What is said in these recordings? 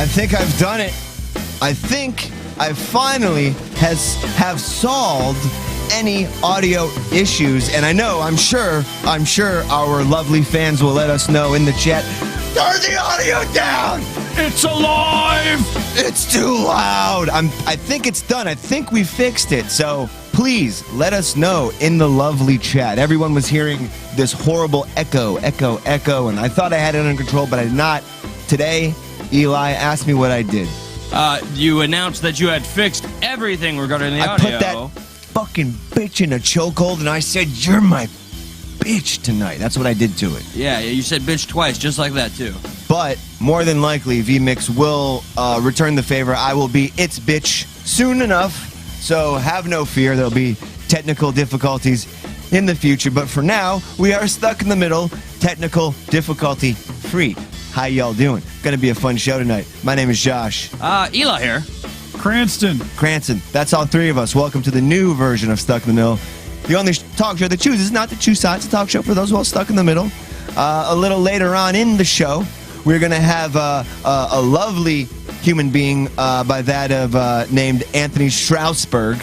I think I've done it. I think I finally have solved any audio issues, and I'm sure our lovely fans will let us know in the chat. Turn the audio down! It's alive! It's too loud! I think it's done. I think we fixed it. So please let us know in the lovely chat. Everyone was hearing this horrible echo, and I thought I had it under control, but I did not. Today, Eli asked me what I did. You announced that you had fixed everything regarding the audio. I put that fucking bitch in a chokehold, and I said, "You're my bitch tonight." That's what I did to it. Yeah, you said bitch twice, just like that, too. But more than likely, VMix will return the favor. I will be its bitch soon enough, so have no fear. There'll be technical difficulties in the future, but for now, we are stuck in the middle, technical difficulty free. How y'all doing? Gonna be a fun show tonight. My name is Josh. Eli here. Cranston. That's all three of us. Welcome to the new version of Stuck in the Middle. The only talk show that chooses not to choose sides. A talk show for those who are stuck in the middle. A little later on in the show, we're going to have a lovely human being by that of named Anthony Straussberger.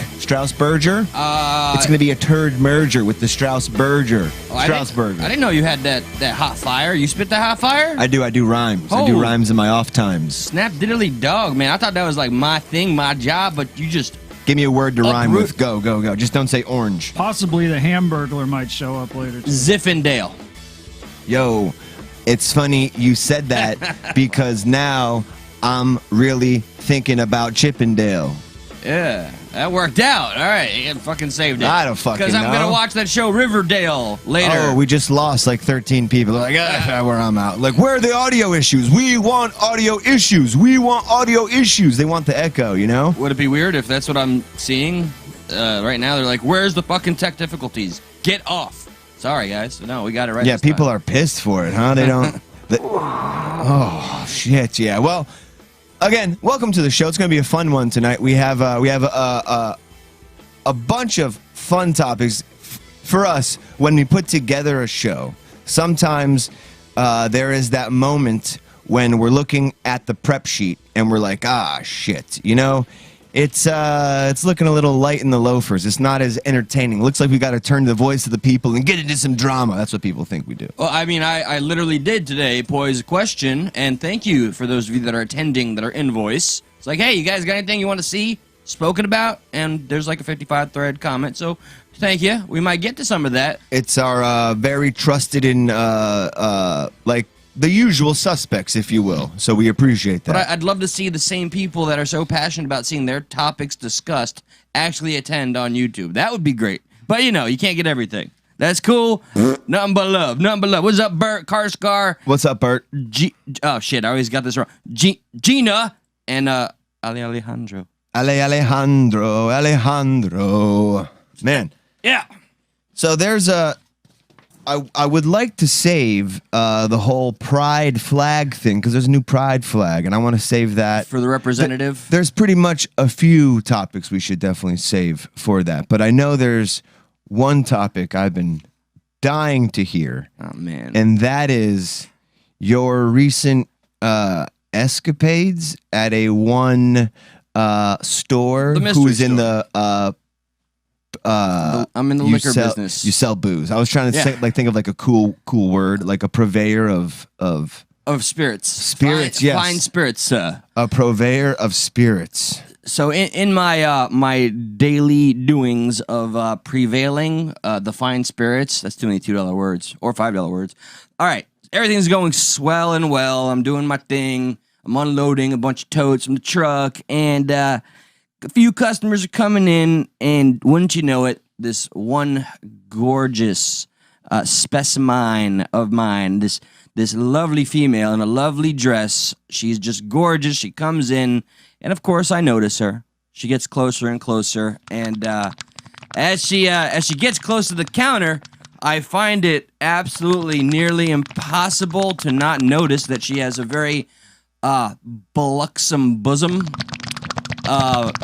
It's going to be a turd merger with the Straussberger. Straussberger. I didn't know you had that hot fire. You spit that hot fire? I do rhymes. Oh. I do rhymes in my off times. Snap diddly dog, man. I thought that was like my thing, my job, but you just... Give me a word to rhyme with. Go. Just don't say orange. Possibly the Hamburglar might show up later, too. Ziffendale. Yo, it's funny you said that because now I'm really thinking about Chippendale. Yeah, that worked out. All right, you fucking saved it. I don't fucking know. Because I'm going to watch that show Riverdale later. Oh, we just lost like 13 people. They're like, where I'm out. Like, where are the audio issues? We want audio issues. They want the echo, you know? Would it be weird if that's what I'm seeing right now? They're like, where's the fucking tech difficulties? Get off. Sorry, guys. No, we got it right. Yeah, people are pissed for it, huh? They don't... oh, shit, yeah. Well... Again, welcome to the show. It's going to be a fun one tonight. We have a bunch of fun topics for us when we put together a show. Sometimes there is that moment when we're looking at the prep sheet and we're like, shit, you know, it's looking a little light in the loafers. It's not as entertaining. Looks like we got to turn the voice of the people and get into some drama. That's what people think we do. Well, I mean, I literally did today pose a question, and thank you for those of you that are attending that are in voice. It's like, hey, you guys got anything you want to see spoken about? And there's like a 55-thread comment, so thank you. We might get to some of that. It's our very trusted and like the usual suspects, if you will. So we appreciate that. But I'd love to see the same people that are so passionate about seeing their topics discussed actually attend on YouTube. That would be great. But, you know, you can't get everything. That's cool. Nothing but love. What's up, Bert? Karscar. What's up, Bert? Oh, shit. I always got this wrong. Gina and Alejandro. Alejandro. Man. Yeah. So there's I would like to save the whole pride flag thing because there's a new pride flag, and I want to save that. For the representative? There's pretty much a few topics we should definitely save for that, but I know there's one topic I've been dying to hear. Oh, man. And that is your recent escapades at a one store who's in the... I'm in the liquor business. You sell booze. I was trying to think of like a cool word, like a purveyor of spirits. Spirits, fine, yes. Fine spirits. A purveyor of spirits. So in my my daily doings of prevailing the fine spirits, that's too many $2 words or $5 words. All right, everything's going swell and well. I'm doing my thing. I'm unloading a bunch of totes from the truck, and a few customers are coming in, and wouldn't you know it, this one gorgeous specimen of mine, this lovely female in a lovely dress. She's just gorgeous. She comes in, and of course I notice her. She gets closer and closer, and as she gets close to the counter, I find it absolutely nearly impossible to not notice that she has a very buxom bosom.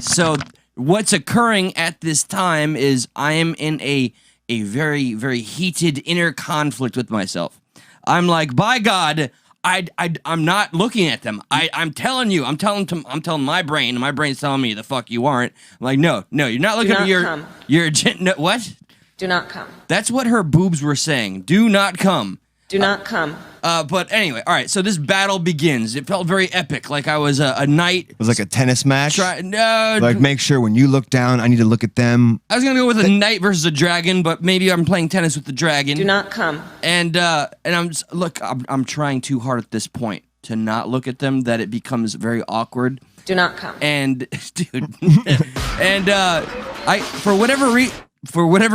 So what's occurring at this time is I am in a very, very heated inner conflict with myself. I'm like, by God, I'm not looking at them. I'm telling you. I'm telling my brain. And my brain's telling me the fuck you aren't. I'm like, no, you're not looking at me. You're no, what? Do not come. That's what her boobs were saying. Do not come. Do not come. But anyway, all right. So this battle begins. It felt very epic, like I was a knight. It was like a tennis match. No, like make sure when you look down, I need to look at them. I was gonna go with a knight versus a dragon, but maybe I'm playing tennis with the dragon. Do not come. And I'm trying too hard at this point to not look at them that it becomes very awkward. Do not come. And dude, and for whatever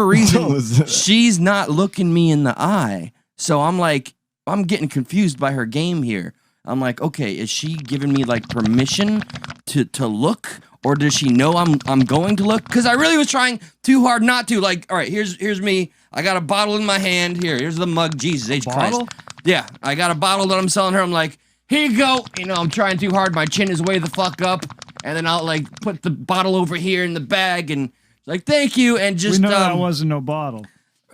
reason, she's not looking me in the eye. So I'm like, I'm getting confused by her game here. I'm like, okay, is she giving me like permission to look, or does she know I'm going to look? Because I really was trying too hard not to. Like, all right, here's me. I got a bottle in my hand. Here's the mug. Jesus H Christ. Yeah, I got a bottle that I'm selling her. I'm like, here you go. You know, I'm trying too hard. My chin is way the fuck up, and then I'll like put the bottle over here in the bag, and like, thank you, and just we know that wasn't no bottle.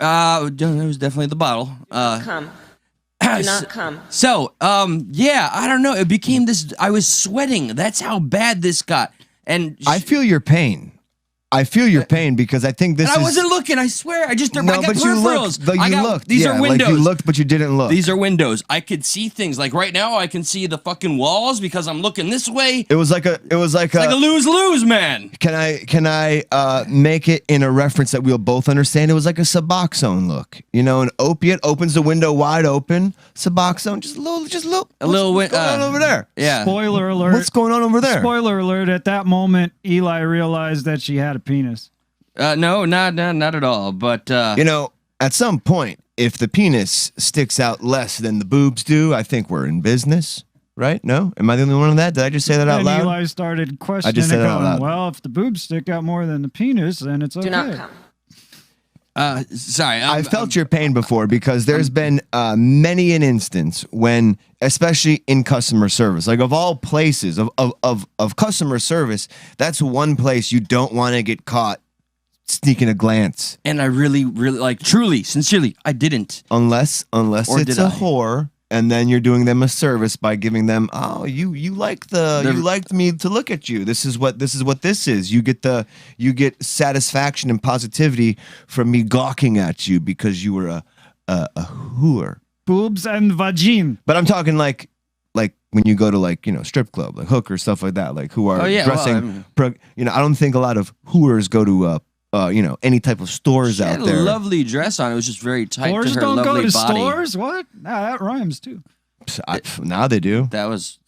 It was definitely the bottle. Come. Do not come. So, yeah, I don't know. It became this. I was sweating. That's how bad this got. And I feel your pain. I feel your pain because I think this I wasn't looking. I swear. I got peripherals. You looked. These are windows. Like you looked, but you didn't look. These are windows. I could see things. Like right now, I can see the fucking walls because I'm looking this way. It was like a lose-lose, man. Can I make it in a reference that we'll both understand? It was like a Suboxone look. You know, an opiate opens the window wide open. Suboxone, just a little. What's going on over there? Yeah. Spoiler alert. What's going on over there? Spoiler alert. At that moment, Eli realized that she had a penis. No, not at all. But you know, at some point, if the penis sticks out less than the boobs do, I think we're in business, right? No, am I the only one on that? Did I just say that out loud? Eli started questioning. I just said that out loud. Well, if the boobs stick out more than the penis, then it's okay. Do not come. Sorry, I felt your pain before because there's been many an instance when, especially in customer service, like of all places of customer service, that's one place you don't want to get caught sneaking a glance. And I really, like, truly, sincerely, I didn't. Unless it's a whore. And then you're doing them a service by giving them, oh, you liked me to look at you. This is what this is. You get satisfaction and positivity from me gawking at you because you were a whore. Boobs and vagine. But I'm talking like when you go to like, you know, strip club, like hookers, stuff like that, like who are dressing. You know, I don't think a lot of whores go to you know, any type of stores out there. She had a lovely dress on. It was just very tight Whores to her don't lovely go to body. stores? What? Nah, that rhymes too. Now they do. That's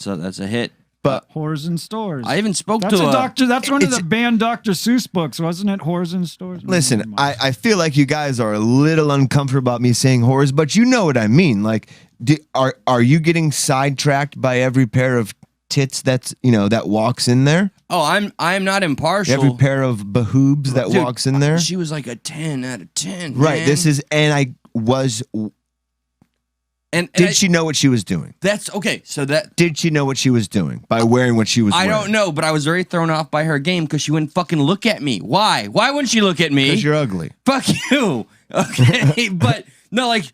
a hit. But whores in stores. I even spoke that's to a doctor. That's one of the banned Dr. Seuss books, wasn't it? Whores in stores. Listen, I feel like you guys are a little uncomfortable about me saying whores, but you know what I mean. Like, are you getting sidetracked by every pair of tits that walks in there? Oh, I'm not impartial. Every pair of behoobs that walks in there. She was like a 10 out of 10. Right. Man. This is, and I was. And did she know what she was doing? That's okay. So that did she know what she was doing by wearing what she was wearing? I don't know, but I was very thrown off by her game because she wouldn't fucking look at me. Why? Why wouldn't she look at me? Because you're ugly. Fuck you. Okay, but no, like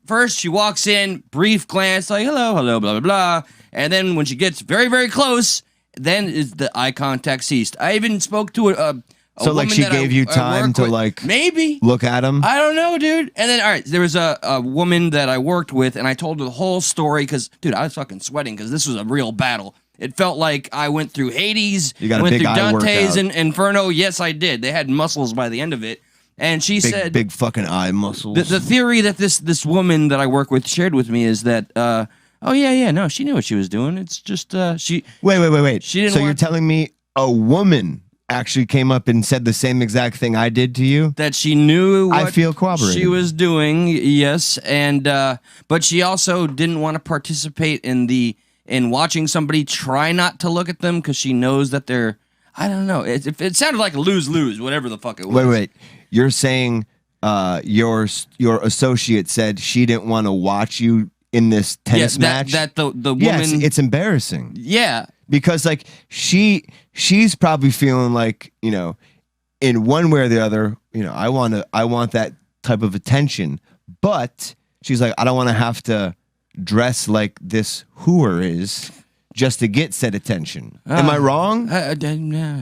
first she walks in, brief glance, like hello, blah blah blah, and then when she gets very very close, then is the eye contact ceased. I even spoke to a so like she gave you time to like maybe look at him. I don't know, dude. And then all right, there was a woman that I worked with, and I told her the whole story because dude, I was fucking sweating because this was a real battle. It felt like I went through Hades, went through Dante's and Inferno. Yes, I did. They had muscles by the end of it. And she said, big fucking eye muscles. The theory that this woman that I work with shared with me is that, oh yeah, no, she knew what she was doing. It's just she. Wait. She didn't. So you're telling me a woman actually came up and said the same exact thing I did to you? That she knew what I feel corroborated. She was doing, yes, and but she also didn't want to participate in watching somebody try not to look at them because she knows that they're. I don't know. It sounded like a lose-lose, whatever the fuck it was. Wait. You're saying your associate said she didn't want to watch you in this tennis match? That the woman... Yeah, it's embarrassing. Yeah. Because, like, she's probably feeling like, you know, in one way or the other, you know, I want that type of attention. But she's like, I don't want to have to dress like this whore is just to get said attention. Am I wrong?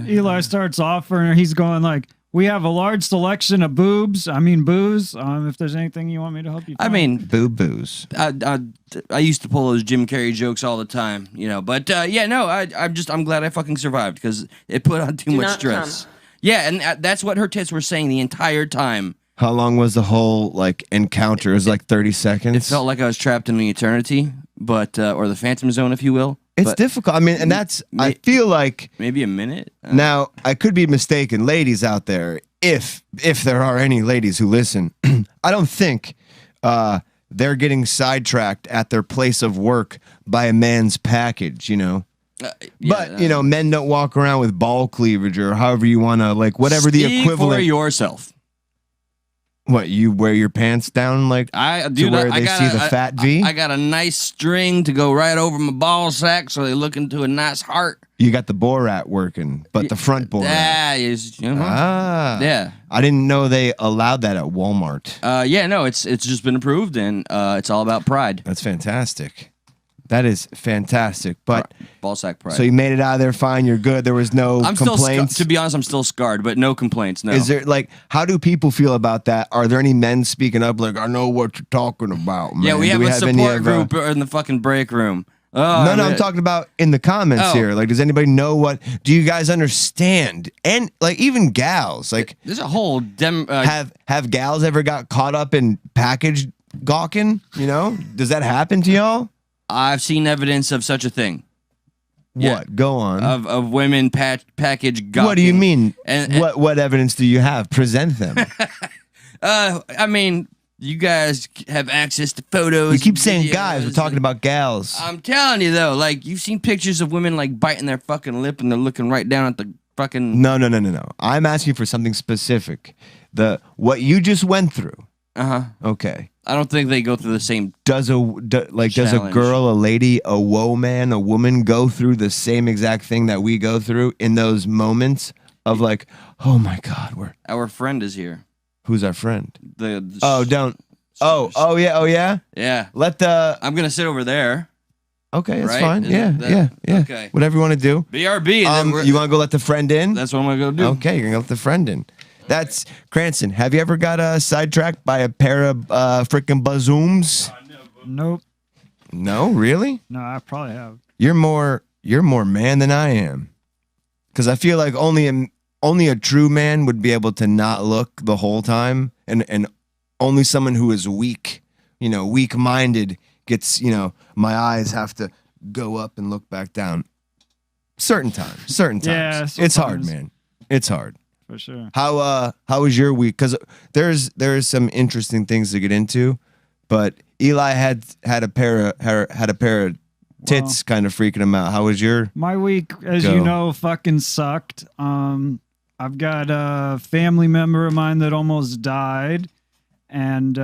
Eli starts offering. He's going like, "We have a large selection of boobs. I mean booze. If there's anything you want me to help you find." I mean, Boo-boos. I used to pull those Jim Carrey jokes all the time, But I'm glad I fucking survived because it put on too Do much not stress. come. Yeah, and that's what her tits were saying the entire time. How long was the whole encounter? It was like 30 seconds. It felt like I was trapped in the eternity, or the Phantom Zone, if you will. It's But difficult. I mean, and I feel like maybe a minute. now I could be mistaken, ladies out there. If there are any ladies who listen, I don't think they're getting sidetracked at their place of work by a man's package, But men don't walk around with ball cleavage or however you want to whatever the Speak equivalent. for yourself. What, you wear your pants down to where they see the fat V? I got a nice string to go right over my ball sack, so they look into a nice heart. You got the Borat working, but the front Borat. Yeah. I didn't know they allowed that at Walmart. It's just been approved, and it's all about pride. That's fantastic. That is fantastic. But Ball sack pride. so you made it out of there fine. You're good. There was no complaints. To be honest, I'm still scarred, but no complaints. No. Is there how do people feel about that? Are there any men speaking up I know what you're talking about, man? Yeah, we have Do a any support group in the fucking break room. Oh, No, I'm talking about in the comments here. Does anybody know do you guys understand? And even gals, there's a whole have gals ever got caught up in package gawking? Does that happen to y'all? I've seen evidence of such a thing. What? Go on. Of women package gawking. What do you mean? And what evidence do you have? Present them. I mean, you guys have access to photos. You keep saying videos, guys. We're talking about gals. I'm telling you though, you've seen pictures of women biting their fucking lip and they're looking right down at the fucking. No. I'm asking for something specific. What you just went through. Okay. I don't think they go through the same. Does a girl, a lady, a woman, a woman go through the same exact thing that we go through in those moments of oh my God, Our friend is here. who's our friend? Yeah. Yeah. I'm gonna sit over there. Okay, that's Right? fine. Is Yeah. that- Yeah. okay. Whatever you want to do. BRB. And then You want to go let the friend in? that's what I'm gonna go do. Okay, you're gonna let the friend in. That's Cranston. Have you ever got sidetracked by a pair of freaking bazooms? Nope. No, really? No, I probably have. You're more man than I am. Because I feel like only a true man would be able to not look the whole time, and only someone who is weak, weak-minded gets, my eyes have to go up and look back down. Certain times. Yeah, It's hard, sometimes. man. It's hard. For sure. How was your week? Because there's some interesting things to get into, but Eli had a pair of tits kind of freaking him out. How was your? My week, as Go. you know, fucking sucked. I've got a family member of mine that almost died, and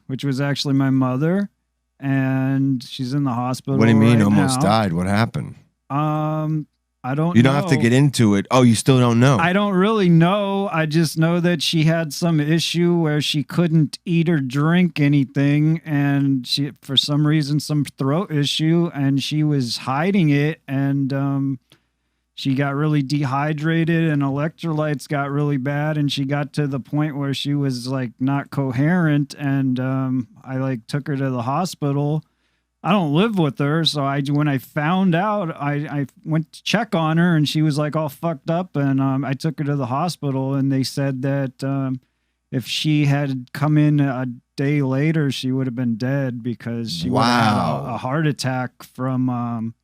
which was actually my mother, and she's in the hospital. What do you mean right almost now. died? What happened? I don't. You don't have to know. get into it. Oh, you still don't know. I don't really know. I just know that she had some issue where she couldn't eat or drink anything, and she, for some reason, some throat issue, and she was hiding it, and she got really dehydrated, and electrolytes got really bad, and she got to the point where she was not coherent, and I took her to the hospital. I don't live with her, so when I found out, I went to check on her, and she was all fucked up, and I took her to the hospital, and they said that if she had come in a day later, she would have been dead because she would have had a heart attack from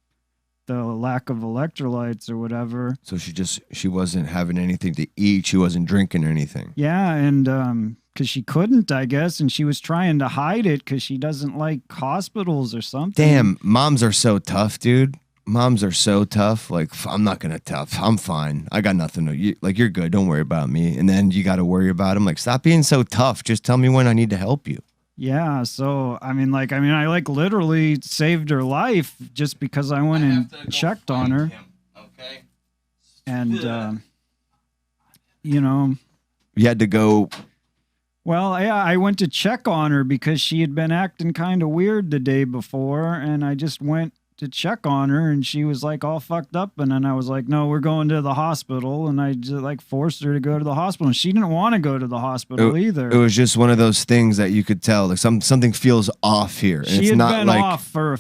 the lack of electrolytes or whatever. So she wasn't having anything to eat. She wasn't drinking or anything. Yeah, and because she couldn't, I guess, and she was trying to hide it because she doesn't like hospitals or something. Damn, moms are so tough, dude. Moms are so tough. I'm not gonna tough. I'm fine. I got nothing to you're good. Don't worry about me. And then you got to worry about them. Stop being so tough. Just tell me when I need to help you. Yeah, so I literally saved her life just because I went and checked on her. Okay. And You had to go Well, yeah, I went to check on her because she had been acting kind of weird the day before, and I just went to check on her, and she was like all fucked up, and then I was like, no, we're going to the hospital, and I just like forced her to go to the hospital, and she didn't want to go to the hospital either. It was just one of those things that you could tell, like something feels off here. And She it's had not been like off for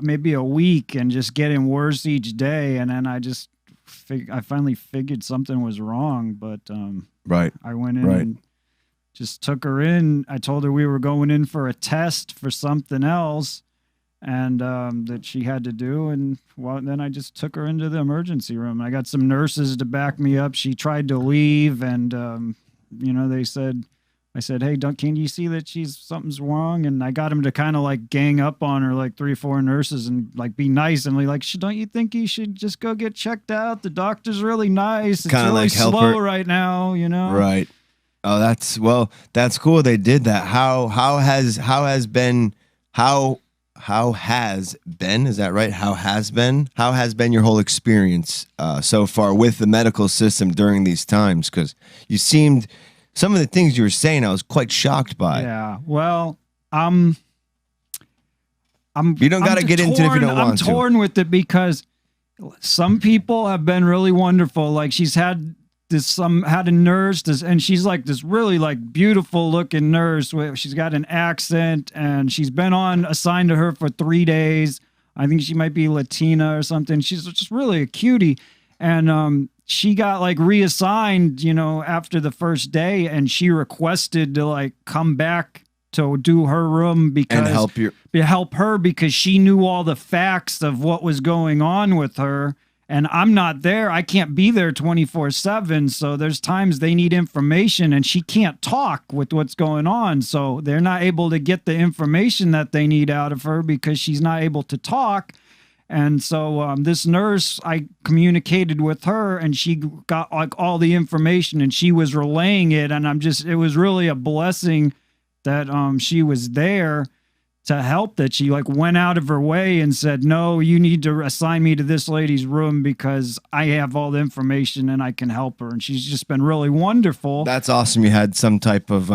maybe a week and just getting worse each day, and then I finally figured something was wrong, but right. I went in Right. and just took her in. I told her we were going in for a test for something else, and that she had to do. And then I just took her into the emergency room. I got some nurses to back me up. She tried to leave, and I said, hey, can you see that something's wrong? And I got him to kind of like gang up on her, like 3 or 4 nurses, and like be nice and like, don't you think you should just go get checked out? The doctor's really nice. It's Kinda really like help slow her. right now, Right. Oh, that's cool. They did that. How has been is that right? How has been your whole experience so far with the medical system during these times? Because you seemed, some of the things you were saying, I was quite shocked by. Yeah. Well, You don't got to get into it if you don't want I'm to. torn with it because some people have been really wonderful. Like she's had a nurse, and she's like this really like beautiful looking nurse. She's got an accent, and she's been assigned to her for 3 days. I think she might be Latina or something. She's just really a cutie, and she got like reassigned, after the first day, and she requested to like come back to do her room because help her because she knew all the facts of what was going on with her. And I'm not there. I can't be there 24/7. So there's times they need information and she can't talk with what's going on. So they're not able to get the information that they need out of her because she's not able to talk. And so this nurse, I communicated with her and she got like all the information and she was relaying it. And it was really a blessing that she was there to help, that she like went out of her way and said, no, you need to assign me to this lady's room because I have all the information and I can help her. And she's just been really wonderful. That's awesome. You had some type of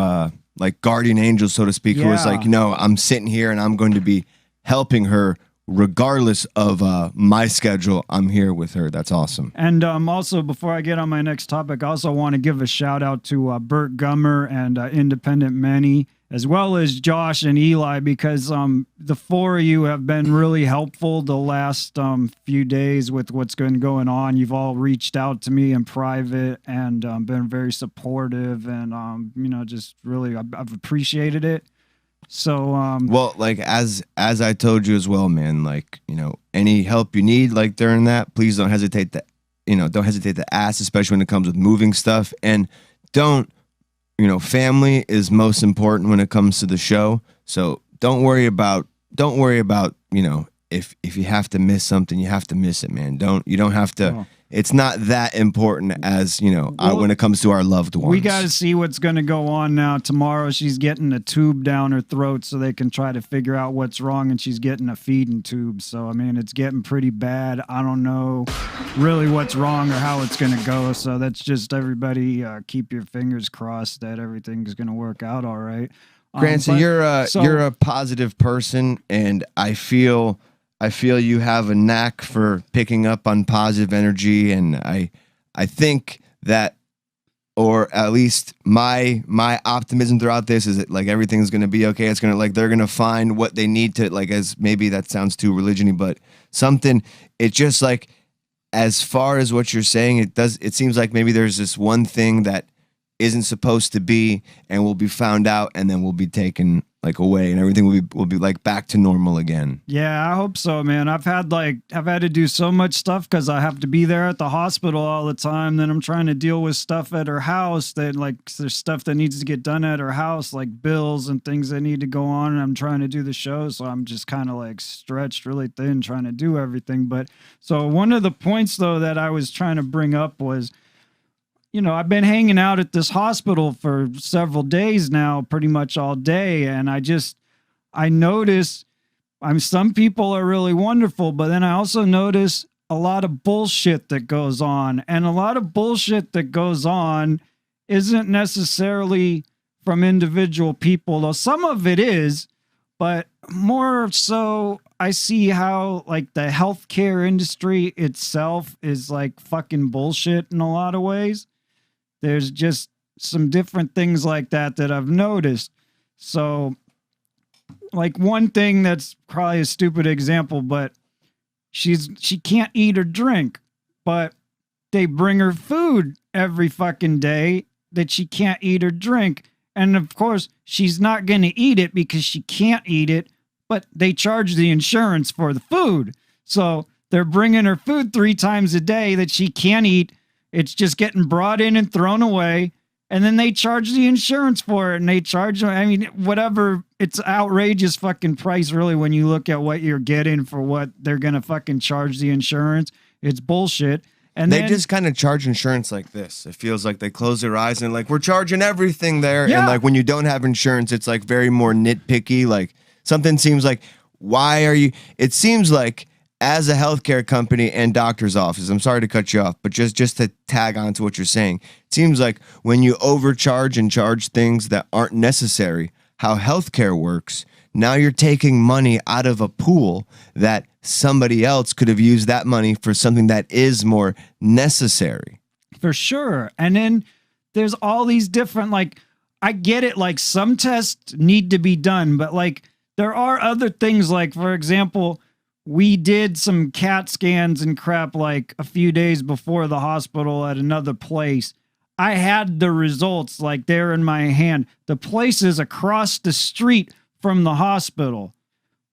like guardian angel, so to speak, who was like, I'm sitting here and I'm going to be helping her regardless of my schedule. I'm here with her. That's awesome. And also, before I get on my next topic, I also want to give a shout out to Bert Gummer and Independent Manny, as well as Josh and Eli, because the 4 of you have been really helpful the last few days with what's been going on. You've all reached out to me in private and been very supportive, and just really I've appreciated it. So well, like as I told you as well, man, like, any help you need like during that, please don't hesitate to ask, especially when it comes with moving stuff. And family is most important when it comes to the show. So don't worry about, if you have to miss something, you have to miss it, man. You don't have to. Oh. It's not that important as, when it comes to our loved ones. We got to see what's going to go on now. Tomorrow she's getting a tube down her throat so they can try to figure out what's wrong, and she's getting a feeding tube. So, I mean, it's getting pretty bad. I don't know really what's wrong or how it's going to go. So that's just everybody keep your fingers crossed that everything's going to work out all right. Grant, so you're a positive person, and I feel you have a knack for picking up on positive energy, and I think that, or at least my optimism throughout this is that like everything's gonna be okay. It's gonna they're gonna find what they need to, like, as maybe that sounds too religion-y, but something. It's just like, as far as what you're saying, it seems like maybe there's this one thing that isn't supposed to be and will be found out, and then will be taken like away, and everything will be like back to normal again. Yeah, I hope so, man. I've had to do so much stuff because I have to be there at the hospital all the time. Then I'm trying to deal with stuff at her house that there's stuff that needs to get done at her house, like bills and things that need to go on. And I'm trying to do the show. So I'm just kind of like stretched really thin trying to do everything. But so one of the points though that I was trying to bring up was, I've been hanging out at this hospital for several days now, pretty much all day. And I notice some people are really wonderful, but then I also notice a lot of bullshit that goes on. And a lot of bullshit that goes on isn't necessarily from individual people, though some of it is, but more so I see how like the healthcare industry itself is like fucking bullshit in a lot of ways. There's just some different things like that I've noticed. So like one thing that's probably a stupid example, but she can't eat or drink, but they bring her food every fucking day that she can't eat or drink. And of course, she's not going to eat it because she can't eat it, but they charge the insurance for the food. So they're bringing her food 3 times a day that she can't eat. It's just getting brought in and thrown away. And then they charge the insurance for it, and they charge, I mean, whatever. It's outrageous fucking price, really, when you look at what you're getting for what they're going to fucking charge the insurance. It's bullshit. And they then, just kind of charge insurance like this. It feels like they close their eyes and like, we're charging everything there. Yeah. And like when you don't have insurance, it's like very more nitpicky. Like something seems like, why are you? It seems like as a healthcare company and doctor's office, I'm sorry to cut you off, but just to tag on to what you're saying, it seems like when you overcharge and charge things that aren't necessary, how healthcare works, now you're taking money out of a pool that somebody else could have used that money for something that is more necessary. for sure. And then there's all these different, like, I get it, like some tests need to be done, but like there are other things, like, for example, we did some CAT scans and crap like a few days before the hospital at another place. I had the results like there in my hand. The place is across the street from the hospital.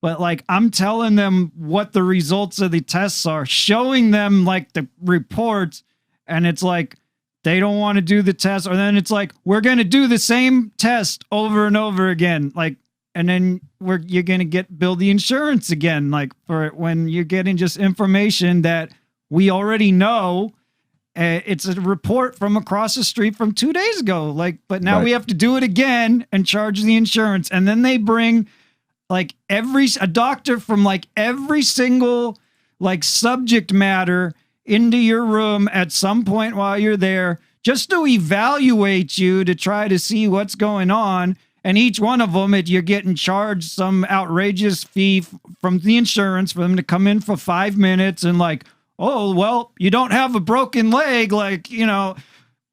But like I'm telling them what the results of the tests are, showing them like the reports, and it's like they don't want to do the test, or then it's like we're going to do the same test over and over again, like, and then you're going to bill the insurance again, like for it when you're getting just information that we already know. It's a report from across the street from 2 days ago, like, but now we have to do it again and charge the insurance, and then they bring like a doctor from like every single like subject matter into your room at some point while you're there just to evaluate you to try to see what's going on. And each one of them, you're getting charged some outrageous fee from the insurance for them to come in for 5 minutes and like, oh, well, you don't have a broken leg. Like, you know,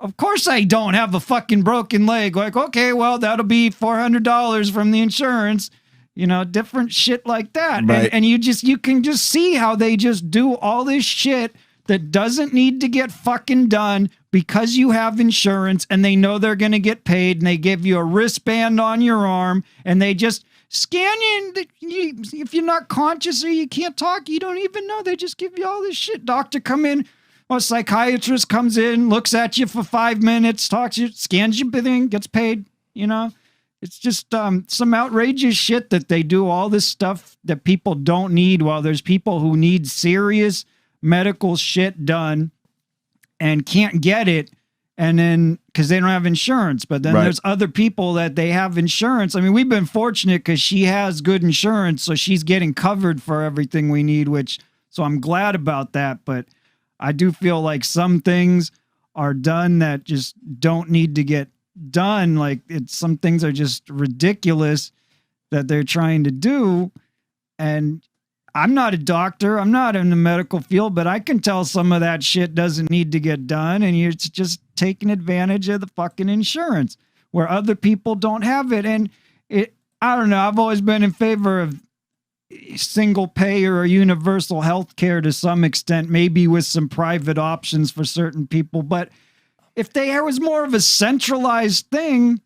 of course I don't have a fucking broken leg. Like, okay, well, that'll be $400 from the insurance. You know, different shit like that. Right. And you can just see how they just do all this shit that doesn't need to get fucking done because you have insurance and they know they're going to get paid, and they give you a wristband on your arm and they just scan you. If you're not conscious or you can't talk, you don't even know. They just give you all this shit. Doctor come in, a psychiatrist comes in, looks at you for 5 minutes, talks to you, scans your thing, gets paid, you know? It's just some outrageous shit that they do all this stuff that people don't need, while there's people who need serious medical shit done and can't get it, and then because they don't have insurance. But then there's other people that they have insurance. I mean, we've been fortunate because she has good insurance, so she's getting covered for everything we need, so I'm glad about that. But I do feel like some things are done that just don't need to get done. Like some things are just ridiculous that they're trying to do. And I'm not a doctor, I'm not in the medical field, but I can tell some of that shit doesn't need to get done, and you're just taking advantage of the fucking insurance where other people don't have it. And I don't know, I've always been in favor of single payer or universal health care to some extent, maybe with some private options for certain people. But if there was more of a centralized thing,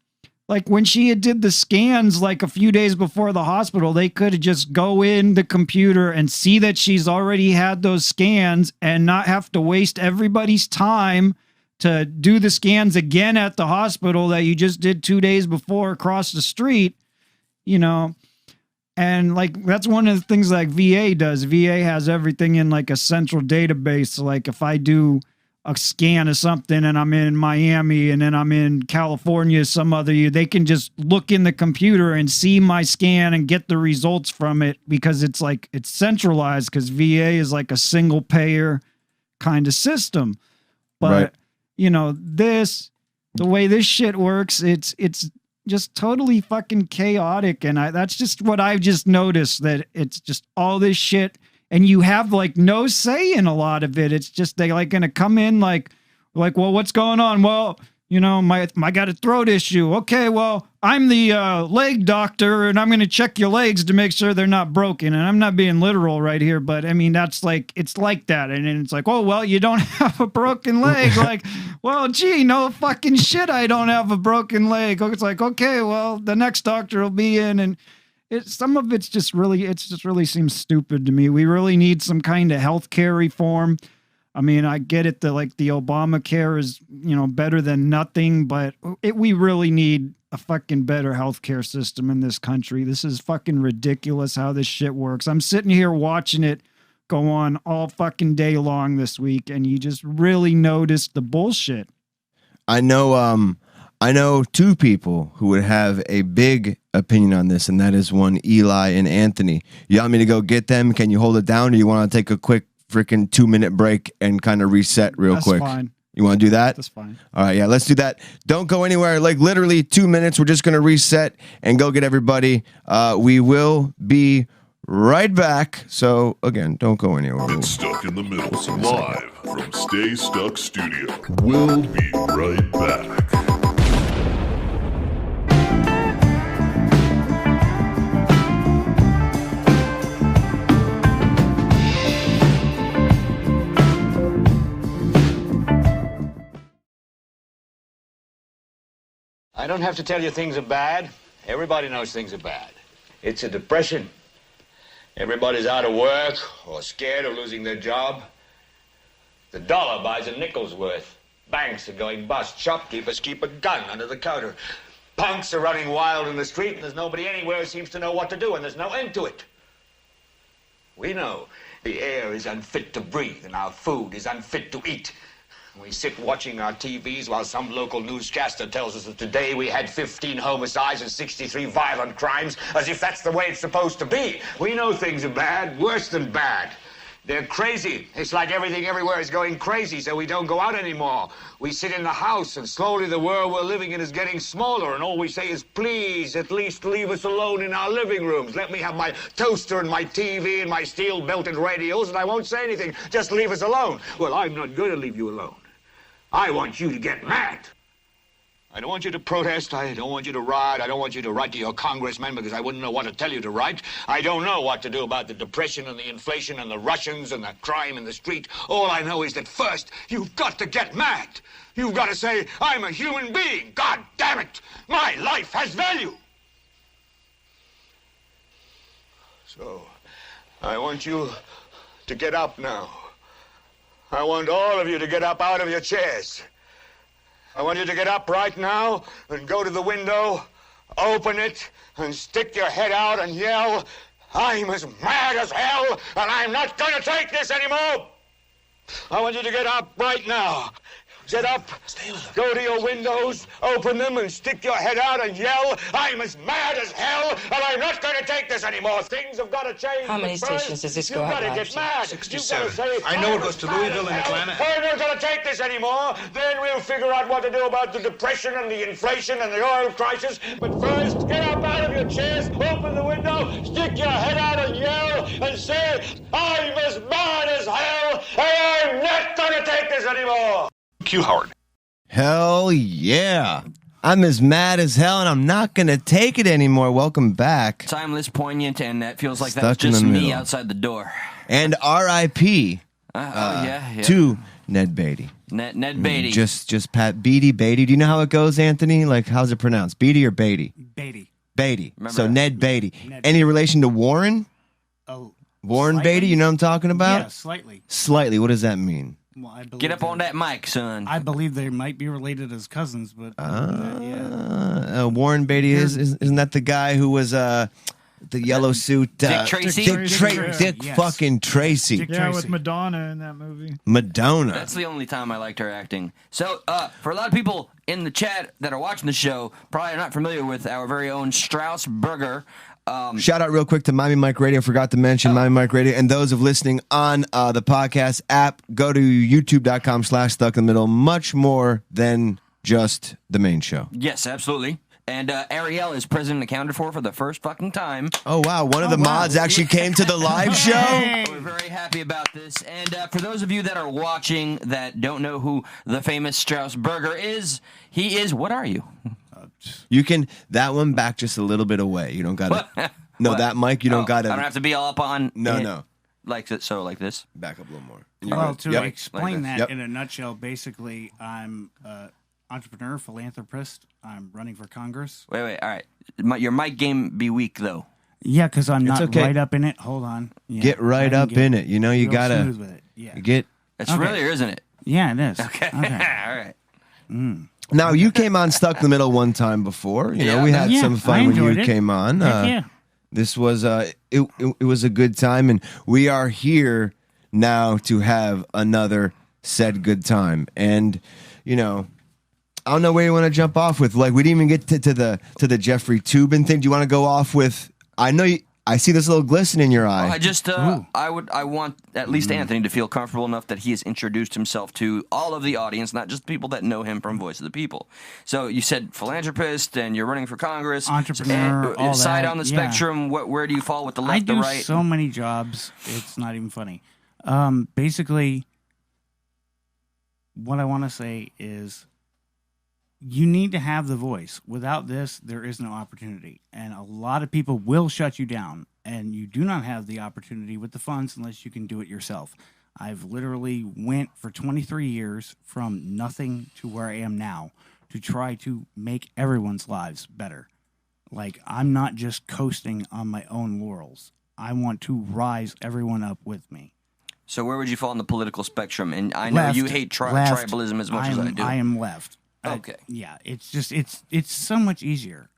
like when she did the scans like a few days before the hospital, they could just go in the computer and see that she's already had those scans and not have to waste everybody's time to do the scans again at the hospital that you just did 2 days before across the street, you know. And like that's one of the things like VA does. VA has everything in like a central database. So like if I do a scan of something and I'm in Miami and then I'm in California some other year, they can just look in the computer and see my scan and get the results from it, because it's like it's centralized, because VA is like a single payer kind of system. But you know, this the way this shit works, it's just totally fucking chaotic. And that's just what I've just noticed, that it's just all this shit. And you have like no say in a lot of it. It's just they like going to come in like, well, what's going on? Well, you know, my got a throat issue. Okay, well, I'm the leg doctor, and I'm going to check your legs to make sure they're not broken. And I'm not being literal right here, but I mean, that's like, it's like that. And then it's like, oh, well, you don't have a broken leg. Like, well, gee, no fucking shit, I don't have a broken leg. It's like, okay, well, the next doctor will be in. And some of it's just really seems stupid to me. We really need some kind of healthcare reform. I mean, I get it that like the Obamacare is, you know, better than nothing, but we really need a fucking better healthcare system in this country. This is fucking ridiculous how this shit works. I'm sitting here watching it go on all fucking day long this week, and you just really notice the bullshit. I know two people who would have a big opinion on this, and that is one Eli and Anthony. You want me to go get them? Can you hold it down, or you want to take a quick freaking 2-minute break and kind of reset real quick? That's fine. You want to do that? That's fine. All right, yeah, let's do that. Don't go anywhere. Like literally 2 minutes. We're just going to reset and go get everybody. We will be right back. So again, don't go anywhere. It's Stuck in the Middle, live from Stay Stuck Studio. We'll be right back. I don't have to tell you things are bad. Everybody knows things are bad. It's a depression. Everybody's out of work or scared of losing their job. The dollar buys a nickel's worth. Banks are going bust. Shopkeepers keep a gun under the counter. Punks are running wild in the street, and there's nobody anywhere who seems to know what to do, and there's no end to it. We know the air is unfit to breathe, and our food is unfit to eat. We sit watching our TVs while some local newscaster tells us that today we had 15 homicides and 63 violent crimes, as if that's the way it's supposed to be. We know things are bad, worse than bad. They're crazy. It's like everything everywhere is going crazy, so we don't go out anymore. We sit in the house, and slowly the world we're living in is getting smaller, and all we say is, please, at least leave us alone in our living rooms. Let me have my toaster and my TV and my steel-belted radios, and I won't say anything. Just leave us alone. Well, I'm not going to leave you alone. I want you to get mad. I don't want you to protest. I don't want you to riot. I don't want you to write to your congressman because I wouldn't know what to tell you to write. I don't know what to do about the depression and the inflation and the Russians and the crime in the street. All I know is that first, you've got to get mad. You've got to say, I'm a human being. God damn it. My life has value. So, I want you to get up now. I want all of you to get up out of your chairs. I want you to get up right now and go to the window, open it, and stick your head out and yell, I'm as mad as hell, and I'm not going to take this anymore. I want you to get up right now. Get up, go to your windows, open them, and stick your head out and yell, I'm as mad as hell, and I'm not going to take this anymore. Things have got to change. How many stations does this go out? You've got to get mad. 67. I know it goes to Louisville and Atlanta. I'm not going to take this anymore. Then we'll figure out what to do about the depression and the inflation and the oil crisis. But first, get up out of your chairs, open the window, stick your head out and yell, and say, I'm as mad as hell, and I'm not going to take this anymore. Q Howard. Hell yeah. I'm as mad as hell, and I'm not going to take it anymore. Welcome back. Timeless, poignant, and that feels like Stuck that's in just the me middle. outside the door. And R.I.P. Yeah. to Ned Beatty. Ned Beatty. Just Pat Beatty. Do you know how it goes, Anthony? Like, how's it pronounced? Beatty or Beatty? Beatty. Beatty. Remember So that? Ned Beatty. Ned Any relation to Warren? Oh, Warren slightly. Beatty, you know what I'm talking about? Yeah, slightly. Slightly. What does that mean? Well, I believe Get up on that mic, son. I believe they might be related as cousins, but yeah. Warren Beatty isn't that the guy who was the yellow suit? Dick Tracy? Dick Yes. fucking Tracy. Dick Yeah, Tracy. with Madonna in that movie. Madonna. That's the only time I liked her acting. So, for a lot of people in the chat that are watching the show, probably are not familiar with our very own Straussberger. Shout out real quick to Miami Mike Radio. Forgot to mention Miami Mike Radio. And those of listening on the podcast app, go to youtube.com/stuck in the middle. Much more than just the main show? Yes, absolutely. And Ariel is president accounted for the first fucking time. Oh, wow. One of the mods actually came to the live show? We're very happy about this. And for those of you that are watching that don't know who the famous Straussberger is, he is, what are you? You can, that one back just a little bit away. You don't got to. No, that mic, you don't got to. I don't have to be all up on. No. Like that, so like this. Back up a little more. Well, to Yep. explain Like that in a nutshell, basically, I'm an entrepreneur, philanthropist. I'm running for Congress. Wait, all right. Your mic game be weak, though. Yeah, because I'm not okay. right up in it. Hold on. Yeah, Get right up in it. You know, you real got smooth to with it. Yeah. get. It's Okay. really, isn't it? Yeah, it is. Okay. Okay. All right. Now, you came on Stuck in the Middle one time before. You know, we had Yeah, some I fun when you enjoyed it. came on. Heck yeah. This was it was a good time, and we are here now to have another said good time. And you know, I don't know where you want to jump off with. Like, we didn't even get to the Jeffrey Toobin thing. Do you want to go off with? I know I see this little glisten in your eye. Well, I just I want at least Anthony to feel comfortable enough that he has introduced himself to all of the audience, not just people that know him from Voice of the People. So you said philanthropist, and you're running for Congress, Entrepreneur, all side that, on the yeah. spectrum. Where do you fall with the left, I do the right? so many jobs. It's not even funny. Basically, what I want to say is you need to have the voice. Without this, there is no opportunity. And a lot of people will shut you down. And you do not have the opportunity with the funds unless you can do it yourself. I've literally went for 23 years from nothing to where I am now to try to make everyone's lives better. Like, I'm not just coasting on my own laurels. I want to rise everyone up with me. So where would you fall on the political spectrum? And I know Left, you hate left. tribalism as much as I do. I am left. Okay. Yeah, it's just it's so much easier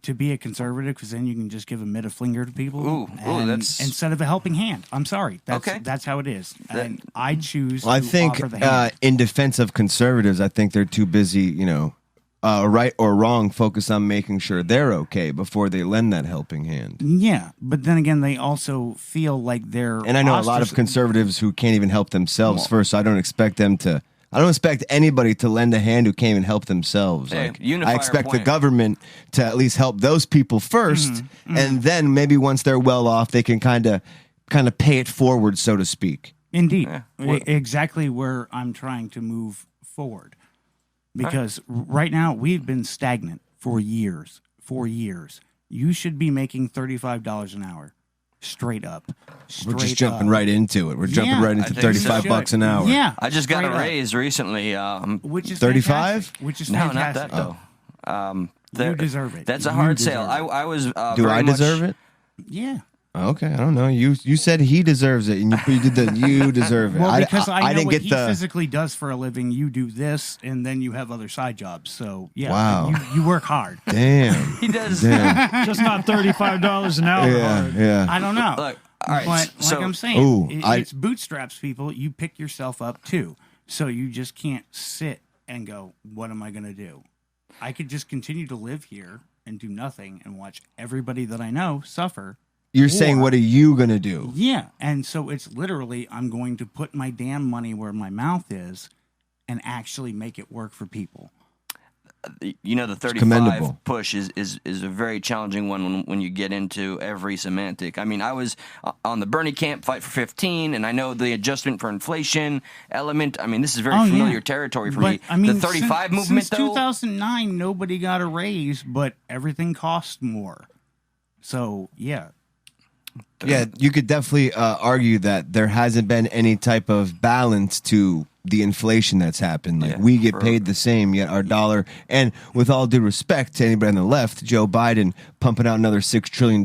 to be a conservative because then you can just give a middle finger to people. Ooh, that's instead of a helping hand. I'm sorry. That's, Okay. that's how it is. And I choose. I to think offer the hand. in defense of conservatives, I think they're too busy, you know, right or wrong, focus on making sure they're okay before they lend that helping hand. Yeah, but then again, they also feel like they're. And I know a lot of conservatives who can't even help themselves first, so I don't expect them to. I don't expect anybody to lend a hand who can't even help themselves. Hey, Like, unifier I expect the point. government to at least help those people 1st, and then maybe once they're well off, they can kind of pay it forward, so to speak. Indeed. Exactly where I'm trying to move forward. Because right now, we've been stagnant for years. You should be making $35 an hour. Straight up. We're just Straight jumping up. right into it. We're jumping right into I think so. 35 bucks an hour. Yeah. I just got straight a up. raise recently. Which is 35? fantastic. Which is No, fantastic. not that though. You deserve it. That's a You hard deserve sale. it. I was. Do very I much- deserve it? Yeah. Okay, I don't know. You said he deserves it, and you did the you deserve it. Well, because I know didn't what get he the. physically does for a living. You do this, and then you have other side jobs. So, yeah. Wow. You work hard. Damn. He does. Damn. Just not $35 an hour. Yeah, yeah. I don't know. Look, all right. But so like I'm saying, Ooh, it's bootstraps, people. You pick yourself up too. So you just can't sit and go, what am I going to do? I could just continue to live here and do nothing and watch everybody that I know suffer. You're saying, Or- what are you gonna do? Yeah. And so it's literally, I'm going to put my damn money where my mouth is and actually make it work for people. you know, the 35 commendable. push is a very challenging one when you get into every semantic. I mean, I was on the Bernie camp, fight for 15, and I know the adjustment for inflation element. I mean, this is very familiar territory for me. I mean, the 35 movement, since though. 2009, nobody got a raise, but everything costs more. So, yeah. Yeah, you could definitely argue that there hasn't been any type of balance to the inflation that's happened. Like, we get paid the same, yet our dollar, and with all due respect to anybody on the left, Joe Biden pumping out another $6 trillion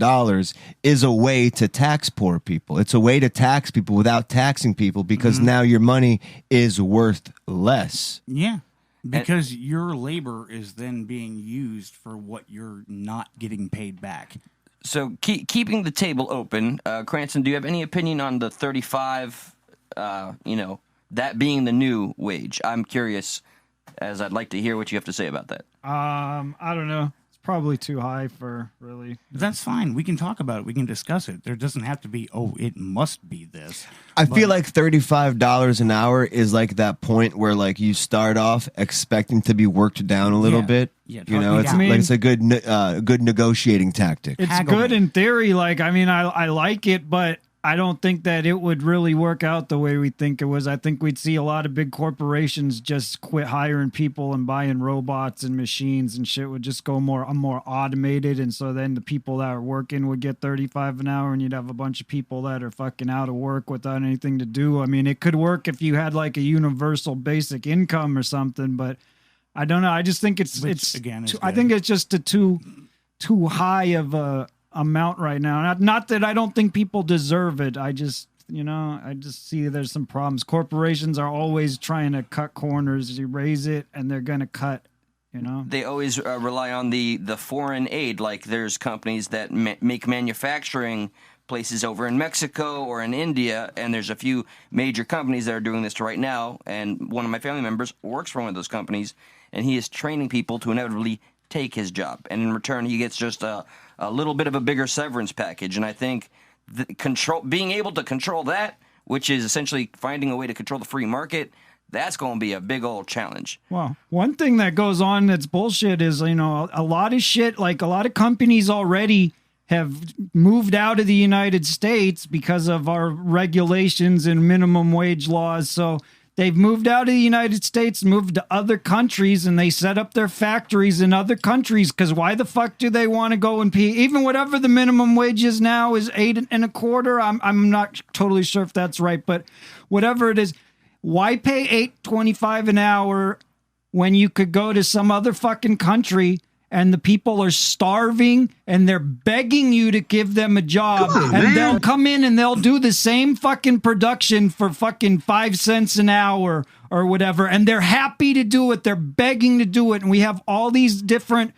is a way to tax poor people. It's a way to tax people without taxing people because now your money is worth less. Yeah. Because your labor is then being used for what you're not getting paid back. So keeping the table open, Cranston, do you have any opinion on the 35, that being the new wage? I'm curious, as I'd like to hear what you have to say about that. I don't know. It's probably too high for really. That's fine. We can talk about it. We can discuss it. There doesn't have to be, oh, it must be this. I feel like $35 an hour is like that point where like you start off expecting to be worked down a little bit. Yeah, you know, it's like it's a good negotiating tactic. It's good in theory. Like, I mean, I like it, but I don't think that it would really work out the way we think it was. I think we'd see a lot of big corporations just quit hiring people and buying robots and machines, and shit would just go more automated. And so then the people that are working would get $35 an hour, and you'd have a bunch of people that are fucking out of work without anything to do. I mean, it could work if you had like a universal basic income or something, but I don't know. I just think it's I think it's just a too high of a amount right now. Not that I don't think people deserve it. I just see there's some problems. Corporations are always trying to cut corners. You raise it and they're going to cut, you know. They always rely on the foreign aid. Like there's companies that make manufacturing places over in Mexico or in India, and there's a few major companies that are doing this right now, and one of my family members works for one of those companies, and he is training people to inevitably take his job, and in return he gets just a little bit of a bigger severance package. And I think being able to control that, which is essentially finding a way to control the free market, that's going to be a big old challenge. Well, one thing that goes on that's bullshit is, you know, a lot of shit, like a lot of companies already have moved out of the United States because of our regulations and minimum wage laws. So they've moved out of the United States, moved to other countries, and they set up their factories in other countries. Because why the fuck do they want to go and pay? Even whatever the minimum wage is now is $8.25. I'm not totally sure if that's right, but whatever it is, why pay $8.25 an hour when you could go to some other fucking country and the people are starving and they're begging you to give them a job, and they'll come in and they'll do the same fucking production for fucking 5 cents an hour or whatever, and they're happy to do it. They're begging to do it. And we have all these different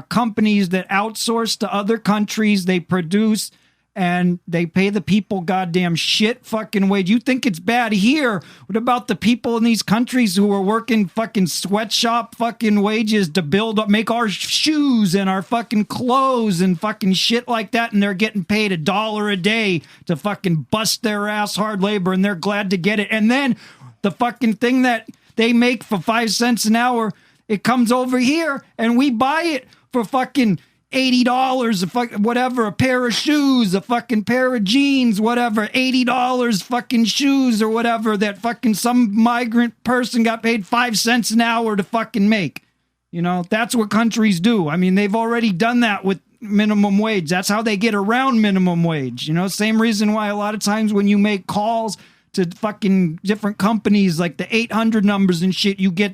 companies that outsource to other countries. They produce and they pay the people goddamn shit fucking wage. You think it's bad here? What about the people in these countries who are working fucking sweatshop fucking wages to make our shoes and our fucking clothes and fucking shit like that, and they're getting paid $1 a day to fucking bust their ass hard labor, and they're glad to get it. And then the fucking thing that they make for 5 cents an hour, it comes over here and we buy it for fucking $80, whatever, a pair of shoes, a fucking pair of jeans, whatever, $80 fucking shoes or whatever that fucking some migrant person got paid 5 cents an hour to fucking make. You know, that's what countries do. I mean, they've already done that with minimum wage. That's how they get around minimum wage. You know, same reason why a lot of times when you make calls to fucking different companies, like the 800 numbers and shit, you call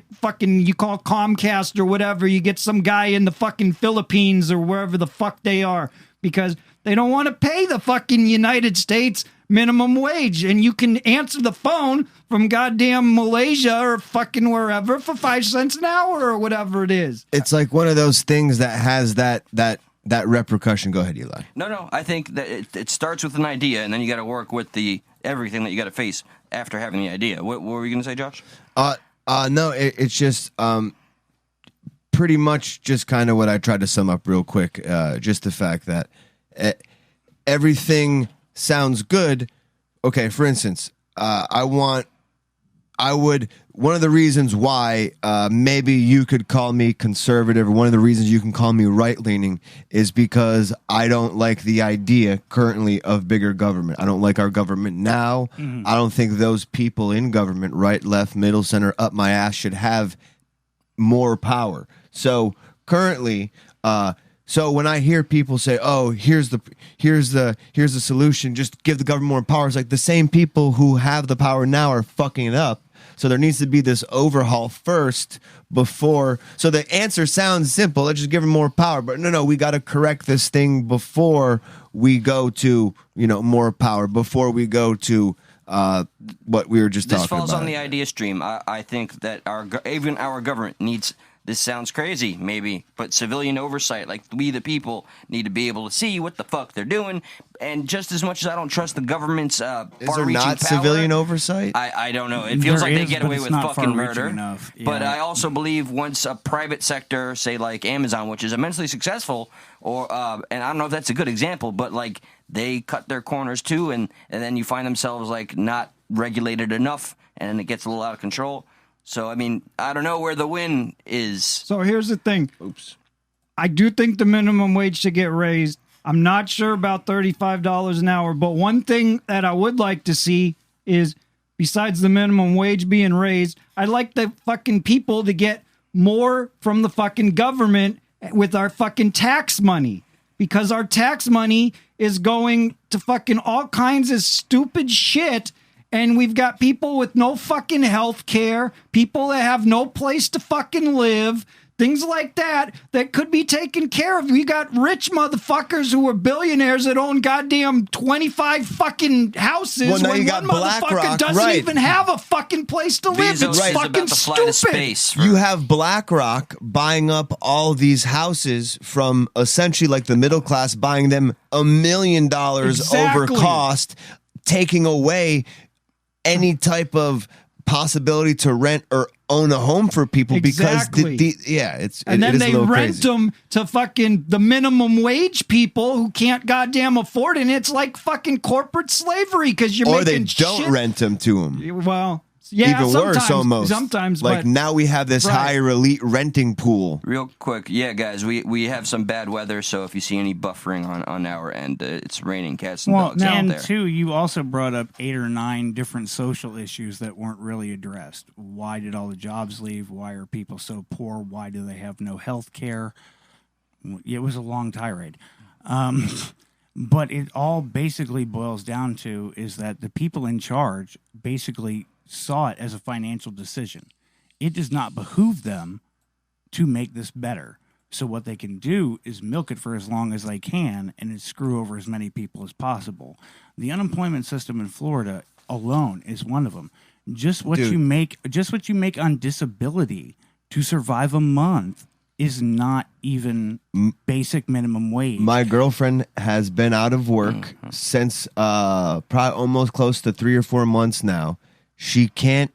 Comcast or whatever, you get some guy in the fucking Philippines or wherever the fuck they are, because they don't want to pay the fucking United States minimum wage. And you can answer the phone from goddamn Malaysia or fucking wherever for 5 cents an hour or whatever it is. It's like one of those things that has that repercussion. Go ahead, Eli. No, I think that it starts with an idea, and then you got to work with everything that you got to face after having the idea. What were you going to say, Josh? No, it's just pretty much just kind of what I tried to sum up real quick. Just the fact that everything sounds good. Okay, for instance, one of the reasons why maybe you could call me conservative, or one of the reasons you can call me right-leaning, is because I don't like the idea currently of bigger government. I don't like our government now. Mm-hmm. I don't think those people in government, right, left, middle, center, up my ass, should have more power. So currently, so when I hear people say, "Oh, here's the solution, just give the government more power," it's like the same people who have the power now are fucking it up. So there needs to be this overhaul first before. So the answer sounds simple. Let's just give them more power. But no, we got to correct this thing before we go to, more power, before we go to what we were just talking about. This falls on the idea stream. I think that even our government needs this sounds crazy, maybe, but civilian oversight, like we the people need to be able to see what the fuck they're doing. And just as much as I don't trust the government's Is there far-reaching not power, civilian oversight? I don't know. It feels There like they is, get but away it's with not fucking far-reaching murder. enough. But Yeah. I also believe once a private sector, say like Amazon, which is immensely successful, or and I don't know if that's a good example, but like they cut their corners too, and then you find themselves like not regulated enough, and it gets a little out of control. So, I mean, I don't know where the win is. So here's the thing. Oops. I do think the minimum wage should get raised. I'm not sure about $35 an hour, but one thing that I would like to see is, besides the minimum wage being raised, I'd like the fucking people to get more from the fucking government with our fucking tax money. Because our tax money is going to fucking all kinds of stupid shit. And we've got people with no fucking health care, people that have no place to fucking live, things like that could be taken care of. We got rich motherfuckers who are billionaires that own goddamn 25 fucking houses. Well, now when you got one motherfucker BlackRock, doesn't right. even have a fucking place to live. Bezos It's is fucking about to fly to stupid. space. You have BlackRock buying up all these houses from essentially like the middle class, buying them $1 million over Exactly. cost, taking away any type of possibility to rent or own a home for people Exactly. because it's And then it is a they little rent crazy. them to fucking the minimum wage people who can't goddamn afford it. And it's like fucking corporate slavery because you're Or making they don't shit. rent them to them. Well, yeah, Even worse, sometimes, almost. Sometimes, like but now we have this Right. higher elite renting pool. Real quick, yeah, guys, we have some bad weather, so if you see any buffering on our end, it's raining cats and dogs out and there. two, you also brought up 8 or 9 different social issues that weren't really addressed. Why did all the jobs leave? Why are people so poor? Why do they have no health care? It was a long tirade. But it all basically boils down to is that the people in charge basically saw it as a financial decision. It does not behoove them to make this better. So what they can do is milk it for as long as they can and screw over as many people as possible. The unemployment system in Florida alone is one of them. Just what Dude. you make on disability to survive a month is not even basic minimum wage. My girlfriend has been out of work since probably almost close to 3 or 4 months now. She can't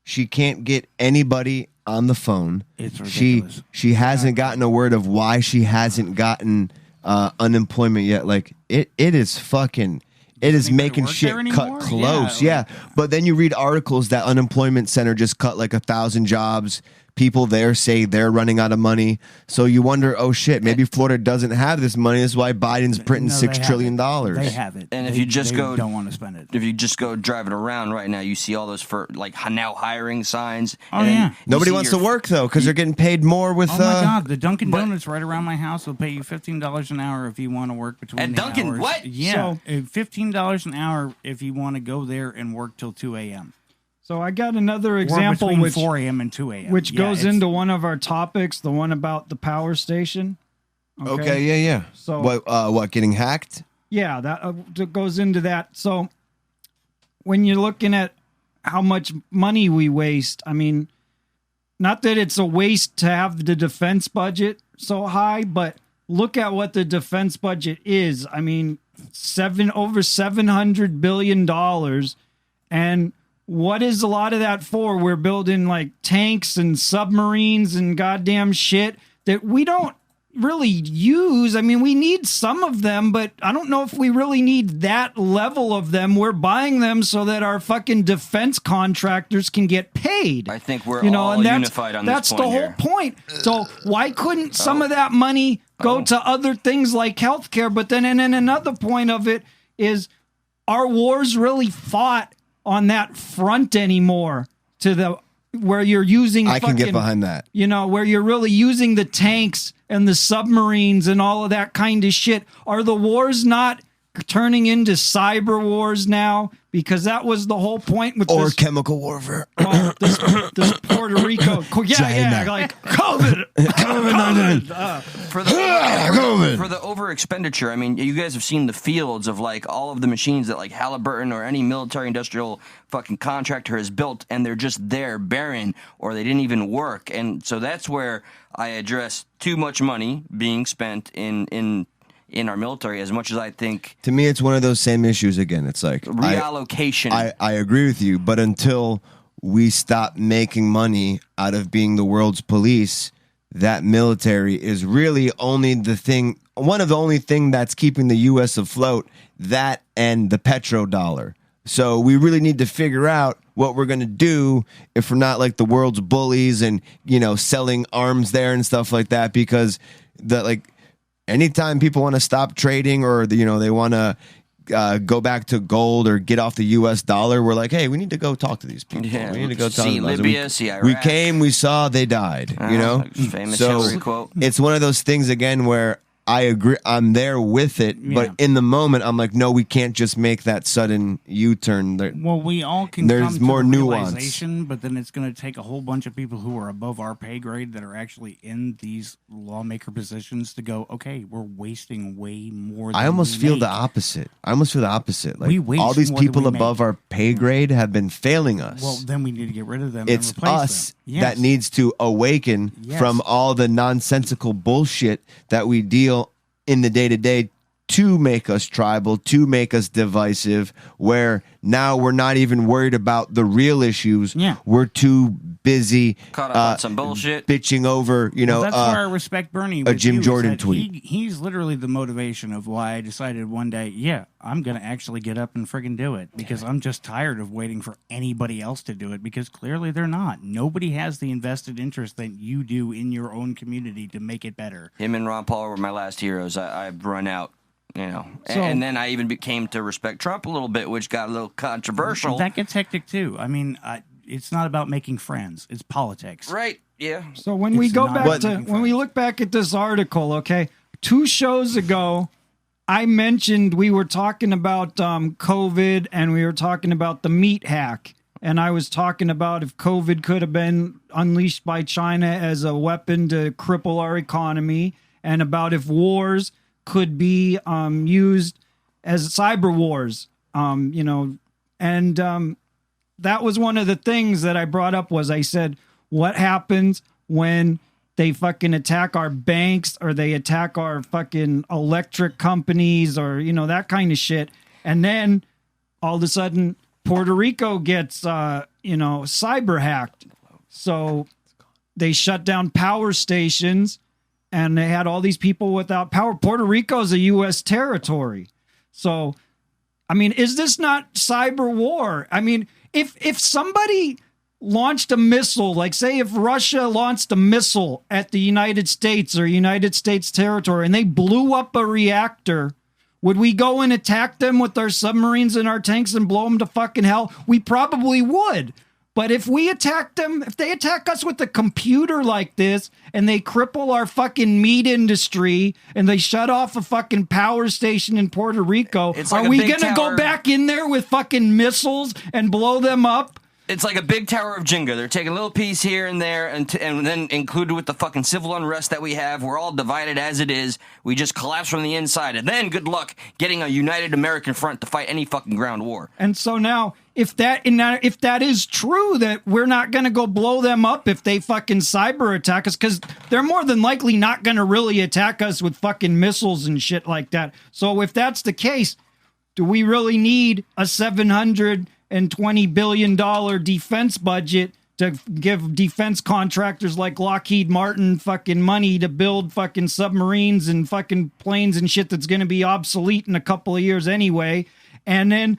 get anybody on the phone. It's ridiculous. She hasn't gotten a word of why she hasn't gotten unemployment yet. Like it is fucking. It is anybody making work shit there cut anymore? close. Yeah, Yeah, but then you read articles that unemployment center just cut like 1,000 jobs. People there say they're running out of money. So you wonder, oh shit, maybe Florida doesn't have this money. That's why Biden's printing No, they $6 trillion. They have it. And if They- you just they go- don't want to spend it. If you just go driving around right now, you see all those for like now hiring signs. Oh, and then yeah. you Nobody see wants your- to work though because they're getting paid more with. Oh my God! The Dunkin' but- Donuts right around my house will pay you $15 an hour if you want to work between At the Dunkin', hours. what? Yeah, So- $15 an hour if you want to go there and work till 2 a.m. so I got another Or example between which 4 a.m. and 2 a.m. which Yeah, goes it's- into one of our topics, the one about the power station. Okay, yeah. So- what getting hacked? Yeah, that goes into that. So when you're looking at how much money we waste, I mean, not that it's a waste to have the defense budget so high, but look at what the defense budget is. I mean, over $700 billion. And what is a lot of that for? We're building like tanks and submarines and goddamn shit that we don't really use. I mean, we need some of them, but I don't know if we really need that level of them. We're buying them so that our fucking defense contractors can get paid. I think we're You know, all and unified on that's this the point whole here. point. So why couldn't some of that money go to other things like healthcare? But then, and then another point of it is, our wars really fought on that front anymore? To the where you're using, I can get fucking- behind that. You know, where you're really using the tanks and the submarines and all of that kind of shit. Are the wars not turning into cyber wars now, because that was the whole point with Or this. chemical warfare. Well, this Puerto Rico, like COVID, COVID. For the over expenditure, I mean, you guys have seen the fields of like all of the machines that like Halliburton or any military industrial fucking contractor has built, and they're just there barren, or they didn't even work. And so that's where I address too much money being spent in our military, as much as I think. To me, it's one of those same issues again. It's like reallocation. I agree with you, but until we stop making money out of being the world's police, that military is really only one of the only thing that's keeping the U.S. afloat, that and the petrodollar. So we really need to figure out what we're going to do if we're not like the world's bullies and, selling arms there and stuff like that, because anytime people want to stop trading or they want to go back to gold or get off the U.S. dollar, we're like, hey, we need to go talk to these people. Yeah, we need to go talk see to them. Libya, see Iraq. We came, we saw, they died. Famous Hillary quote. It's one of those things again where I agree. I'm there with it, but in the moment, I'm like, no, we can't just make that sudden U-turn. Well, we all can. There's come to more the nuance, realization, but then it's going to take a whole bunch of people who are above our pay grade that are actually in these lawmaker positions to go, okay, we're wasting way more. Than I almost we feel make. the opposite. Like We waste all these more than people we above make. our pay grade have been failing us. Well, then we need to get rid of them. It's and replace us them. Yes. that needs to awaken from all the nonsensical bullshit that we deal in the day-to-day to make us tribal, to make us divisive, where now we're not even worried about the real issues. Yeah. We're too busy Caught up on some bullshit. bitching over, That's why I respect Bernie. a with Jim you, is Jordan that tweet. He's literally the motivation of why I decided one day, I'm going to actually get up and friggin' do it, because I'm just tired of waiting for anybody else to do it, because clearly they're not. Nobody has the invested interest that you do in your own community to make it better. Him and Ron Paul were my last heroes. I've run out. And then I even came to respect Trump a little bit, which got a little controversial. That gets hectic too. I mean, it's not about making friends; it's politics. Right? Yeah. So when we go not back making to friends. when we look back at this article, okay, 2 shows ago, I mentioned we were talking about COVID and we were talking about the meat hack. And I was talking about if COVID could have been unleashed by China as a weapon to cripple our economy, and about if wars could be used as cyber wars, that was one of the things that I brought up. Was I said, what happens when they fucking attack our banks, or they attack our fucking electric companies, or that kind of shit, and then all of a sudden Puerto Rico gets cyber hacked, so they shut down power stations. And they had all these people without power. Puerto Rico is a U.S. territory. So, I mean, is this not cyber war? I mean, if somebody launched a missile, like say if Russia launched a missile at the United States or United States territory and they blew up a reactor, would we go and attack them with our submarines and our tanks and blow them to fucking hell? We probably would. But if we attack them, if they attack us with a computer like this and they cripple our fucking meat industry and they shut off a fucking power station in Puerto Rico, It's like are a we big going to go tower. back in there with fucking missiles and blow them up? It's like a big tower of Jenga. They're taking a little piece here and there, and then included with the fucking civil unrest that we have. We're all divided as it is. We just collapse from the inside, and then good luck getting a united American front to fight any fucking ground war. And so now, if that is true, that we're not going to go blow them up if they fucking cyber attack us, because they're more than likely not going to really attack us with fucking missiles and shit like that. So if that's the case, do we really need a $720 billion defense budget to give defense contractors like Lockheed Martin fucking money to build fucking submarines and fucking planes and shit that's going to be obsolete in a couple of years anyway? And then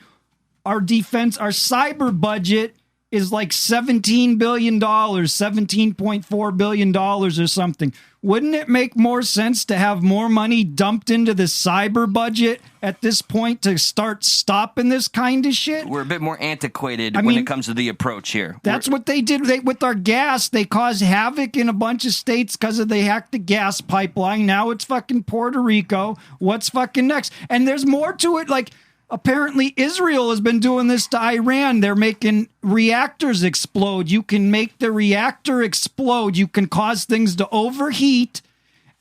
our defense, our cyber budget is like $17 billion, $17.4 billion or something. Wouldn't it make more sense to have more money dumped into the cyber budget at this point to start stopping this kind of shit? We're a bit more antiquated when it comes to the approach here. That's what they did with our gas. They caused havoc in a bunch of states because they hacked the gas pipeline. Now it's fucking Puerto Rico. What's fucking next? And there's more to it. Like, apparently Israel has been doing this to Iran. They're making reactors explode. You can make the reactor explode. You can cause things to overheat,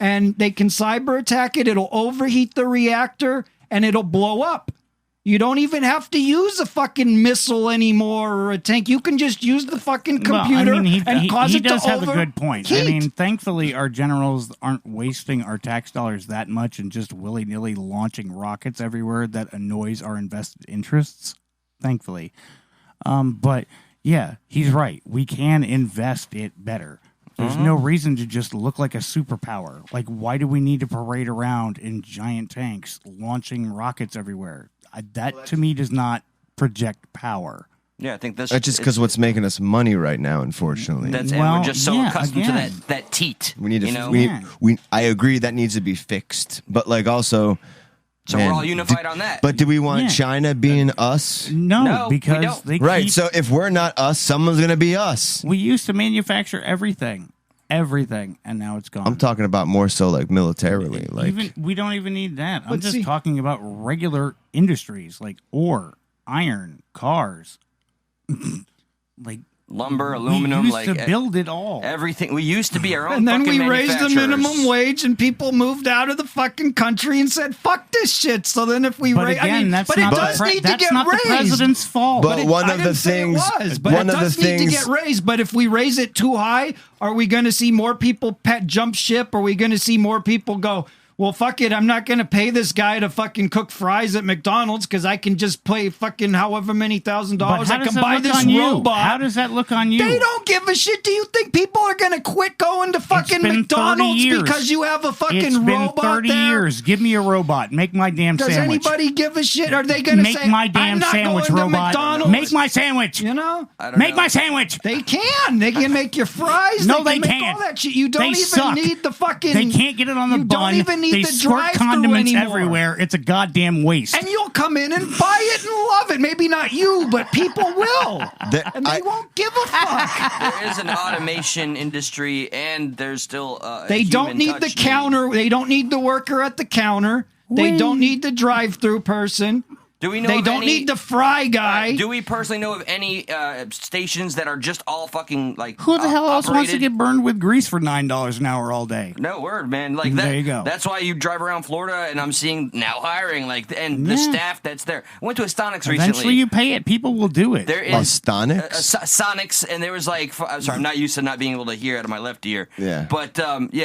and they can cyber attack it. It'll overheat the reactor, and it'll blow up. You don't even have to use a fucking missile anymore or a tank. You can just use the fucking computer and cause it to overheat. He does have a good point. I mean, thankfully, our generals aren't wasting our tax dollars that much and just willy-nilly launching rockets everywhere that annoys our invested interests. Thankfully. But, yeah, he's right. We can invest it better. There's no reason to just look like a superpower. Like, why do we need to parade around in giant tanks launching rockets everywhere? That, to me, does not project power. Yeah, I think that's just because what's making us money right now, unfortunately. And we're just so accustomed to that teat. We need to. I agree that needs to be fixed, but like also. So we're all unified on that. But do we want China being us? No, because they keep, So if we're not us, someone's gonna be us. We used to manufacture everything, and now it's gone. I'm talking about more so like militarily. Like we don't even need that. I'm just talking about regular industries like ore, iron, cars, like lumber, aluminum. We used to build it all. Everything. We used to be our own. And then fucking we raised the minimum wage, and people moved out of the fucking country and said, "Fuck this shit." So then, if we raise, that's not the president's fault. But one of the things, need to get raised. But if we raise it too high, are we going to see more people jump ship? Are we going to see more people go, well, fuck it, I'm not going to pay this guy to fucking cook fries at McDonald's because I can just pay fucking however many $1,000 I can buy this robot. How does that look on you? They don't give a shit. Do you think people are going to quit going to fucking McDonald's because you have a fucking robot there? 30 years. Give me a robot. Make my damn sandwich. Does anybody give a shit? Are they going to say, make my damn sandwich, robot. Make my sandwich. You know? Make my sandwich. They can. They can make your fries. No, they can't. Make all that shit. You don't even need the fucking... They can't get it on the bun. You don't even need they the squirt condiments everywhere. It's a goddamn waste. And you'll come in and buy it and love it. Maybe not you, but people will. And they won't give a fuck. There is an automation industry, and there's still they don't need the counter. They don't need the worker at the counter. They don't need the drive-through person. Do we know they don't need the fry guy. Do we personally know of any stations that are just all fucking like who the hell else operated? Wants to get burned with grease for $9 an hour all day? No word, man. Like that, there you go. That's why you drive around Florida, and I'm seeing now hiring the staff that's there. I went to a Sonics recently. Eventually, you pay it. People will do it. There is Sonics, Sonics, and there was like I'm sorry, I'm not used to not being able to hear out of my left ear. Yeah, but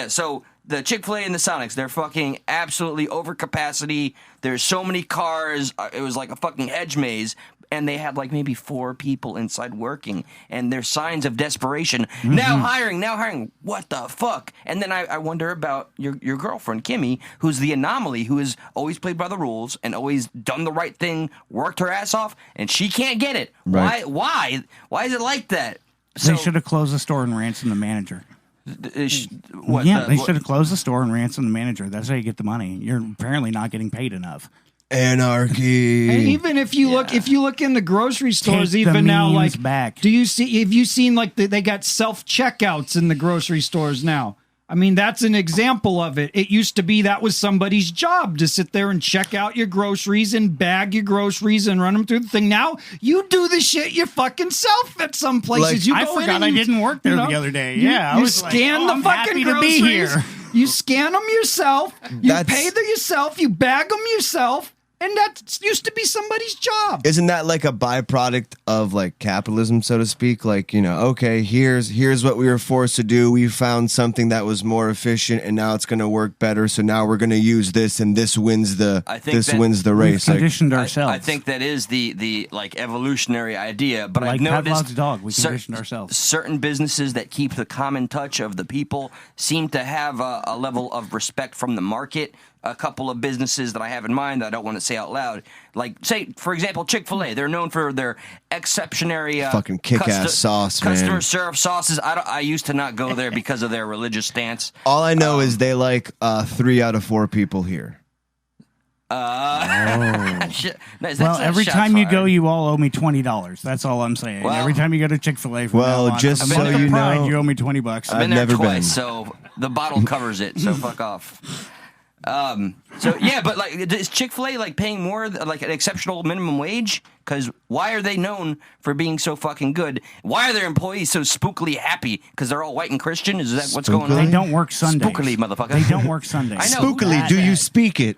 so. The Chick-fil-A and the Sonics, they're fucking absolutely over capacity. There's so many cars. It was like a fucking hedge maze. And they had like maybe 4 people inside working. And there's signs of desperation. Mm-hmm. Now hiring. What the fuck? And then I wonder about your girlfriend, Kimmy, who's the anomaly, who has always played by the rules and always done the right thing, worked her ass off, and she can't get it. Right. Why is it like that? They should have closed the store and ransomed the manager. They should have closed the store and ransomed the manager. That's how you get the money. You're apparently not getting paid enough. Anarchy. And even if you look in the grocery stores, Take even the now, like, means back. have you seen like they got self checkouts in the grocery stores now? I mean, that's an example of it. It used to be that was somebody's job to sit there and check out your groceries and bag your groceries and run them through the thing. Now you do the shit your fucking self at some places. Like, you go I forgot I didn't work there the other day. Yeah, you I was scan like, the fucking groceries. to be here. You scan them yourself. You pay them yourself. You bag them yourself. And that used to be somebody's job. Isn't that like a byproduct of like capitalism, so to speak? Like, okay, here's what we were forced to do. We found something that was more efficient, and now it's going to work better. So now we're going to use this, and this wins the wins the race. We've conditioned ourselves. I think that is the like evolutionary idea. But like I've noticed Pavlov's dog, we conditioned ourselves. Certain businesses that keep the common touch of the people seem to have a level of respect from the market. a couple of businesses that I have in mind that I don't want to say out loud. Like, say, for example, Chick-fil-A. They're known for their exceptionary fucking kick-ass sauce, man. Customer service sauces. I used to not go there because of their religious stance. All I know is they like 3 out of 4 people here. Shit. Well, every time you go, you all owe me $20. That's all I'm saying. Well- Every time you go to Chick-fil-A, from Well, now on, just from so Month of you Pride, know- you owe me $20. I've been there never twice, been. so the bottle covers it. So fuck off. So yeah, but like, is Chick-fil-A like paying more, like an exceptional minimum wage? Because why are they known for being so fucking good? Why are their employees so spookily happy? Because they're all white and Christian? Is that what's going Spookily? on? They don't work Sundays. Spookily, motherfucker. They don't work Sundays. I know. Spookily, do you speak it?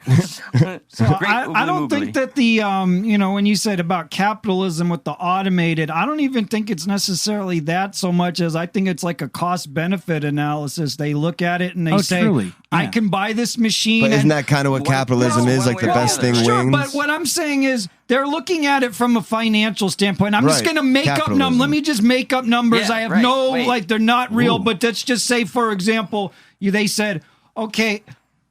I don't think that the when you said about capitalism with the automated, I don't even think it's necessarily that so much as I think it's like a cost benefit analysis. They look at it and they say, truly. I Yeah. can buy this machine. But isn't and that kind of what Well, capitalism no, is? one Like the way or best the thing other. Sure, wins? but what I'm saying is they're looking at it from a financial standpoint. I'm just Right. going to make up Capitalism. numbers. Let me just make up numbers. Yeah, I have right. no, Wait. like, they're not real. Ooh. But let's just say, for example, they said, okay,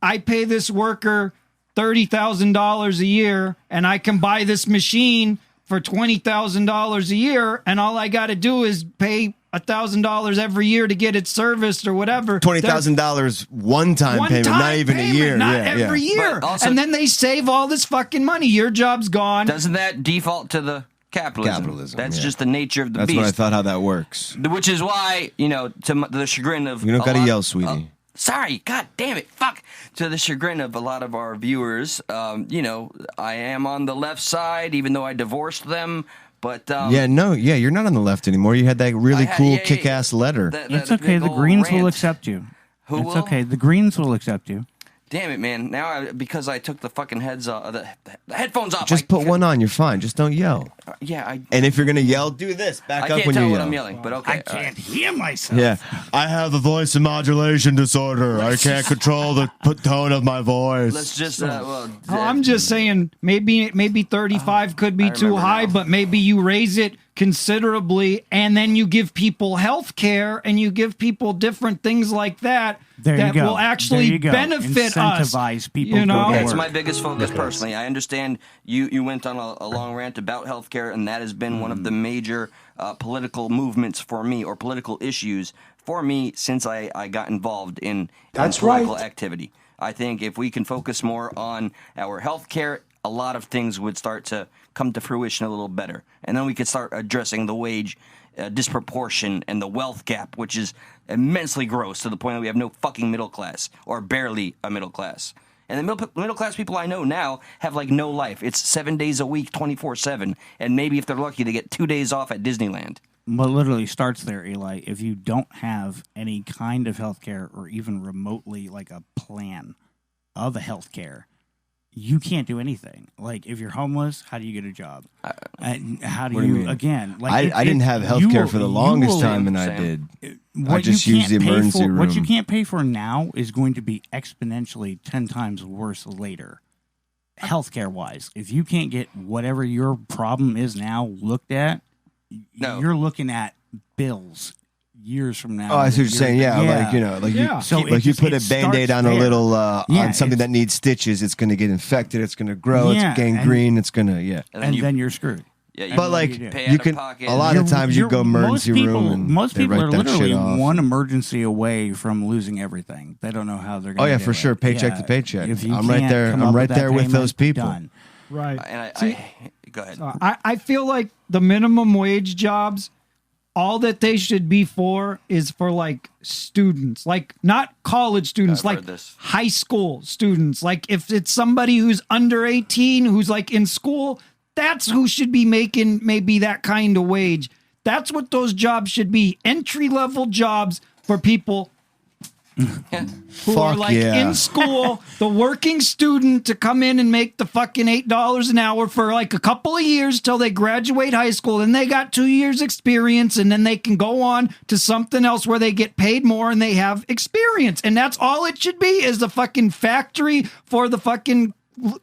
I pay this worker $30,000 a year, and I can buy this machine for $20,000 a year, and all I got to do is pay $1,000 every year to get it serviced or whatever. $20,000 one-time payment, not even a year. not yeah, every yeah. year. But also- And then they save all this fucking money. Your job's gone. Doesn't that default to the capitalism? That's yeah. just the nature of the That's beast. what I thought how that works. Which is why, to the chagrin of You don't a got to lot- yell, sweetie. Sorry, god damn it, fuck. To the chagrin of a lot of our viewers, I am on the left side, even though I divorced them. But you're not on the left anymore. You had that really cool yeah, kick-ass letter. It's okay. The Greens will accept you. Who It's will? okay. The Greens will accept you. Damn it, man! Now, because I took the fucking the headphones off, Just put one on. You're fine. Just don't yell. Yeah, And if you're gonna yell, do this. Back I up can't when tell you what yell. I'm yelling, but okay. I can't hear myself. Yeah, I have a voice and modulation disorder. I can't control the tone of my voice. Let's just. I'm just saying maybe 35 could be too remember high, now. but maybe you raise it considerably and then you give people health care and you give people different things like that There that you go. will actually There you go. benefit us. Incentivize people You to know? go to That's work. my biggest focus personally. I understand you went on a long rant about healthcare, and that has been one of the major political movements for me, or political issues for me, since I got involved in political activity. I think if we can focus more on our healthcare, a lot of things would start to come to fruition a little better. And then we could start addressing the wage disproportion and the wealth gap, which is immensely gross to the point that we have no fucking middle class, or barely a middle class. And the middle class people I know now have like no life. It's 7 days a week, 24/7, and maybe if they're lucky, they get 2 days off at Disneyland. What literally starts there, Eli, if you don't have any kind of health care or even remotely like a plan of a health care, you can't do anything. Like, if you're homeless, how do you get a job? And how do What do you you, mean? again, like I didn't have health care for the longest time, and I Sam. did. what just you used the can't pay emergency for, What you room. can't pay for now is going to be exponentially 10 times worse later. Healthcare wise, if you can't get whatever your problem is now looked at, No. you're looking at bills years from now. Oh, I see what you're saying. Yeah, like Yeah. So like it you just- put a it Band-Aid starts on a there. little Yeah, on something it's- that needs stitches. It's going to get infected. It's going to grow. Yeah, It's gangrene. It's going to and then you're screwed. Yeah, But like you do. pay you out of can pocket. a lot of times you go emergency most people, room and most they people write are that literally shit off. one emergency away from losing everything. They don't know how they're going. Oh, yeah, do for it. sure. Paycheck Yeah. to paycheck. If you I'm right can't there- come I'm up right with that there with payment, those people. done. Right. And See, go ahead. I feel like the minimum wage jobs, all that they should be for is for like students, like not college students, I've like heard this. high school students. Like if it's somebody who's under 18, who's like in school, that's who should be making maybe that kind of wage. That's what those jobs should be. Entry level jobs for people who are Fuck like yeah. in school, the working student to come in and make the fucking $8 an hour for like a couple of years till they graduate high school. Then they got 2 years experience and then they can go on to something else where they get paid more and they have experience. And that's all it should be, is the fucking factory for the fucking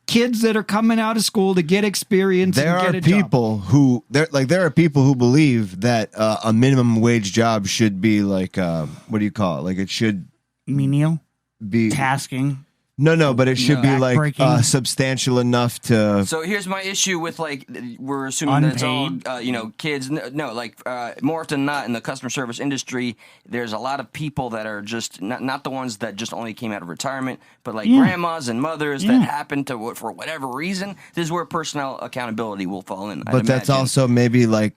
kids that are coming out of school to get experience. There and are get a job. people who there are people who believe that a minimum wage job should be like what do you call it? Like it should Menial be tasking. No, but it should be like Backbreaking. substantial enough to. So here's my issue with like we're assuming that it's all Unpaid? kids. No, like more often than not in the customer service industry, there's a lot of people that are just not the ones that just only came out of retirement, but like grandmas and mothers that happen to for whatever reason. This is where personnel accountability will fall in. But that's also maybe like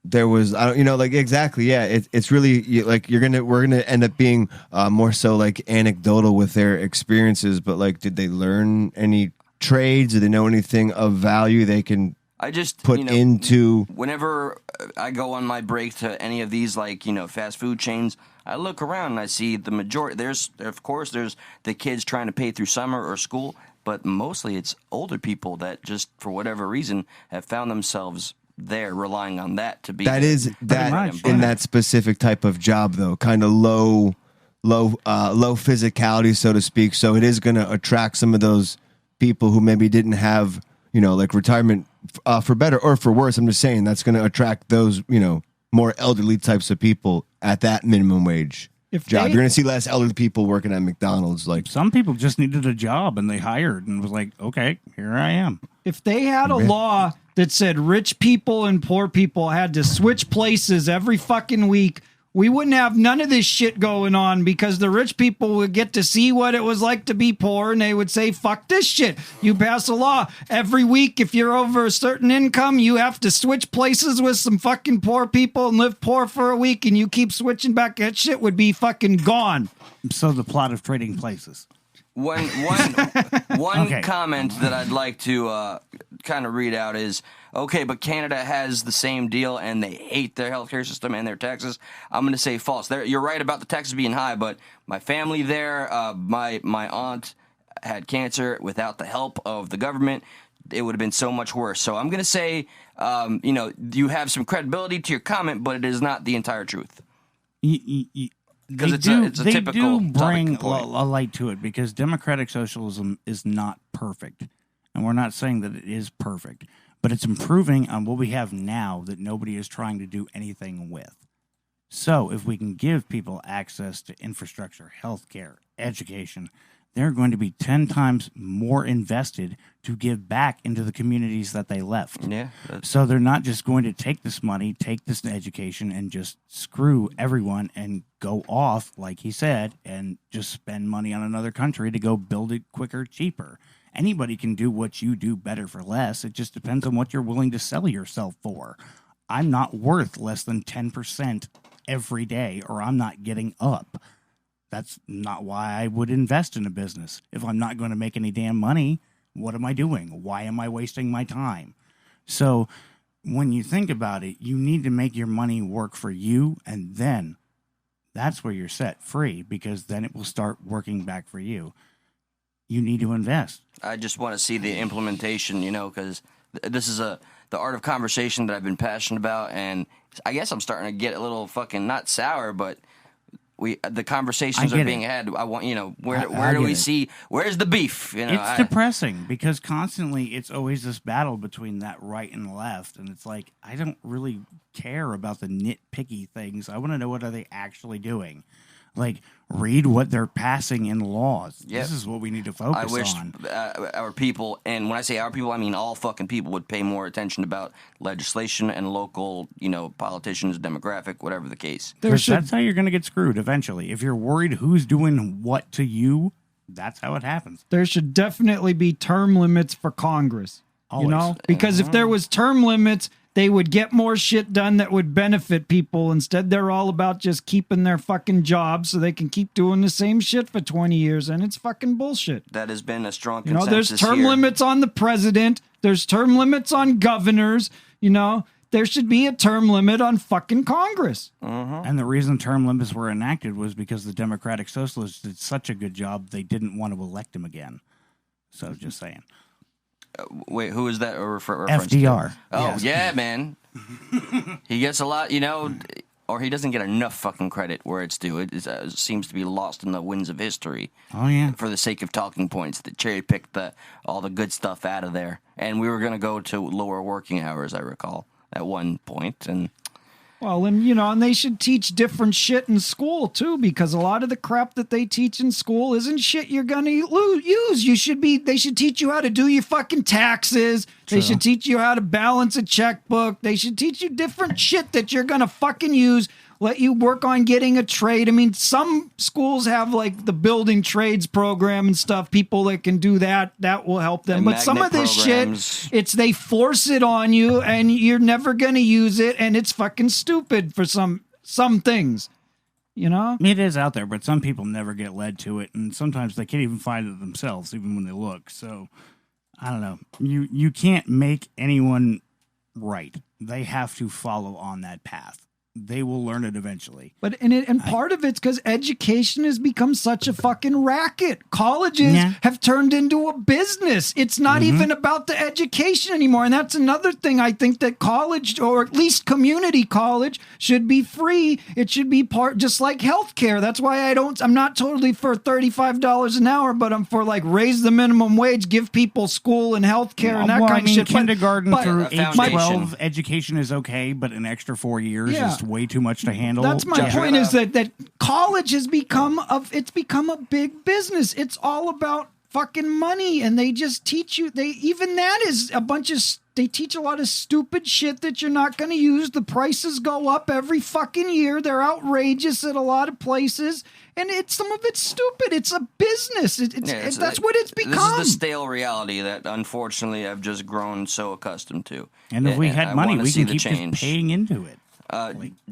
there was like exactly it's really like we're gonna end up being more so like anecdotal with their experiences, but like did they learn any trades? Did they know anything of value they can I just put into whenever I go on my break to any of these like fast food chains, I look around and I see the majority. There's the kids trying to pay through summer or school, but mostly it's older people that just for whatever reason have found themselves there relying on that to be that much, in that specific type of job though, kind of low physicality, so to speak. So it is going to attract some of those people who maybe didn't have like retirement for better or for worse. I'm just saying that's going to attract those more elderly types of people at that minimum wage job. You're going to see less elderly people working at McDonald's. Like Some people just needed a job and they hired and was like, okay, here I am. If they had a law that said rich people and poor people had to switch places every fucking week, we wouldn't have none of this shit going on, because the rich people would get to see what it was like to be poor and they would say, fuck this shit. You pass a law every week. If you're over a certain income, you have to switch places with some fucking poor people and live poor for a week, and you keep switching back. That shit would be fucking gone. So the plot of Trading Places. One Okay. comment that I'd like to kind of read out is, okay, but Canada has the same deal and they hate their healthcare system and their taxes. I'm going to say false. You're right about the taxes being high, but my family there, my aunt had cancer. Without the help of the government, it would have been so much worse. So I'm going to say, you have some credibility to your comment, but it is not the entire truth. Because it's a typical they do bring point. a light to it, because democratic socialism is not perfect. And we're not saying that it is perfect, but it's improving on what we have now that nobody is trying to do anything with. So if we can give people access to infrastructure, healthcare, education, they're going to be 10 times more invested to give back into the communities that they left. Yeah. So they're not just going to take this money, take this education, and just screw everyone and go off, like he said, and just spend money on another country to go build it quicker, cheaper. Anybody can do what you do better for less. It just depends on what you're willing to sell yourself for. I'm not worth less than 10% every day, or I'm not getting up. That's not why I would invest in a business. If I'm not going to make any damn money, what am I doing? Why am I wasting my time? So when you think about it, you need to make your money work for you, and then that's where you're set free, because then it will start working back for you. You need to invest. I just want to see the implementation, because this is the art of conversation that I've been passionate about, and I guess I'm starting to get a little fucking not sour, but the conversations are being had. I want where do we see where's the beef? It's depressing, because constantly it's always this battle between that right and left, and it's like I don't really care about the nitpicky things. I want to know, what are they actually doing? Like, read what they're passing in laws. Yep. This is what we need to focus I wish on. Our people, and when I say our people, I mean all fucking people, would pay more attention about legislation and local, politicians, demographic, whatever the case. That's how you're going to get screwed eventually. If you're worried who's doing what to you, that's how it happens. There should definitely be term limits for Congress. Always. Because if there was term limits, they would get more shit done that would benefit people. Instead, they're all about just keeping their fucking jobs so they can keep doing the same shit for 20 years, and it's fucking bullshit. That has been a strong consensus there's term here. limits on the president. There's term limits on governors. There should be a term limit on fucking Congress. And the reason term limits were enacted was because the Democratic Socialists did such a good job, they didn't want to elect him again. So just saying. Wait, who is that a reference FDR. to? Oh, Yes. yeah, man. He gets a lot, or he doesn't get enough fucking credit where it's due. It seems to be lost in the winds of history. Oh, yeah. For the sake of talking points, that cherry-picked all the good stuff out of there. And we were going to go to lower working hours, I recall, at one point. And Well, and they should teach different shit in school too, because a lot of the crap that they teach in school isn't shit you're gonna use. They should teach you how to do your fucking taxes. True. They should teach you how to balance a checkbook. They should teach you different shit that you're gonna fucking use. Let you work on getting a trade. I mean, some schools have like the building trades program and stuff. People that can do that will help them. But some of this shit, they force it on you and you're never going to use it. And it's fucking stupid for some things, It is out there, but some people never get led to it. And sometimes they can't even find it themselves, even when they look. So I don't know. You can't make anyone right. They have to follow on that path. They will learn it eventually. But part of it's because education has become such a fucking racket. Colleges have turned into a business. It's not even about the education anymore. And that's another thing. I think that college, or at least community college, should be free. It should be just like healthcare. That's why I'm not totally for $35 an hour, but I'm for like raise the minimum wage, give people school and healthcare and that kind of shit. Kindergarten through age 12, education is okay, but an extra 4 years is way too much to handle. That's my point, is that college has become a big business. It's all about fucking money, and they just teach you. They teach a lot of stupid shit that you're not going to use. The prices go up every fucking year. They're outrageous at a lot of places, and some of it's stupid. It's a business. That's what it's become. This is the stale reality that unfortunately I've just grown so accustomed to. And if we had money, we can keep just paying into it.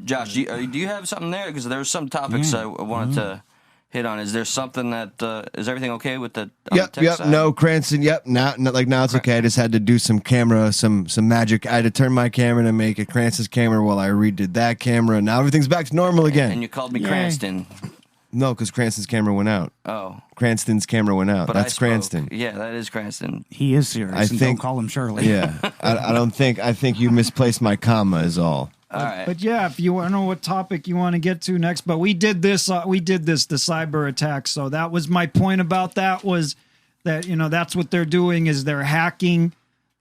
Josh, do you have something there? Because there's some topics I wanted to hit on. Is there something that is everything okay with the tech side? No, Cranston. Yep, now it's okay. I just had to do some camera, some magic. I had to turn my camera to make it Cranston's camera while I redid that camera. Now everything's back to normal again. And you called me Cranston. No, because Cranston's camera went out. Oh, Cranston's camera went out. That's Cranston. Yeah, that is Cranston. He is serious. Don't call him Shirley. Yeah, I think you misplaced my comma is all. All right. But yeah, if you want to know what topic you want to get to next, but we did this, the cyber attack. So that was my point about that, was that, that's what they're doing, is they're hacking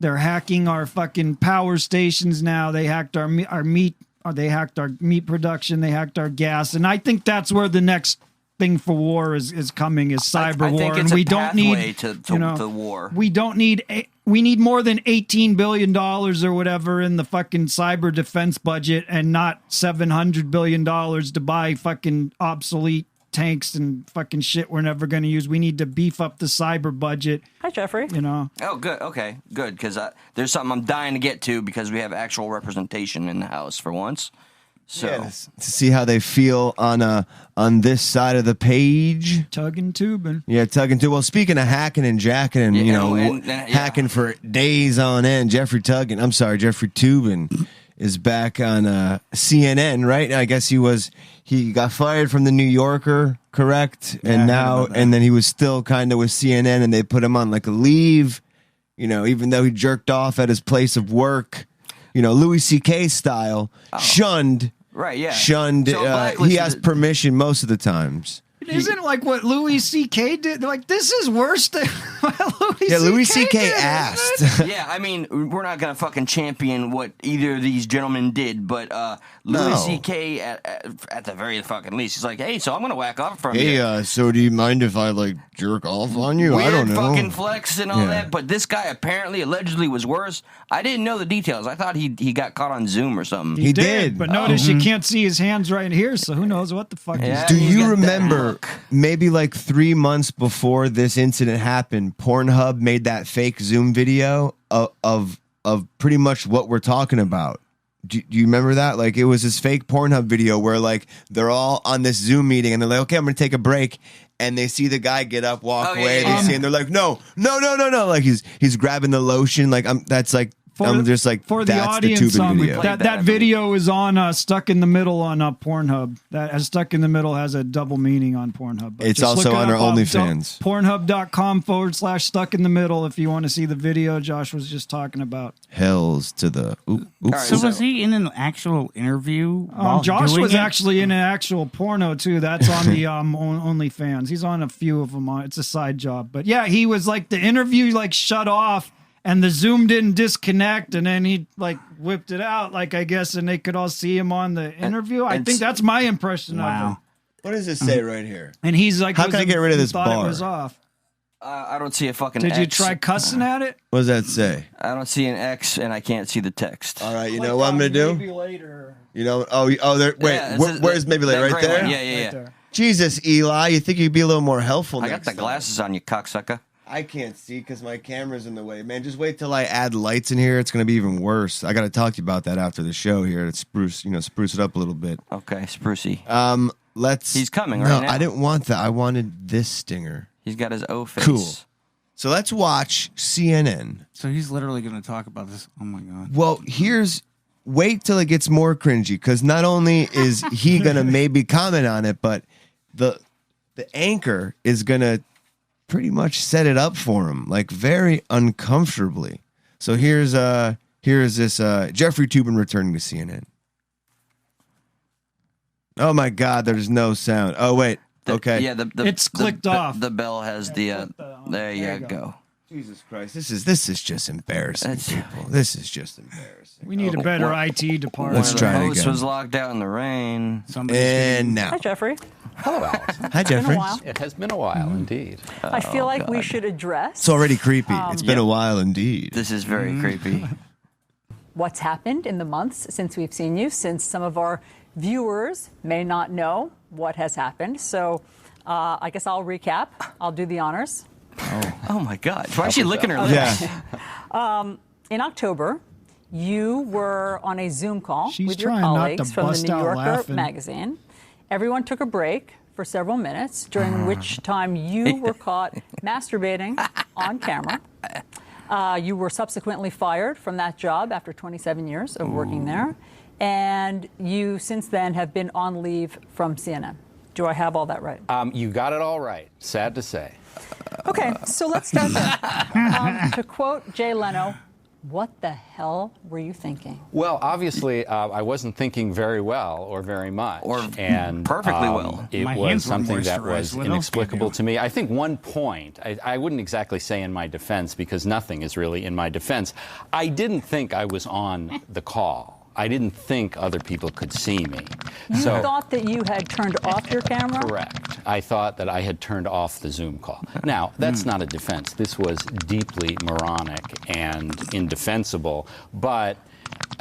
our fucking power stations now. They hacked our meat production. They hacked our gas. And I think that's where the next thing for war is coming, is cyber war. Think it's and we a don't need to war. We need more than $18 billion or whatever in the fucking cyber defense budget, and not $700 billion to buy fucking obsolete tanks and fucking shit we're never going to use. We need to beef up the cyber budget. Hi, Jeffrey. Oh, good. Okay, good. Because there's something I'm dying to get to, because we have actual representation in the House for once. So to see how they feel on this side of the page. Tuggin, Toobin. Yeah, Tuggin, Toobin. Well, speaking of hacking and jacking and, hacking for days on end, Jeffrey Toobin is back on CNN, right? I guess he got fired from the New Yorker, correct? And then he was still kind of with CNN, and they put him on like a leave, even though he jerked off at his place of work, Louis C.K. style, shunned. Right, yeah. Shunned. He has permission most of the times. It isn't like what Louis C.K. did. Like, this is worse than what Louis C.K. asked. Yeah, I mean, we're not going to fucking champion what either of these gentlemen did, but Louis C.K. at the very fucking least, he's like, hey, so I'm going to whack off from you. Hey, so do you mind if I, jerk off on you? Weird I don't know. Fucking flex and all that, but this guy allegedly was worse. I didn't know the details. I thought he got caught on Zoom or something. He did. But notice you can't see his hands right here, so who knows what the fuck he's doing. Do you remember, maybe 3 months before this incident happened, Pornhub made that fake Zoom video of pretty much what we're talking about? Do you remember that? It was this fake Pornhub video where they're all on this Zoom meeting and they're like, okay, I'm going to take a break. And they see the guy get up, walk away. They see, and they're like, no. Like he's grabbing the lotion. For the audience, video. That video is on Stuck in the Middle on Pornhub. That Stuck in the Middle has a double meaning on Pornhub. But it's also on our OnlyFans. Pornhub.com/Stuck in the Middle if you want to see the video Josh was just talking about. Hells to the... Oops. So was he in an actual interview? Josh was actually in an actual porno too. That's on the OnlyFans. He's on a few of them. It's a side job. But yeah, he was the interview shut off. and the Zoom didn't disconnect, and then he like whipped it out, like I guess, and they could all see him on the interview. I think that's my impression of him. What does it say right here? And he's like, how can I get rid of this thought bar? It was off. I don't see a fucking Did you X. try cussing at it? What does that say? I don't see an X, and I can't see the text. All right, you know what I'm going to do? Maybe later. You know, there. Wait, Yeah, where's maybe later? Right there? One. Yeah. Right there. Jesus, Eli, you think you'd be a little more helpful I next got the time. glasses on, you cocksucker. I can't see because my camera's in the way. Man, just wait till I add lights in here. It's going to be even worse. I got to talk to you about that after the show here. To spruce it up a little bit. Okay, sprucey. He's coming right now. No, I didn't want that. I wanted this stinger. He's got his O face. Cool. So let's watch CNN. So he's literally going to talk about this. Oh my god. Well, wait till it gets more cringy, because not only is he going to maybe comment on it, but the anchor is going to pretty much set it up for him, like very uncomfortably. So here's this Jeffrey Toobin returning to CNN. Oh my God, there's no sound. Oh wait, okay. Yeah, it's clicked off. The bell has the. There you go. Jesus Christ, this is just embarrassing, people. This is just embarrassing. We need a better IT department. Let's try it The host again. was locked out in the rain. And now. Hi, Jeffrey. Hello, Allison. Hi, Jeffrey. It has been a while, indeed. I feel like we should address It's already creepy. It's been a while indeed. This is very creepy. what's happened in the months since we've seen you, since some of our viewers may not know what has happened. So I guess I'll recap. I'll do the honors. Oh my God. Why is she licking her lips? Yeah. In October, you were on a Zoom call She's with your trying not colleagues to from the bust New out Yorker laughing. magazine. Everyone took a break for several minutes, during which time you were caught masturbating on camera. You were subsequently fired from that job after 27 years of working there. And you, since then, have been on leave from CNN. Do I have all that right? You got it all right. Sad to say. Okay, so let's start there. To quote Jay Leno, what the hell were you thinking? Well, obviously, I wasn't thinking very well or very much. And perfectly well. It My was hands were something that moisturized. was What else can you inexplicable do? to me. I think one point, I wouldn't exactly say in my defense, because nothing is really in my defense. I didn't think I was on the call. I didn't think other people could see me. You thought that you had turned off your camera? Correct. I thought that I had turned off the Zoom call. Now, that's not a defense. This was deeply moronic and indefensible, but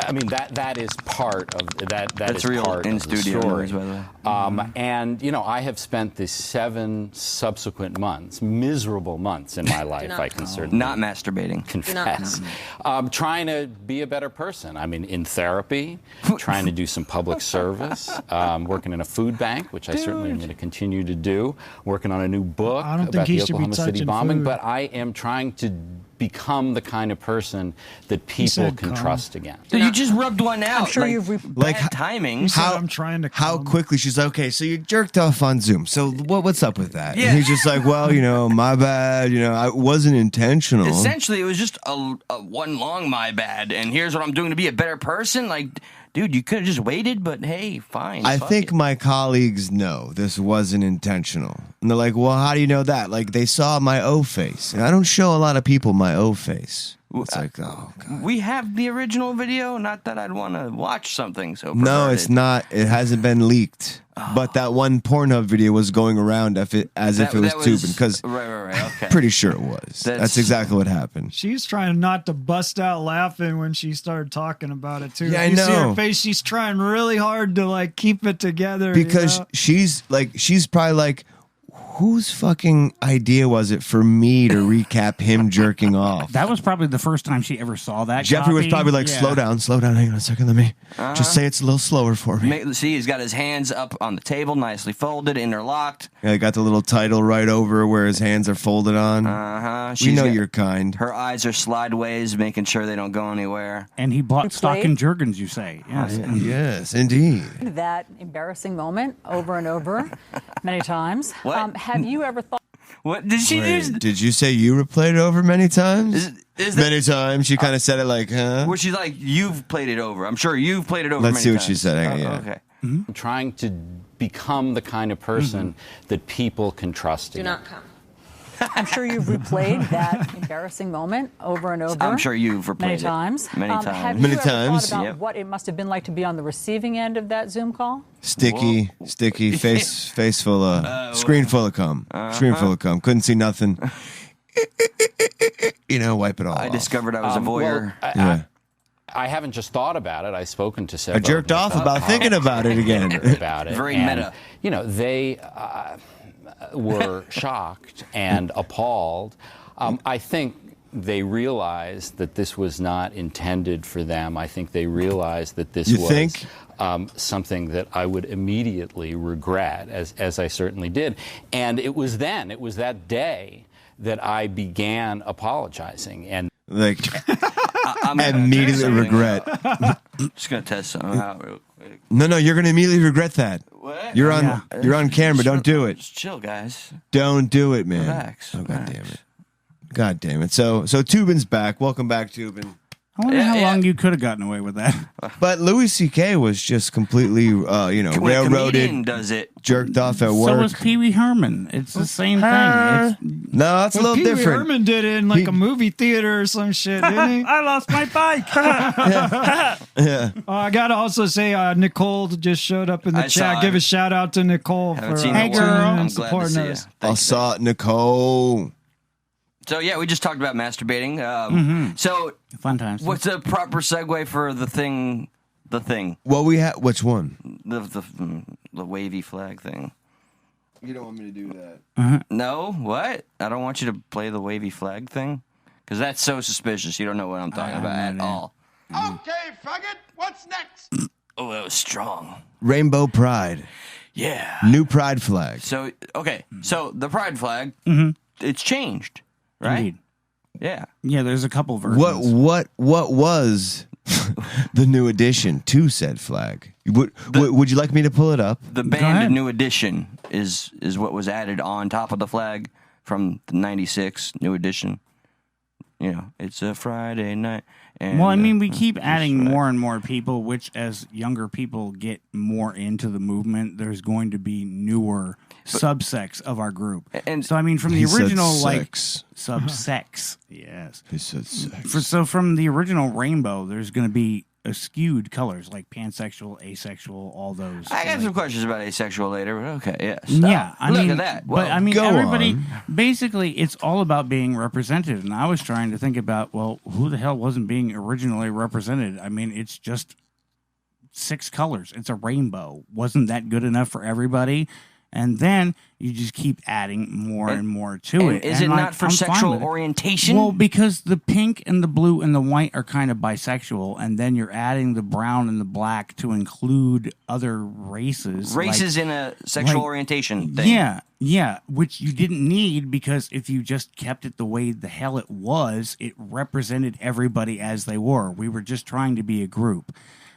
I mean that is part of that. That's is real part in of the studio story. noise, by the way. And you know, I have spent the 7 subsequent months, miserable months in my life. I can certainly Not masturbating. confess. Trying to be a better person. I mean, in therapy, trying to do some public service, working in a food bank, which I certainly am going to continue to do, working on a new book I don't think about he the should be Oklahoma City touching bombing. food. But I am trying to become the kind of person that people said can calm. trust again. Dude, you just rubbed one out. I'm sure like, you've bad timing. He said, I'm trying to How calm. quickly she's like, okay, so you jerked off on Zoom. So what's up with that? Yeah. And he's just like, well, my bad. I wasn't intentional. Essentially, it was just a one long my bad, and here's what I'm doing to be a better person. Like, dude, you could have just waited, but hey, fine. I fuck think it. my colleagues know this wasn't intentional. And they're like, well, how do you know that? Like, they saw my O face. And I don't show a lot of people my O face. It's like, oh, God. We have the original video. Not that I'd want to watch something so No, perverted. it's not. It hasn't been leaked. But that one Pornhub video was going around as if it was Toobin. Because Right. Okay. pretty sure it was. That's exactly what happened. She's trying not to bust out laughing when she started talking about it too. Yeah, If you see I know. her face, she's trying really hard to keep it together. Because she's probably like, whose fucking idea was it for me to recap him jerking off? That was probably the first time she ever saw that. Jeffrey was copy. probably like, Yeah. slow down, hang on a second, let me just say it's a little slower for me. See, he's got his hands up on the table, nicely folded, interlocked. Yeah, I got the little title right over where his hands are folded on. We know you're kind. Her eyes are slideways, making sure they don't go anywhere. And he bought You stock played? in Jergens, you say. Yes. Yes, indeed. That embarrassing moment over and over many times. What? Have you ever thought? What did she Wait, do? did you say you replayed it over many times? Is that Many times. She kind of said it like, huh? where she's like, you've played it over? I'm sure you've played it over. Let's many see what times. she said. Hang on, yeah. Okay. I'm trying to become the kind of person that people can trust Do again. not come. I'm sure you've replayed that embarrassing moment over and over. I'm sure you've replayed many it times. Many times. Have Many you ever times. thought about Yep. what it must have been like to be on the receiving end of that Zoom call? Sticky, face full of, screen full of cum. Screen full of cum. Couldn't see nothing. Wipe it all I off. discovered I was a voyeur. Yeah. I haven't just thought about it. I've spoken to several. I jerked off about thinking about it again. About it. Very And, meta. They were shocked and appalled. I think they realized that this was not intended for them. I think they realized that this was something that I would immediately regret, as I certainly did. And it was that day that I began apologizing. And I'm immediately regret. just gonna test something out real quick. No, you're gonna immediately regret that. What? You're on camera. Don't do it. Just chill, guys. Don't do it, man. Relax. Oh, God damn it. God damn it. So Toobin's back. Welcome back, Toobin. I wonder how long you could have gotten away with that. But Louis C.K. was just completely, When a comedian railroaded, does it. jerked off at work. So was Pee Wee Herman. It's the same thing. No, that's a little Pee Wee different. Herman did it in like a movie theater or some shit, didn't he? I lost my bike. Yeah. I gotta also say, Nicole just showed up in the I saw chat. her. Give a shout out to Nicole Haven't for seen her tuning work. in I'm and glad to supporting see you. us. I saw Nicole. So yeah, we just talked about masturbating. So Fun times. what's a proper segue for the thing? Well, we had which one? The wavy flag thing. You don't want me to do that. No, what? I don't want you to play the wavy flag thing because that's so suspicious. You don't know what I'm talking about at all. Okay, faggot, what's next? Oh, that was strong. Rainbow Pride. Yeah. New Pride flag. So okay, so the pride flag, it's changed, right? Indeed. Yeah. Yeah, there's a couple versions. What was the new addition to said flag? Would you like me to pull it up? The band New Edition is what was added on top of the flag from the '96 New Edition. It's a Friday night. And, Well, I mean, we keep adding more and more people, which as younger people get more into the movement, there's going to be newer subsects of our group. And so, I mean, from the He said original, sex. subsex, yes. He said sex. So from the original rainbow, there's going to be skewed colors like pansexual, asexual, all those. I got some questions about asexual later, but okay, yes. Yeah, I Look mean, at that. But Whoa. I mean, Go everybody. on. Basically, it's all about being represented, and I was trying to think about, well, who the hell wasn't being originally represented? I mean, it's just 6 colors. It's a rainbow. Wasn't that good enough for everybody? And then you just keep adding more and more to And it. is it And, not for I'm fine sexual with it. orientation? Well, because the pink and the blue and the white are kind of bisexual, and then you're adding the brown and the black to include other races. Races in a sexual like- orientation thing. Yeah, which you didn't need because if you just kept it the way the hell it was, it represented everybody as they were. We were just trying to be a group.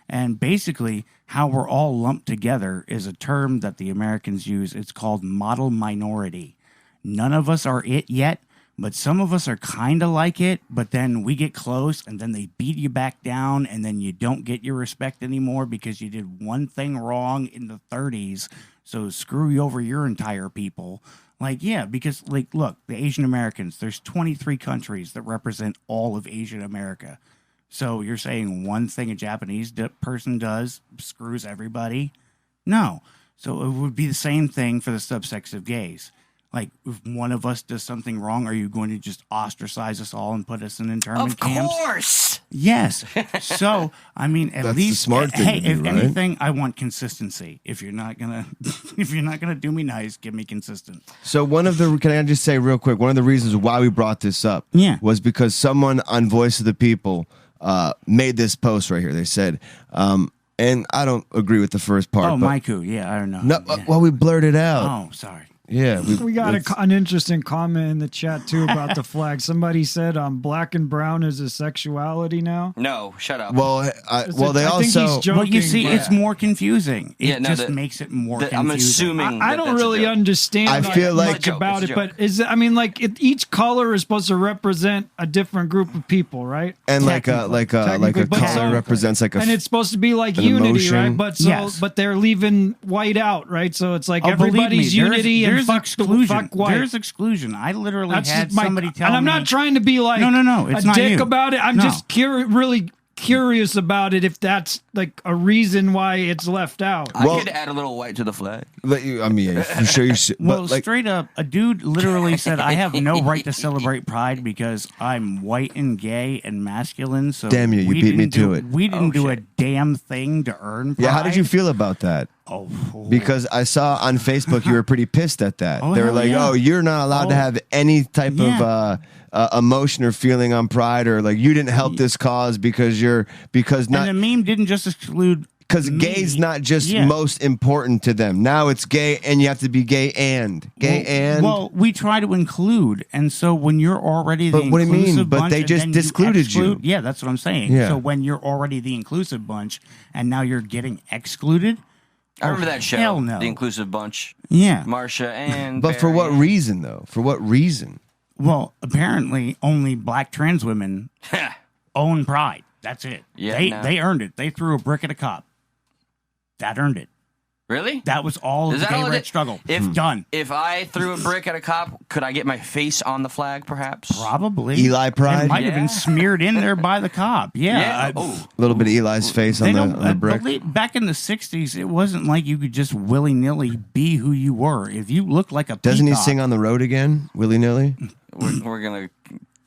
And basically, how we're all lumped together is a term that the Americans use. It's called model minority. None of us are it yet, but some of us are kind of like it, but then we get close and then they beat you back down and then you don't get your respect anymore because you did one thing wrong in the 30s. So screw you over your entire people. Because look, the Asian Americans, there's 23 countries that represent all of Asian America. So you're saying one thing a Japanese person does screws everybody? No. So it would be the same thing for the subsex of gays. Like, if one of us does something wrong, are you going to just ostracize us all and put us in internment camps? Of course. Yes. So, I mean, at That's the least, smart thing hey, to do, if right? anything, I want consistency. If you're not gonna do me nice, give me consistent. So can I just say real quick, one of the reasons why we brought this up was because someone on Voice of the People made this post right here. They said, and I don't agree with the first part. Oh, but Maiku, yeah, I don't know. No, Yeah. well, we blurred it out. Oh, sorry. Yeah, We got an interesting comment in the chat too about the flag. Somebody said black and brown is a sexuality now. No, shut up. Well, they I think he's also. joking, Well, you see, but- it's more confusing. It Yeah, no, just the- makes it more confusing. I'm assuming I don't really understand I feel like- much about it, but each color is supposed to represent a different group of people, right? And like a Technically, but color represents like a. and it's supposed to be like an unity, emotion. right? But Yes. but they're leaving white out, right? So it's like Oh, believe me, everybody's unity, and there's fuck exclusion. Fuck white. There's exclusion. I literally That's had just my, somebody tell and I'm me. not trying to be like No, it's a not dick you. about it. I'm No. just really curious about it. If that's like a reason why it's left out. I Well- could add a little white to the flag. But you, I mean, yeah, you sure you should. Well, but like, straight up, a dude literally said, "I have no right to celebrate Pride because I'm white and gay and masculine." So Damn you, you we beat me didn't to do- it. We didn't do a shit. damn thing to earn Pride. yeah, how did you feel about that? Oh, Because I saw on Facebook you were pretty pissed at that. Oh, they were hell like, yeah. "Oh, you're not allowed to Oh. have any type of emotion or feeling on Pride, or like you didn't help this cause because and not the meme didn't just exclude because me. gay's not just Yeah. most important to them. Now it's gay, and you have to be gay and Well, we try to include, and so when you're already the But what do you mean? inclusive But bunch, they and just then discluded you. Yeah, that's what I'm saying. Yeah. So when you're already the inclusive bunch, and now you're getting excluded. I remember that show, Hell no. The Inclusive Bunch. Yeah. Marsha and But for Barry. what reason, though? For what reason? Well, apparently only black trans women own Pride. That's it. Yeah, They earned it. They threw a brick at a cop. That earned it. Really? That was all of Is the that gay all it rights is? struggle. If Done. If I threw a brick at a cop, could I get my face on the flag, perhaps? Probably. Eli Pride? It might have Yeah. been smeared in there by the cop. Yeah. Yeah. Oh. A little bit of Eli's face on the brick. Back in the 60s, it wasn't like you could just willy-nilly be who you were. If you look like a Doesn't he peacock- sing on the road again, willy nilly? We're gonna.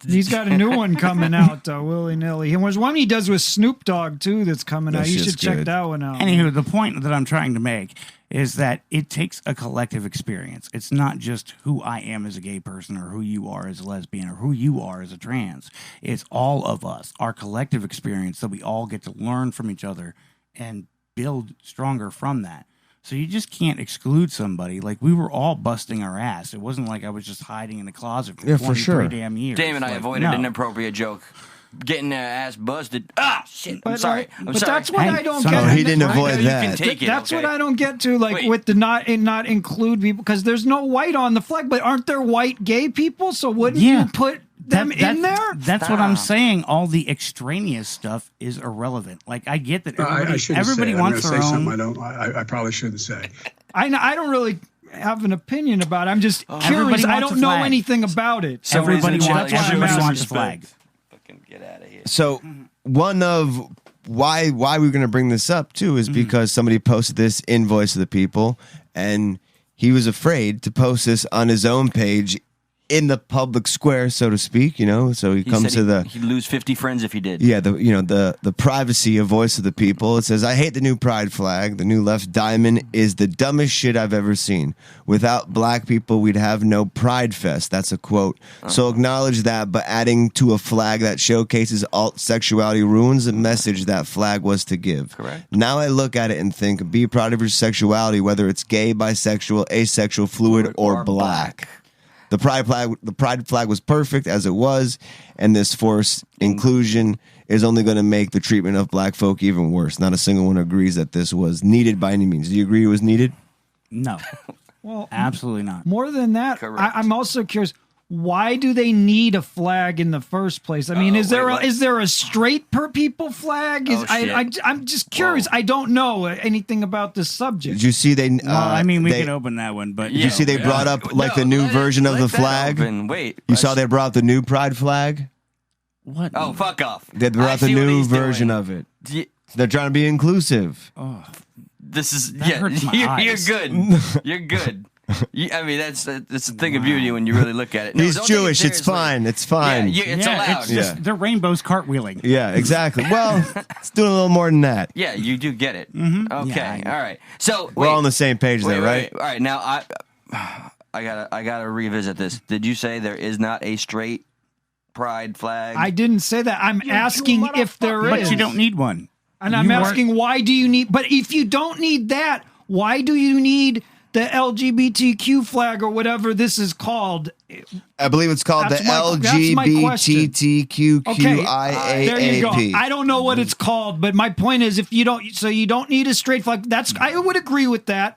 He's got a new one coming out, willy nilly. And there's one he does with Snoop Dogg too that's coming That out. You shit's should check good. that one out. Anywho, the point that I'm trying to make is that it takes a collective experience. It's not just who I am as a gay person or who you are as a lesbian or who you are as a trans. It's all of us, our collective experience that we all get to learn from each other and build stronger from that. So you just can't exclude somebody. Like, we were all busting our ass. It wasn't like I was just hiding in the closet for Yeah, for 23 sure. damn years. Damn it! I Like, avoided no. an inappropriate joke. Getting ass busted. Ah, shit! I'm But, sorry. I'm but sorry. that's what Hey, I don't son get. of a- Oh, he didn't I know avoid you that. can take it, That's okay? what I don't get to, like Wait. with the not include people, because there's no white on the flag. But aren't there white gay people? So wouldn't Yeah. you put them in there? That's what I'm Stop. saying. All the extraneous stuff is irrelevant. Like, I get that everybody, I shouldn't everybody say it. wants I'm their gonna say own. something I probably shouldn't say. I don't really have an opinion about it. I'm just Everybody curious. I wants don't a know flag. anything about it. Somebody's Everybody in the wants, chat, That's why I'm everybody asking. wants a flag. Fucking get out of here. So one of why we're going to bring this up too is because somebody posted this invoice of the people, and he was afraid to post this on his own page in the public square, so to speak. You know, so he comes said to the he'd lose 50 friends if he did. yeah, the privacy of voice of the people. It says, "I hate the new pride flag. The new left diamond is the dumbest shit I've ever seen. Without black people, we'd have no pride fest." That's a quote. So acknowledge that, but adding to a flag that showcases alt sexuality ruins the message that flag was to give. Correct. Now I look at it and think, be proud of your sexuality, whether it's gay, bisexual, asexual, fluid, or black. The pride flag was perfect as it was, and this forced inclusion is only going to make the treatment of black folk even worse. Not a single one agrees that this was needed by any means. Do you agree it was needed? No, Well, absolutely not. more than that, Correct. I'm also curious. Why do they need a flag in the first place? I mean, is there a straight per people flag? I'm just curious. Whoa. I don't know anything about this subject. Did you see they? Well, I mean, we they- can open that one, but Did you see they brought up like the new version of the flag? Wait. You saw they brought up the new pride flag. what? Oh, fuck off. They brought I up the see what new he's version doing. of it. Y- They're trying to be inclusive. This is That hurts my you're eyes. good. You're good. I mean, that's a thing of beauty when you really look at it. No, He's don't take it Jewish. It's seriously. fine. It's fine. Yeah, it's yeah, allowed. it's just the rainbow's cartwheeling. Yeah, exactly. Well, it's doing a little more than that. Yeah, you do get it. Mm-hmm. Okay, Yeah, all right. So We're all on the same page there, right? All right, now I gotta revisit this. Did you say there is not a straight pride flag? I didn't say that. I'm asking if there is. But you don't need one. And I'm You weren't- asking, why do you need? But if you don't need that, why do you need the LGBTQ flag or whatever this is called? I believe it's called That's the my question. LGBTQIAAP. There you go. I don't know what it's called, but my point is, if you don't, so you don't need a straight flag. I would agree with that.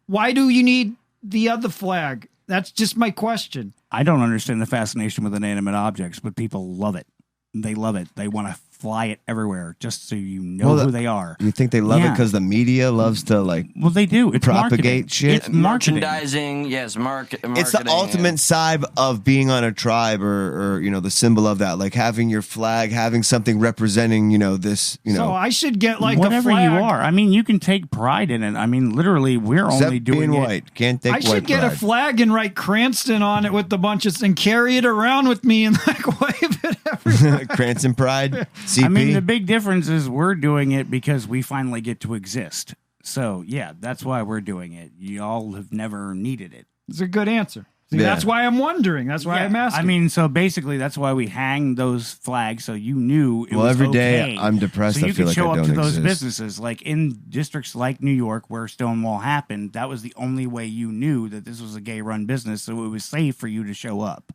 Why do you need the other flag? That's just my question. I don't understand the fascination with inanimate objects, but people love it. They love it. They want to fly it everywhere just so you know who they are. You think they love it because the media loves to like? Well, they do. It's propagate marketing. shit. It's marketing. Merchandising, yes, marketing. It's the ultimate side of being on a tribe, or the symbol of that, like having your flag, having something representing, this, So I should get like whatever a flag. you are. I mean, you can take pride in it. I mean, literally, we're Except only doing being it. white. Can't take I white should get pride. a flag and write Cranston on it with a bunch of and carry it around with me and like wave it everywhere. Cranston Pride. CP. I mean, the big difference is we're doing it because we finally get to exist. So yeah, that's why we're doing it. Y'all have never needed it. It's a good answer. See, Yeah. That's why I'm wondering. That's why I'm asking. I mean, so basically, that's why we hang those flags so you knew it Well, was every day okay. I'm depressed, So I you feel could like show I up don't to those exist. businesses, like in districts like New York where Stonewall happened. That was the only way you knew that this was a gay-run business, so it was safe for you to show up.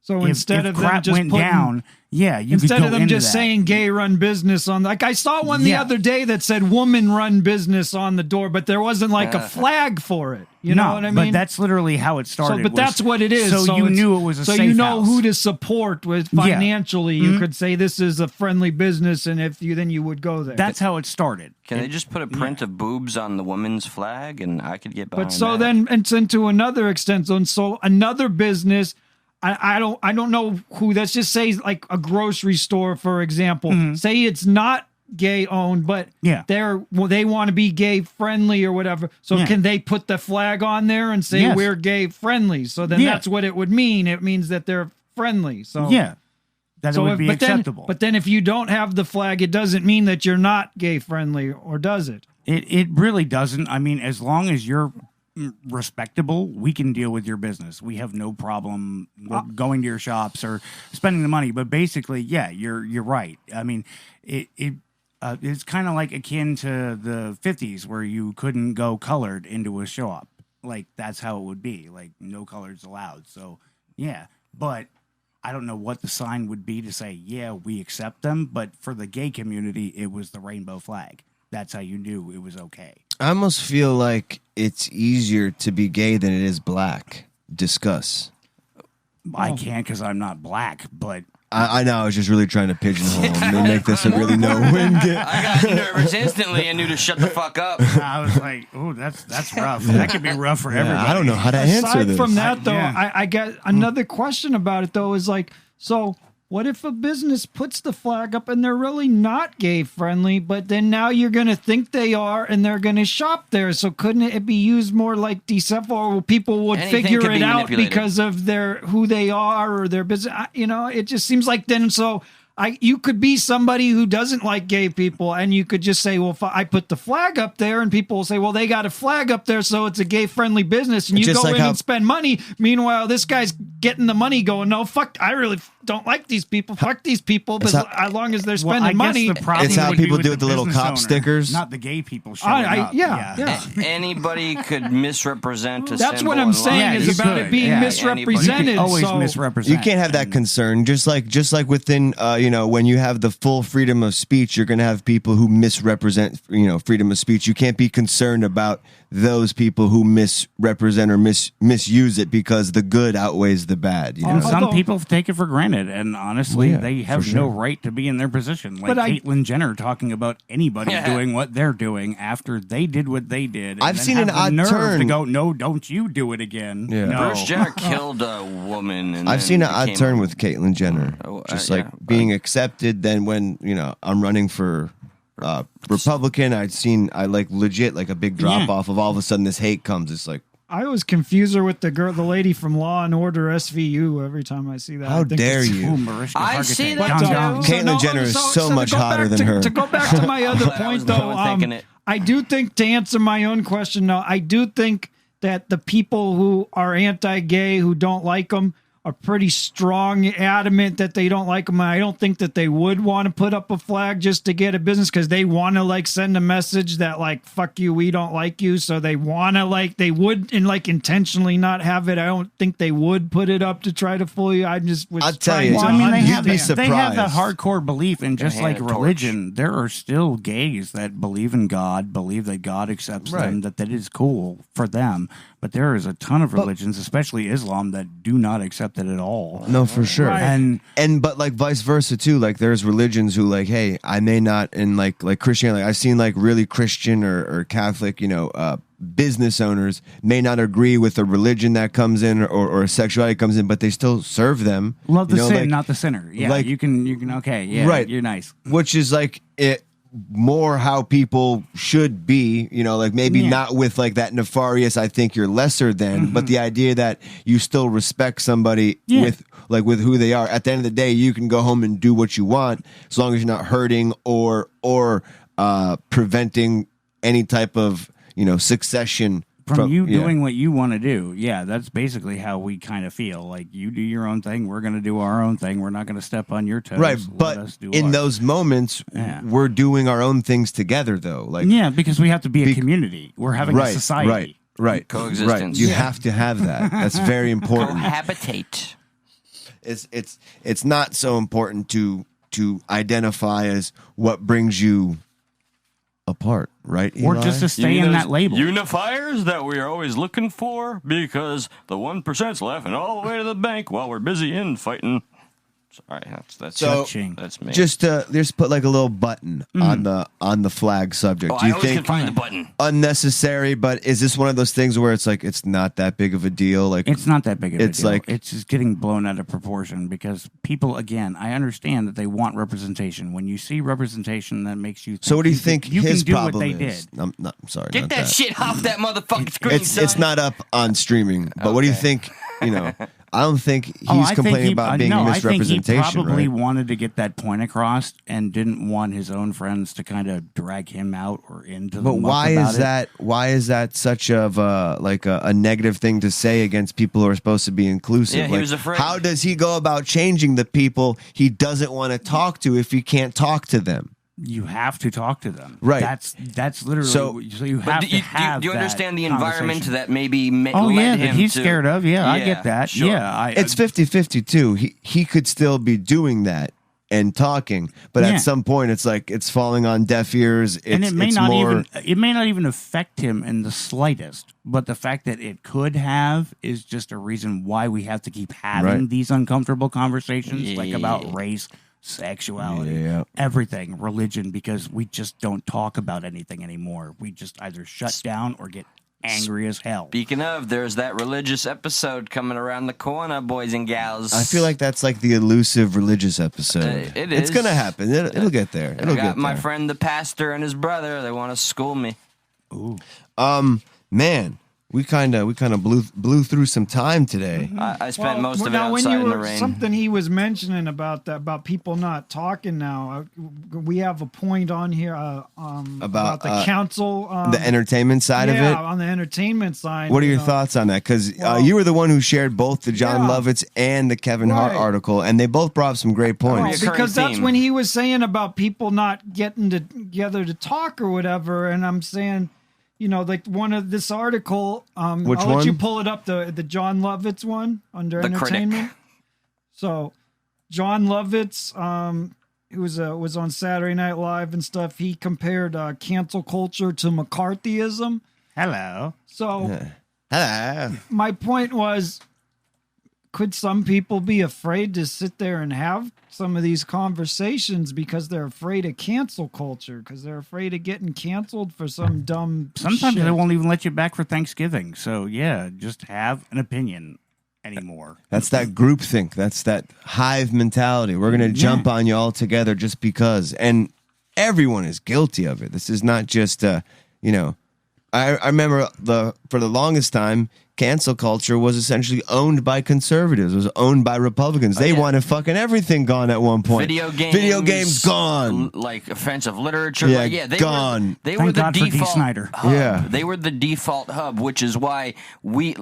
so If instead of them crap just went putting, down, yeah, you could instead go of them into just that. saying gay-run business on, like I saw one the Yeah. other day that said woman-run business on the door, but there wasn't like a flag for it. You know what I mean? But that's literally how it started. But that's what it is. So you it's- knew it was a so safe you know house. who to support with Yeah. financially. You could say this is a friendly business, and if you then you would go there. That's how it started. Can they just put a print of boobs on the woman's flag, and I could get behind But so that? then it's into another extent. So another business. I don't know who. Let's just say like a grocery store, for example. Say it's not gay owned, but Yeah. they want to be gay friendly or whatever. So Yeah. can they put the flag on there and say Yes. we're gay friendly? So then Yeah. that's what it would mean. It means that they're friendly. So Yeah, that it would be but acceptable. But then if you don't have the flag, it doesn't mean that you're not gay friendly, or does it? It really doesn't. I mean, as long as you're respectable, we can deal with your business. We have no problem going to your shops or spending the money. But basically, yeah, you're right. I mean, it's kind of like akin to the 50s where you couldn't go colored into a shop. Like that's how it would be. Like no colors allowed. So yeah, but I don't know what the sign would be to say, yeah, we accept them. But for the gay community, it was the rainbow flag. That's how you knew it was okay. I almost feel like it's easier to be gay than it is black. Discuss. I can't because I'm not black, but I know. I was just really trying to pigeonhole and make this a really no-win game. I got nervous instantly and knew to shut the fuck up. I was like, oh, that's rough. That could be rough for everybody. I don't know how to answer Aside this. from that, though, Yeah. I get another question about it, though, is like, so what if a business puts the flag up and they're really not gay friendly, but then now you're going to think they are and they're going to shop there? So couldn't it be used more like deceptive, or people would Anything figure could it be out manipulated. because of who they are or their business? It just seems like then you could be somebody who doesn't like gay people, and you could just say, well, if I put the flag up there, and people will say, well, they got a flag up there, so it's a gay-friendly business, and you Just go like in how- and spend money. Meanwhile, this guy's getting the money going, no, fuck, I really don't like these people. Fuck these people, but as long as they're Well, spending I guess money. the problem It's how would be people with do with the little business cop owner, stickers. not the gay people showing up. Yeah. Anybody could misrepresent a That's symbol what I'm in saying line. is you about could. it being Yeah, misrepresented. You can always so misrepresent. You can't have that concern. Just like within, when you have the full freedom of speech, you're going to have people who misrepresent, freedom of speech. You can't be concerned about those people who misrepresent or misuse it because the good outweighs the bad. You know? And some Although- people take it for granted, and honestly, Well, yeah, they have for no sure. right to be in their position. Like But I- Caitlyn Jenner talking about anybody Yeah. doing what they're doing after they did what they did. And I've then seen have an the odd nerve turn. to go, no, don't you do it again. Yeah. No. Bruce Jenner killed a woman. And I've then seen an odd became turn a- with Caitlyn Jenner. Oh, Just yeah, like being accepted. Then when, I'm running for Republican, I like legit like a big drop off of all of a sudden this hate comes. It's like, I always confuse her with the lady from Law and Order SVU every time I see that. how I think dare it's- you? Ooh, Mariska I Hargitay. see But, that Dun, too. dun. Caitlyn Jenner is so to much go hotter back than to- her. To go back to my other I was point, the though, one thinking it. I do think, to answer my own question, though, I do think that the people who are anti-gay, who don't like them, are pretty strong, adamant that they don't like them. And I don't think that they would want to put up a flag just to get a business, because they want to like send a message that like, fuck you, we don't like you. So they want to they would intentionally not have it. I don't think they would put it up to try to fool you. I just was I'll tell trying you, to Well, I mean, they You'd have, be they have that surprised. hardcore belief, and just They like hand a torch. religion, there are still gays that believe in God, believe that God accepts them, that is cool for them. But there is a ton of religions, especially Islam, that do not accept it at all. No, for sure. Right. And but like vice versa too. Like there's religions who like, hey, I may not in like Christianity. Like, I've seen like really Christian or Catholic, business owners may not agree with the religion that comes in or sexuality comes in, but they still serve them. Love the sin, not the sinner. Yeah, like, you can. Okay, yeah, right. You're nice. Which is like it. More how people should be, like maybe not with like that nefarious, I think you're lesser than, but the idea that you still respect somebody with who they are. At the end of the day, you can go home and do what you want as long as you're not hurting or preventing any type of succession from you doing what you want to do. Yeah, that's basically how we kind of feel. Like, you do your own thing, we're going to do our own thing. We're not going to step on your toes. Right, but in those moments, we're doing our own things together, though. Like, because we have to be a community. We're having a society. Right. Coexistence. Right. You have to have that. That's very important. Cohabitate. It's not so important to identify as what brings you apart, right? Or Eli? just to stay in that label. Unifiers that we are always looking for because the 1%'s laughing all the way to the bank while we're busy infighting. Sorry, that's me. Just put like a little button on the flag subject. Do you think can find the button. Unnecessary? But is this one of those things where it's like it's not that big of a deal? Like it's not that big of a deal. Like it's just getting blown out of proportion because people, again, I understand that they want representation. When you see representation, that makes you think. So what do you think you his can do problem what they is? did? I'm sorry. Get that shit off that motherfucking screen. It's not up on streaming. But what do you think? I don't think he's complaining about being misrepresentation. I think he probably right? wanted to get that point across and didn't want his own friends to kind of drag him out or into. But why is that? Why is that such of a negative thing to say against people who are supposed to be inclusive? Yeah, he was afraid. How does he go about changing the people he doesn't want to talk to if he can't talk to them? You have to talk to them. Right. That's literally so you have to have. Do you understand the environment that maybe led that him he's to, scared of? Yeah, I get that. Sure. Yeah, it's 50-50 too. He could still be doing that and talking, but at some point it's like it's falling on deaf ears. And it may not even affect him in the slightest. But the fact that it could have is just a reason why we have to keep having these uncomfortable conversations, like about race, sexuality, everything, religion, because we just don't talk about anything anymore. We just either shut down or get angry as hell. Speaking of, there's that religious episode coming around the corner, boys and gals. I feel like that's like the elusive religious episode. It is. It's gonna happen. It'll get there. It'll get there. My friend the pastor and his brother. They want to school me. Ooh. Man. We kind of blew through some time today. I spent most of it outside in the rain. Something he was mentioning about people not talking now. We have a point on here about the council, the entertainment side of it. Yeah, on the entertainment side. What are your thoughts on that? Because you were the one who shared both the John Lovitz and the Kevin Hart article, and they both brought up some great points. Because that's when he was saying about people not getting together to talk or whatever, and I'm saying. Like one of this article. Which I'll one? let you pull it up. The John Lovitz one under the entertainment. Critic. So, John Lovitz, who was on Saturday Night Live and stuff. He compared cancel culture to McCarthyism. Hello. So, hello. My point was, could some people be afraid to sit there and have some of these conversations because they're afraid of cancel culture, because they're afraid of getting canceled for some dumb Sometimes shit. they won't even let you back for Thanksgiving. So, just have an opinion anymore. That's that groupthink. That's that hive mentality. We're going to jump on you all together just because. And everyone is guilty of it. This is not just, I remember for the longest time, cancel culture was essentially owned by conservatives. It was owned by Republicans. They wanted fucking everything gone at one point. Video games gone. Like offensive literature. Yeah, they gone. They Thank were the God for D. default Snyder. hub. They were the default hub, which is why we've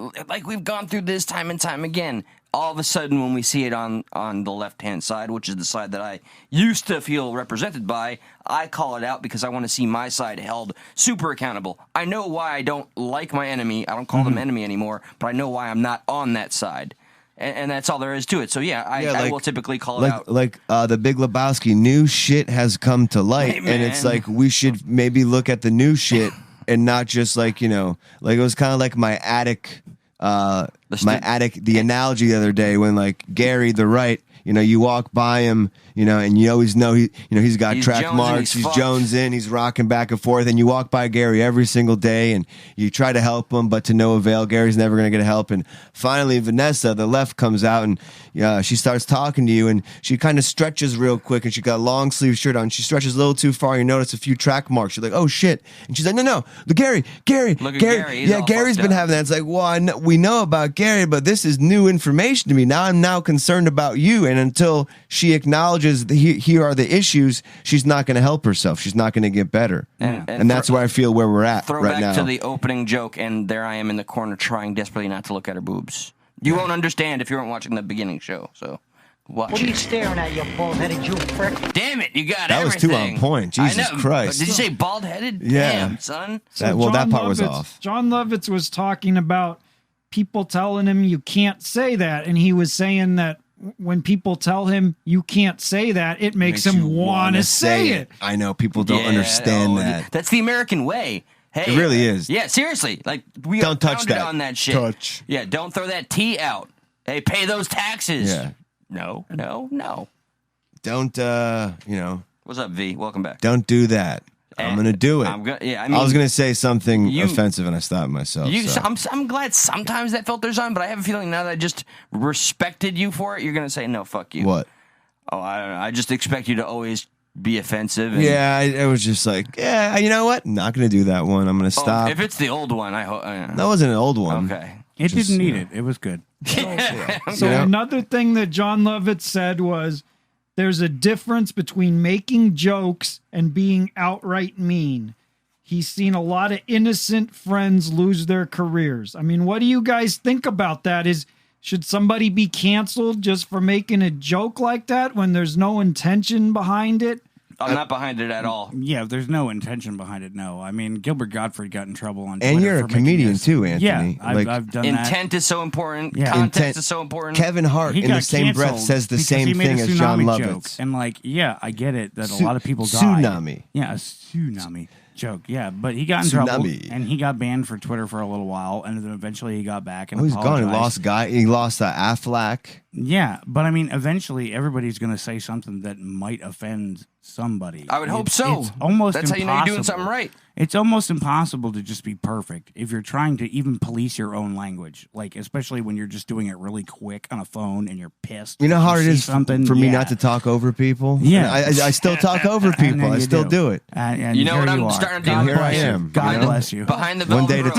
gone through this time and time again. All of a sudden, when we see it on the left-hand side, which is the side that I used to feel represented by, I call it out because I want to see my side held super accountable. I know why I don't like my enemy. I don't call them enemy anymore, but I know why I'm not on that side. And that's all there is to it. So, I will typically call it out. Like the Big Lebowski, new shit has come to light. Hey, and it's like we should maybe look at the new shit and not just like, you know, like it was kind of like my attic, the analogy the other day when like Gary the right, you know, you walk by him, you know, and you always know he's got track marks, he's jonesing, he's rocking back and forth, and you walk by Gary every single day, and you try to help him, but to no avail. Gary's never going to get help, and finally Vanessa, the left, comes out, and she starts talking to you, and she kind of stretches real quick, and she got a long sleeve shirt on. She stretches a little too far. You notice a few track marks. You're like, oh shit, and she's like, no, Gary, Look at Gary. yeah, Gary's been having that. It's like, well, we know about Gary, but this is new information to me. Now I'm concerned about you, and until she acknowledges here are the issues, she's not going to help herself. She's not going to get better. And that's where I feel where we're at throw right back now. to the opening joke, and there I am in the corner trying desperately not to look at her boobs. You won't understand if you weren't watching the beginning show, so watch. What are you staring at, you bald-headed Jew prick? Damn it, you got that everything. was too on point. Jesus Christ. Did you say bald-headed? Yeah. Damn, son. That part was off. John Lovitz was talking about people telling him you can't say that, and he was saying that when people tell him you can't say that, it makes him want to say it. I know people don't understand that. That's the American way. Hey, It really is. Yeah, seriously. Like we Don't are touch founded that. on that shit. Touch. Yeah, don't throw that T out. Hey, pay those taxes. Yeah. No. Don't What's up, V? Welcome back. don't do that. I'm gonna do it. I I was gonna say something offensive and I stopped myself. so. I'm glad sometimes that filters on, but I have a feeling now that I just respected you for it, you're gonna say no, fuck you. What? Oh, I don't know. I just expect you to always be offensive. And, Yeah, I was just like, you know what? Not gonna do that one. I'm gonna stop. If it's the old one, I hope. That wasn't an old one. Okay. It didn't need it. It was good. So another thing that John Lovitz said was, there's a difference between making jokes and being outright mean. He's seen a lot of innocent friends lose their careers. I mean, what do you guys think about that? Should somebody be canceled just for making a joke like that when there's no intention behind it? I'm not behind it at all. Yeah, there's no intention behind it. No, I mean Gilbert Gottfried got in trouble on And Twitter you're a for making comedian this. too, Anthony. Yeah, I've done that. Intent is so important. Yeah. Context is so important. Kevin Hart He in the got same breath canceled says the because same he made thing a as John tsunami joke. Lovitz. And like, yeah, I get it that a lot of people died. Tsunami. Yeah, a tsunami joke. Yeah, but he got in trouble Tsunami. and he got banned for Twitter for a little while, and then eventually he got back and Oh, he's gone. apologized. He lost Affleck. Yeah, but I mean, eventually everybody's going to say something that might offend somebody. I would hope so. It's almost That's how you know you're doing something impossible. right. It's almost impossible to just be perfect if you're trying to even police your own language, like especially when you're just doing it really quick on a phone and you're pissed. You know how hard it see is for me not to talk over people? Yeah. I still talk over And people. then I you still do it. And You know here what I'm are. starting to God do? Here I bless you. am. God bless you. Behind the One velvet day at a rope,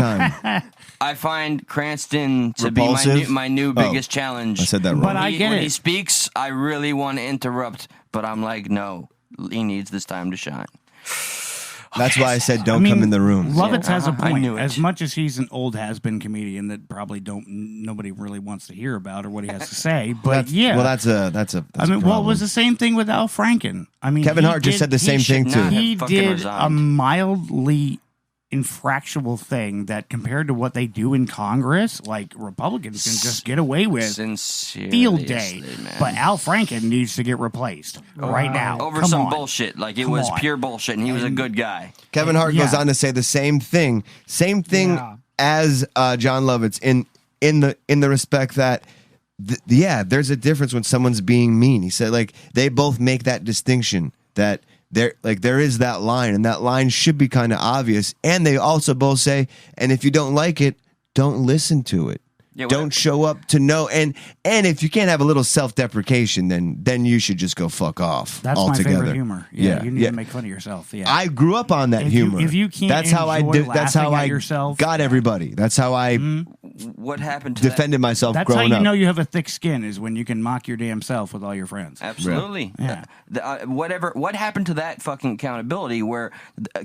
time. I find Cranston to Repulsive? be my new Oh, biggest challenge. I said that wrong. But I get when it. he speaks, I really want to interrupt, but I'm like, no, he needs this time to shine. That's why I said don't I mean, come in the room. Lovitz has a I point. knew it. As much as he's an old has-been comedian that probably nobody really wants to hear about or what he has to say, but That's a I mean, well, it was the same thing with Al Franken. I mean, Kevin he Hart just did- said the he same thing should too. not have He fucking did a resigned. mildly infractual thing that compared to what they do in Congress, like Republicans can just get away with Sincerely, field day. man. But Al Franken needs to get replaced right now. Over Come some on. bullshit. Like it Come was on. pure bullshit, and he was a good guy. Kevin Hart goes Yeah. on to say the same thing. Same thing Yeah. as John Lovitz in the respect that there's a difference when someone's being mean. He said like they both make that distinction that there is that line, and that line should be kind of obvious. And they also both say, and if you don't like it, don't listen to it. Yeah, Don't show up to know. And if you can't have a little self-deprecation, then you should just go fuck off That's altogether. my favorite humor. Yeah, you need to make fun of yourself. Yeah, I grew up on that If you- humor. if you can't that's how I enjoy did. That's how laughing at I yourself- got everybody. That's how I What happened to defended myself That's how growing you up. know you have a thick skin is when you can mock your damn self with all your friends. Absolutely. Yeah. What happened to that fucking accountability where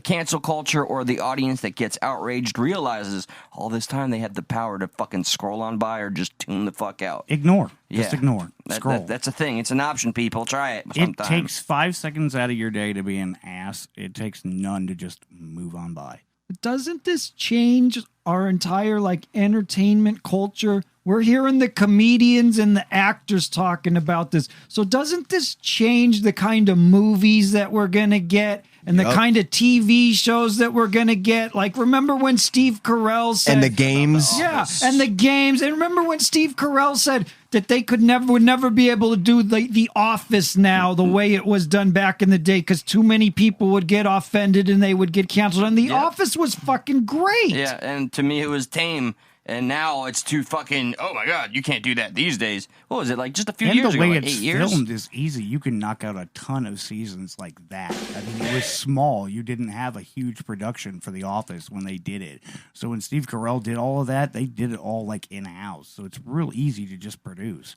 cancel culture or the audience that gets outraged realizes all this time they had the power to fucking scroll on by or just tune the fuck out? Ignore. Just Yeah. ignore. Scroll. That's a thing. It's an option, people. Try it It sometime. takes 5 seconds out of your day to be an ass. It takes none to just move on by. Doesn't this change our entire like entertainment culture We're hearing the comedians and the actors talking about this. So doesn't this change the kind of movies that we're going to get and the kind of TV shows that we're going to get? Like, remember when Steve Carell said... And the games. Yeah, and the games. And remember when Steve Carell said that they would never be able to do the Office now the way it was done back in the day because too many people would get offended and they would get canceled. And the Office was fucking great. Yeah, and to me it was tame. And now it's too fucking, oh my God, you can't do that these days. What was it, like just a few years the ago, way like it's 8 years? filmed is easy. You can knock out a ton of seasons like that. I mean, it was small. You didn't have a huge production for The Office when they did it. So when Steve Carell did all of that, they did it all like in-house. So it's real easy to just produce.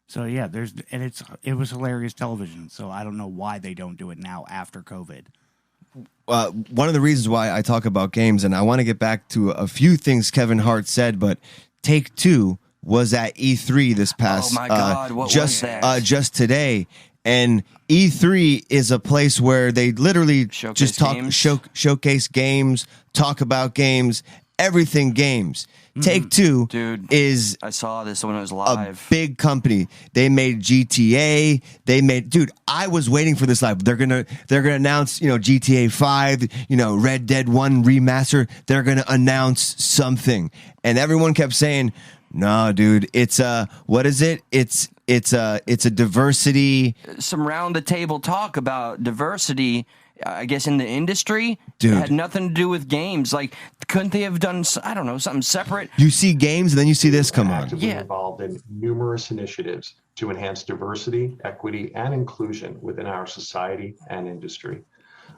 So yeah, it was hilarious television. So I don't know why they don't do it now after COVID. One of the reasons why I talk about games, and I want to get back to a few things Kevin Hart said, but Take-Two was at E3 this past. Oh my God, what was that? Just today, and E3 is a place where they literally Showcase games. showcase games, talk about games, everything games. Take-Two is I saw this when it was live. A big company. They made GTA. I was waiting for this live. They're gonna announce, GTA 5, Red Dead 1 remaster. They're gonna announce something. And everyone kept saying, no, dude, it's what is it? It's a diversity. Some round the table talk about diversity, I guess, in the industry. Dude. It had nothing to do with games. Like, couldn't they have done, I don't know, something separate? You see games and then you see this come on. Actively involved in numerous initiatives to enhance diversity, equity, and inclusion within our society and industry.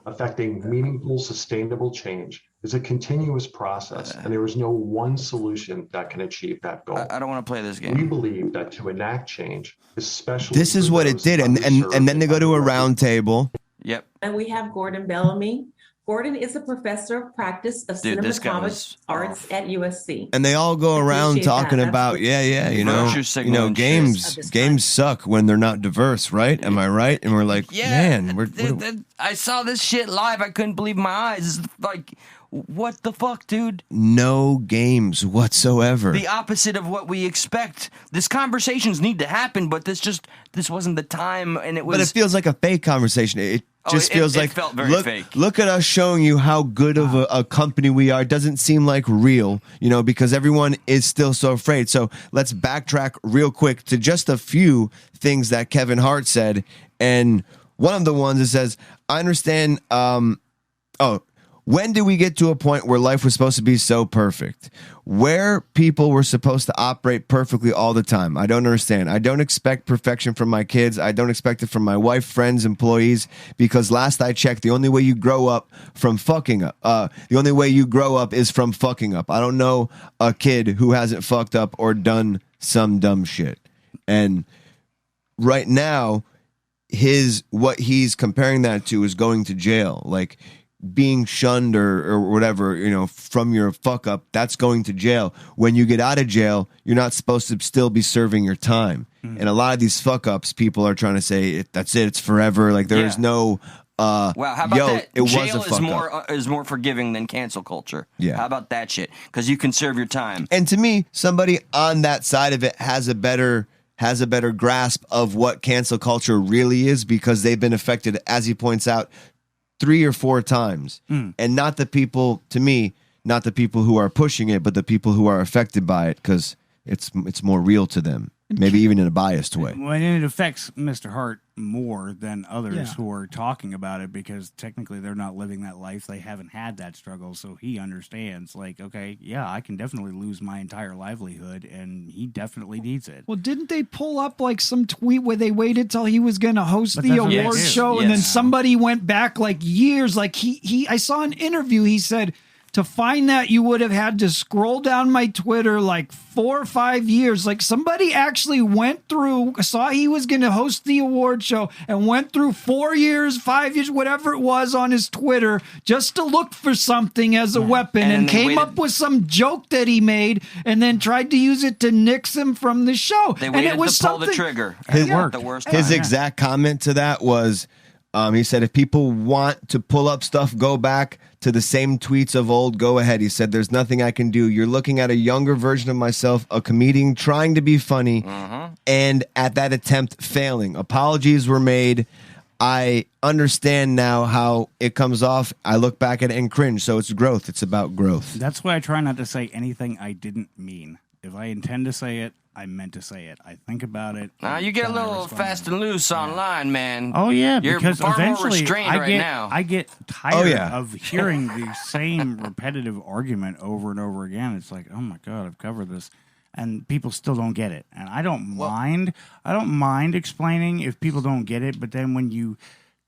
Affecting meaningful, sustainable change is a continuous process, and there is no one solution that can achieve that goal. I don't want to play this game. We believe that to enact change, especially This is what it did, and then they go to a round table. Yep. And we have Gordon Bellamy. Gordon is a professor of practice of cinematography arts at USC. And they all go around talking about, games suck when they're not diverse, right? Am I right? And we're like, man, I saw this shit live. I couldn't believe my eyes. It's like, what the fuck, dude? No games whatsoever. The opposite of what we expect. These conversations need to happen, but this wasn't the time, and it was. But it feels like a fake conversation. It just feels like, felt very fake. Look at us showing you how good of a company we are. It doesn't seem like real, because everyone is still so afraid. So let's backtrack real quick to just a few things that Kevin Hart said. And one of the ones that says, I understand. When did we get to a point where life was supposed to be so perfect? Where people were supposed to operate perfectly all the time? I don't understand. I don't expect perfection from my kids. I don't expect it from my wife, friends, employees, because last I checked, the only way you grow up from fucking up. The only way you grow up is from fucking up. I don't know a kid who hasn't fucked up or done some dumb shit. And right now, what he's comparing that to is going to jail. Like, being shunned or whatever, from your fuck up, that's going to jail. When you get out of jail, you're not supposed to still be serving your time. And a lot of these fuck ups, people are trying to say, that's it, it's forever. Like, there is no, wow, how about that? It jail was a fuck up. is more forgiving than cancel culture. Yeah. How about that shit? Because you can serve your time. And to me, somebody on that side of it has a better grasp of what cancel culture really is, because they've been affected, as he points out, 3 or 4 times. And not the people who are pushing it, but the people who are affected by it, because it's more real to them. Maybe even in a biased way. Well, and it affects Mr. Hart more than others who are talking about it, because technically they're not living that life. They haven't had that struggle, so he understands, like, okay, yeah, I can definitely lose my entire livelihood, and he definitely needs it. Well, didn't they pull up like some tweet where they waited till he was going to host the award show, and then somebody went back like years? Like I saw an interview, he said, to find that, you would have had to scroll down my Twitter like 4 or 5 years. Like, somebody actually went through, saw he was going to host the award show, and went through 4 years, 5 years, whatever it was, on his Twitter just to look for something as a weapon, and came up with some joke that he made, and then tried to use it to nix him from the show. They waited and it was to pull the trigger. It worked. The worst His time. exact comment to that was, He said, if people want to pull up stuff, go back to the same tweets of old, go ahead. He said, there's nothing I can do. You're looking at a younger version of myself, a comedian trying to be funny, and at that attempt, failing. Apologies were made. I understand now how it comes off. I look back at it and cringe. So it's growth. It's about growth. That's why I try not to say anything I didn't mean. If I intend to say it, I meant to say it. I think about it. You get a little fast and loose online, man. Oh yeah, You're because far more eventually restrained right now. I get tired of hearing the same repetitive argument over and over again. It's like, oh my god, I've covered this, and people still don't get it. And I don't mind. I don't mind explaining if people don't get it. But then when you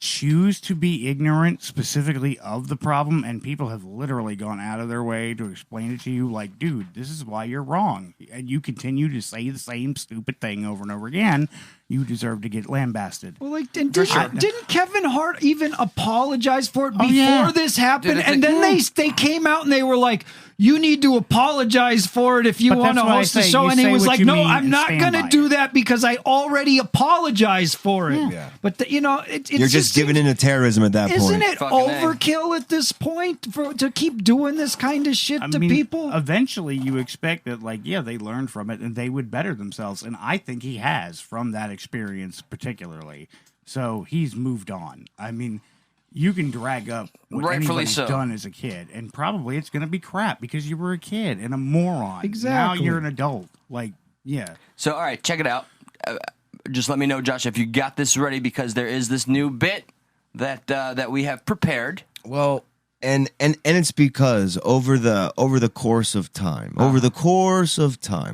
choose to be ignorant specifically of the problem, and people have literally gone out of their way to explain it to you, like, dude, this is why you're wrong, and you continue to say the same stupid thing over and over again, you deserve to get lambasted. Well, like, didn't Kevin Hart even apologize for it before this happened? And then they came out and they were like, you need to apologize for it if you want to host the show. And he was like, no, I'm not going to do that because I already apologized for it. Yeah. But, you're just giving in to terrorism at that point. Isn't it overkill at this point to keep doing this kind of shit to people? Eventually, you expect that, like, yeah, they learned from it and they would better themselves. And I think he has from that experience particularly. So he's moved on. I mean, you can drag up what anybody's done as a kid, and probably it's going to be crap because you were a kid and a moron. Exactly. Now you're an adult. Like, yeah. So, all right, check it out. Just let me know, Josh, if you got this ready, because there is this new bit that we have prepared. Well, and it's because over the course of time,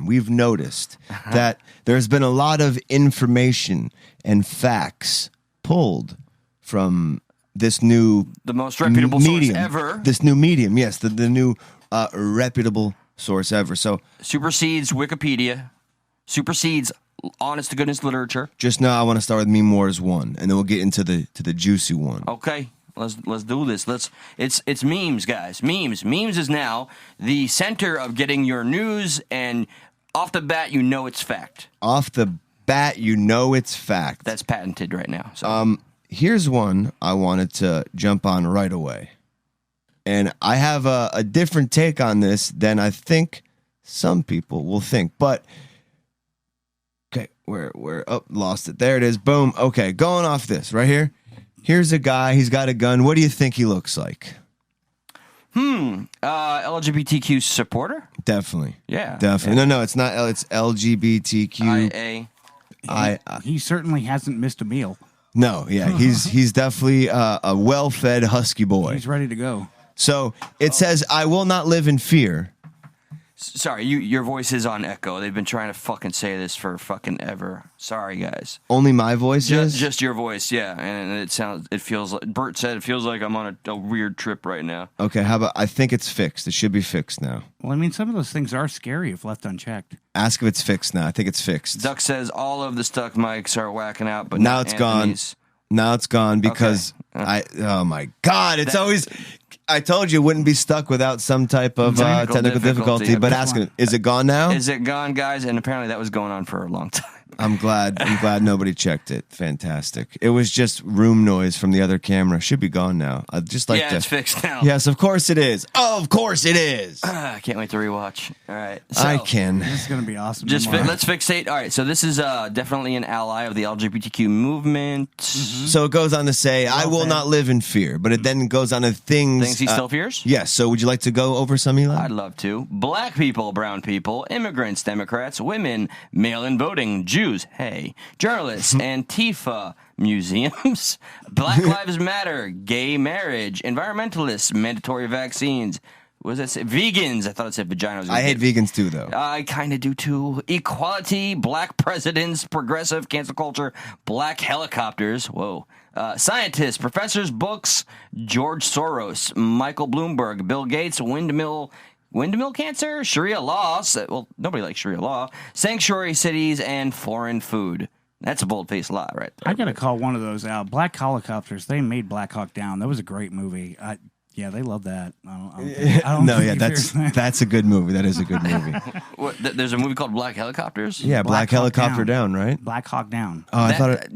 we've noticed that there's been a lot of information and facts pulled from the most reputable source ever. This new medium, yes, the new reputable source ever. So supersedes Wikipedia, supersedes honest to goodness literature. Just now, I want to start with Meme Wars 1, and then we'll get into the juicy one. Okay, let's do this. It's memes, guys. Memes is now the center of getting your news, and off the bat, you know it's fact. Off the bat, you know it's fact. That's patented right now. So. Here's one I wanted to jump on right away. And I have a different take on this than I think some people will think. But, okay, lost it. There it is. Boom. Okay, going off this right here. Here's a guy. He's got a gun. What do you think he looks like? LGBTQ supporter? Definitely. Yeah. Definitely. Yeah. No, it's not. It's LGBTQ. He certainly hasn't missed a meal. No, yeah, he's definitely a well-fed husky boy. He's ready to go. So it says, I will not live in fear. Sorry, your voice is on echo. They've been trying to fucking say this for fucking ever. Sorry, guys. Only my voice is? Just your voice, yeah. And it feels like, Bert said, it feels like I'm on a weird trip right now. Okay, how about, I think it's fixed. It should be fixed now. Well, I mean, some of those things are scary if left unchecked. Ask if it's fixed now. I think it's fixed. Duck says all of the stuck mics are whacking out, but now it's Anthony's. Gone. Now it's gone because oh my God, it's always, I told you it wouldn't be stuck without some type of technical difficulty. But ask him, is it gone now? Is it gone, guys? And apparently that was going on for a long time. I'm glad nobody checked it. Fantastic. It was just room noise from the other camera. Should be gone now. I'd just like it's fixed now. Yes, of course it is. Of course it is. I can't wait to rewatch. All right. So, I can. This is going to be awesome. Let's fixate. All right. So this is definitely an ally of the LGBTQ movement. Mm-hmm. So it goes on to say, I will not live in fear. But it then goes on to things he still fears? Yes. So would you like to go over some, Eli? I'd love to. Black people, brown people, immigrants, Democrats, women, mail-in voting, Jews, hey, journalists, Antifa, museums, Black Lives Matter, gay marriage, environmentalists, mandatory vaccines. What does that say? Vegans. I thought it said vaginas. I hate vegans too, though. I kind of do too. Equality, black presidents, progressive, cancel culture, black helicopters. Whoa. Scientists, professors, books, George Soros, Michael Bloomberg, Bill Gates, windmill cancer, Sharia law. Well, nobody likes Sharia law. Sanctuary cities and foreign food. That's a bold-faced lie right there. I got to call one of those out. Black Helicopters. They made Black Hawk Down. That was a great movie. Yeah, they love that. I don't No, think yeah, he fears that. that's a good movie. That is a good movie. What, there's a movie called Black Helicopters? Yeah, Black Helicopter Down, right? Black Hawk Down. Oh, I thought it.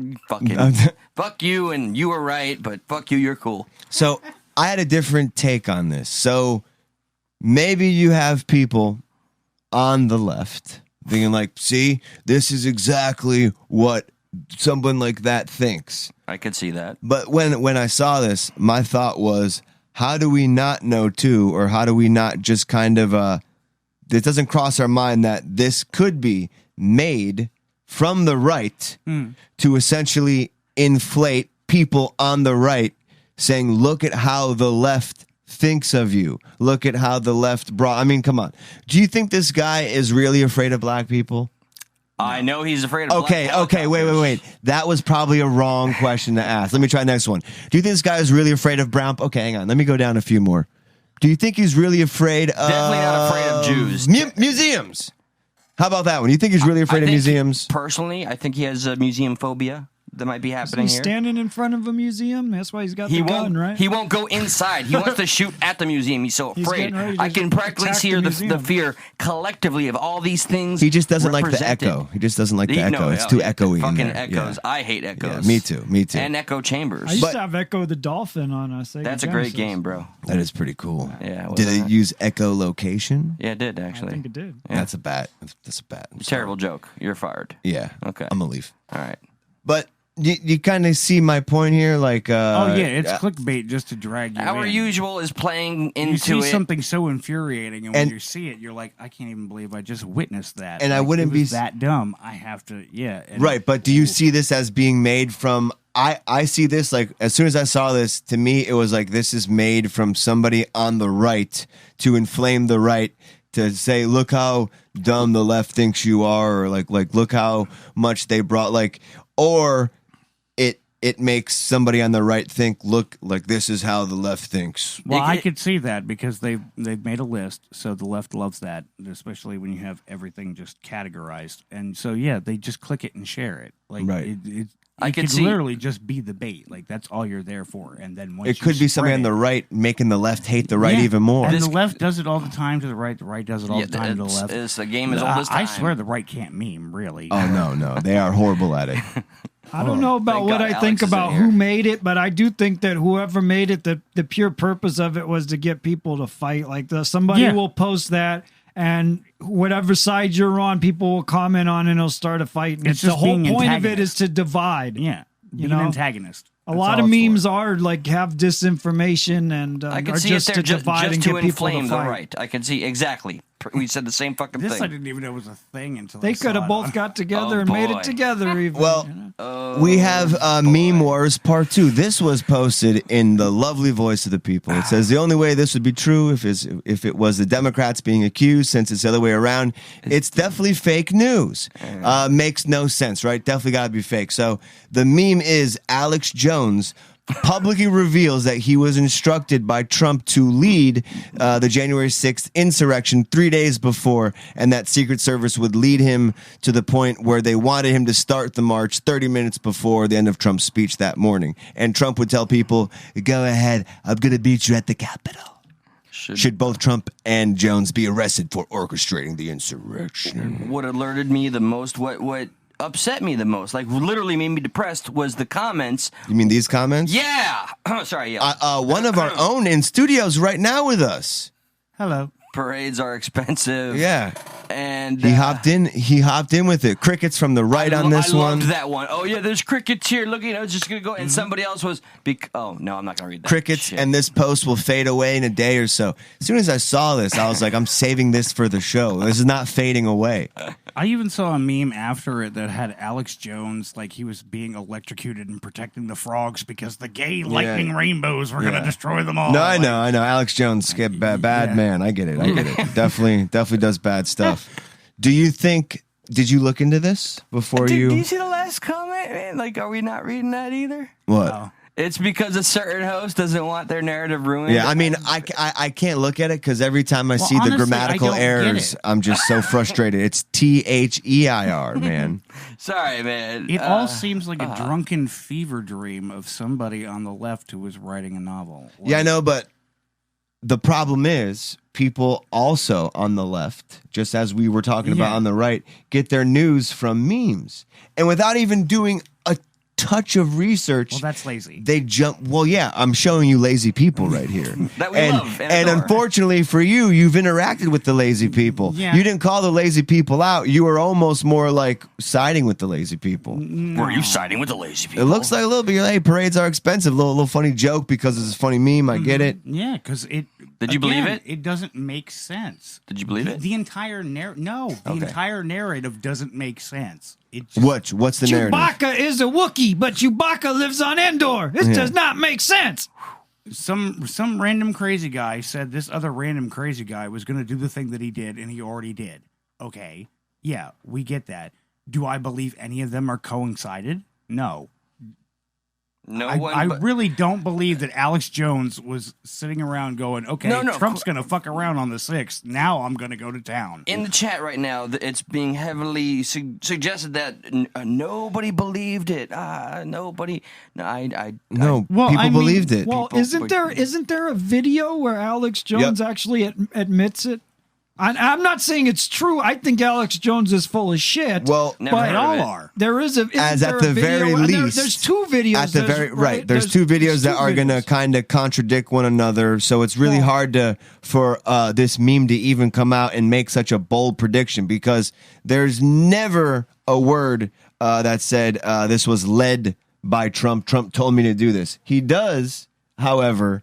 Fuck you, and you were right, but fuck you, you're cool. So I had a different take on this. So maybe you have people on the left thinking like, see, this is exactly what someone like that thinks. I could see that. But when I saw this, my thought was, how do we not know too, or how do we not just kind of, it doesn't cross our mind that this could be made from the right to essentially inflate people on the right saying, look at how the left thinks of you. Look at how the left I mean, come on. Do you think this guy is really afraid of black people? I know he's afraid of Okay, wait. That was probably a wrong question to ask. Let me try the next one. Do you think this guy is really afraid of brown? Okay, hang on. Let me go down a few more. Do you think he's really afraid of... Definitely not afraid of Jews. Museums. How about that one? Do you think he's really afraid of museums? Personally, I think he has a museum phobia that might be happening He's here. standing in front of a museum. That's why he's got the gun, right? He won't go inside. He wants to shoot at the museum. He's so He's afraid. getting ready to I can practically attack see the the museum. fear collectively of all these things. He just doesn't like the represented. echo. He just doesn't like the No, echo. It's too echoey in Fucking there. echoes. Yeah. I hate echoes. Yeah, me too. And echo chambers. I used to have Echo the Dolphin on a Sega That's a great Genesis. game, bro. That is pretty cool. Yeah. Did it use echolocation? Yeah, it did, actually. I think it did. Yeah. That's a bat. That's a bat. Terrible joke. You're fired. Yeah. Okay. I'm gonna leave. All right. But you kind of see my point here, like. Oh yeah, it's clickbait just to drag you. Our in. usual is playing into You see it. something so infuriating, and when And- you see it, you're like, I can't even believe I just witnessed that. And I Like, wouldn't it was be- that dumb. I have to, yeah. And Right, but do you see this as being made from? I see this like as soon as I saw this, to me it was like this is made from somebody on the right to inflame the right, to say look how dumb the left thinks you are, or like look how much they brought, like, or it makes somebody on the right think, look, like this is how the left thinks. Well, I could see that because they've made a list, so the left loves that, especially when you have everything just categorized. And so yeah, they just click it and share it. Like Right. I it could could see- literally just be the bait. Like that's all you're there for. And then once It could you be somebody on spread the it- right making the left hate the right Yeah. even more. And the left does it all the time to the right does it all Yeah, the time to the left. it's the game is old as I time. swear the right can't meme, really. Oh no, they are horrible at it. I don't know about Thank what God I Alex think is in about here. who made it, but I do think that whoever made it, the pure purpose of it was to get people to fight. Like somebody Yeah. will post that, and whatever side you're on, people will comment on, and it'll start a fight. And It's the just whole being point of it antagonist. is to divide. Yeah. Be know? an antagonist. A That's lot all of it's for. memes are like have disinformation and I can are see just it there to divide just and to get people inflame to the fight. right. I can see exactly. We said the same fucking This thing. I didn't even know was a thing until They I could saw have it both on- got together Oh, and made boy. it together. Even, Well, you know? We have Meme Wars Part 2. This was posted in the lovely voice of the people. It says the only way this would be true if it was the Democrats being accused, since it's the other way around. It's definitely fake news. Makes no sense, right? Definitely got to be fake. So the meme is Alex Jones publicly reveals that he was instructed by Trump to lead the January 6th insurrection 3 days before, and that Secret Service would lead him to the point where they wanted him to start the march 30 minutes before the end of Trump's speech that morning. And Trump would tell people, go ahead, I'm going to beat you at the Capitol. Should both Trump and Jones be arrested for orchestrating the insurrection? What alerted me the most, what upset me the most, like literally made me depressed, was the comments. You mean these comments? Yeah. Sorry. Yeah. One of our own in studios right now with us. Hello. Parades are expensive. Yeah. And He hopped in with it. Crickets from the right on this I one. loved that one. Oh yeah, there's crickets here. Look, I was just gonna go, and somebody else was. Oh no, I'm not gonna read that. Crickets, shit. and this post will fade away in a day or so. As soon as I saw this, I was like, I'm saving this for the show. This is not fading away. I even saw a meme after it that had Alex Jones, like he was being electrocuted and protecting the frogs because the gay lightning rainbows were going to destroy them all. No, I know. Alex Jones, bad man. I get it. Definitely does bad stuff. Do you think? Did you look into this before Did you? you see the last comment, man? Like, are we not reading that either? What? It's because a certain host doesn't want their narrative ruined. Yeah, I mean, I can't look at it because every time I see the honestly, grammatical I don't get errors, it. I'm just so frustrated. It's THEIR, man. Sorry, man. It all seems like a drunken fever dream of somebody on the left who was writing a novel. Yeah, I know, but the problem is people also on the left, just as we were talking about on the right, get their news from memes. And without even doing a touch of research. Well, that's lazy. They jump. Well, yeah, I'm showing you lazy people right here. That we love and unfortunately for you, you've interacted with the lazy people. Yeah. You didn't call the lazy people out. You were almost more like siding with the lazy people. Were you siding with the lazy people? It looks like a little bit. You're like, hey, parades are expensive. Little funny joke because it's a funny meme. I get it. Yeah, because it. Did you believe it? It doesn't make sense. Did you believe it? The entire entire narrative doesn't make sense. It just, what's the narrative? Chewbacca is a Wookiee, but Chewbacca lives on Endor. This does not make sense. Some random crazy guy said this other random crazy guy was going to do the thing that he did, and he already did. Okay, yeah, we get that. Do I believe any of them are coincided? No. I really don't believe that Alex Jones was sitting around going, okay, Trump's going to fuck around on the 6th. Now I'm going to go to town. In the chat right now, it's being heavily suggested that nobody believed it. Nobody. People believed it. Well, isn't there a video where Alex Jones actually admits it? I'm not saying it's true. I think Alex Jones is full of shit. Well, but all are. There is as at the very least. There's two videos. At the very There's two videos that are going to kind of contradict one another. So it's really hard for this meme to even come out and make such a bold prediction because there's never a word that said this was led by Trump. Trump told me to do this. He does, however,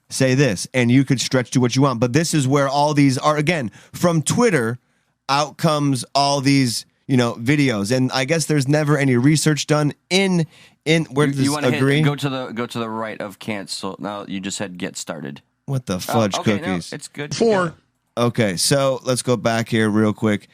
say this, and you could stretch to what you want. But this is where all these are, again, from Twitter, out comes all these, videos. And I guess there's never any research done in where does you this agree? Go to the right of cancel. No, you just said get started. What the fudge cookies? No, it's good. Okay, so let's go back here real quick.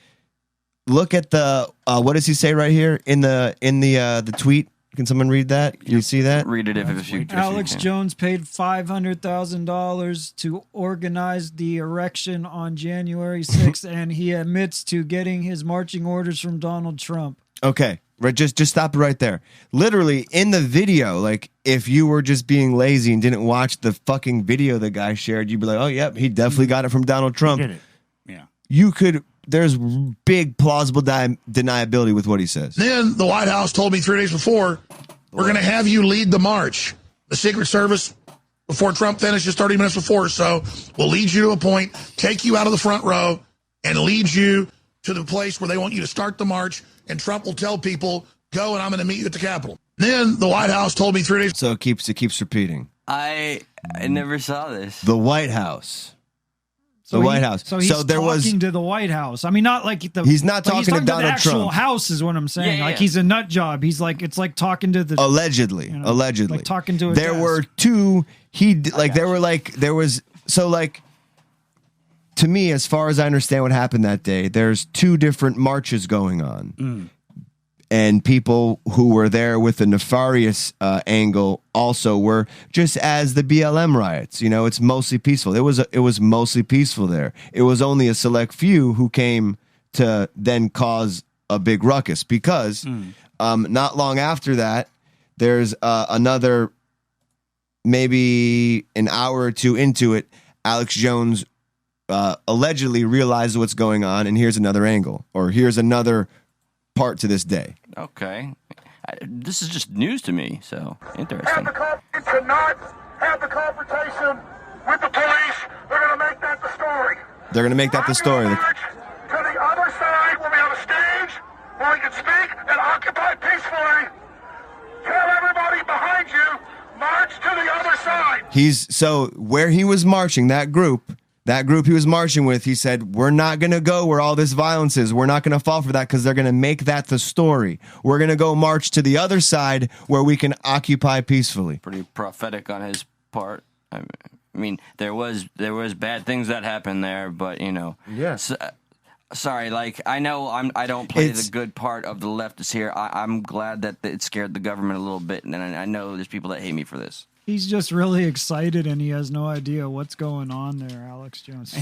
Look at the what does he say right here in the tweet? Can someone read that? Can you see that? Read it if you Alex Jones paid $500,000 to organize the erection on January 6th, and he admits to getting his marching orders from Donald Trump. Okay, right. Just stop it right there. Literally in the video, like if you were just being lazy and didn't watch the fucking video the guy shared, you'd be like, "Oh, yep, he definitely got it from Donald Trump." He did it. Yeah. You could. There's big plausible deniability with what he says. Then the White House told me 3 days before, we're going to have you lead the march. The Secret Service, before Trump finishes 30 minutes before, so we'll lead you to a point, take you out of the front row, and lead you to the place where they want you to start the march, and Trump will tell people, go, and I'm going to meet you at the Capitol. Then the White House told me 3 days. So it keeps repeating. I never saw this. The White House. White House. So he's talking to the White House. I mean, not like he's not talking to Donald the actual Trump. House is what I'm saying. Yeah, like he's a nut job. He's like it's like talking to the allegedly, like talking to. There were two. To me, as far as I understand what happened that day, there's two different marches going on. And people who were there with the nefarious angle also were, just as the BLM riots. It's mostly peaceful. It was mostly peaceful there. It was only a select few who came to then cause a big ruckus because not long after that, there's another, maybe an hour or two into it, Alex Jones allegedly realized what's going on, and here's another angle, or here's another part to this day. Okay. This is just news to me, so interesting. Cannot have the confrontation with the police. They're going to make that the story. They're going to make that the story. To the other side, where we have a stage where we can speak and occupy peacefully. Tell everybody behind you, march to the other side. Where he was marching, that group he was marching with, he said, we're not going to go where all this violence is. We're not going to fall for that because they're going to make that the story. We're going to go march to the other side where we can occupy peacefully. Pretty prophetic on his part. I mean, there was bad things that happened there, but, Yes. Sorry, I know I don't play the good part of the leftists here. I'm glad that it scared the government a little bit, and I know there's people that hate me for this. He's just really excited and he has no idea what's going on there, Alex Jones.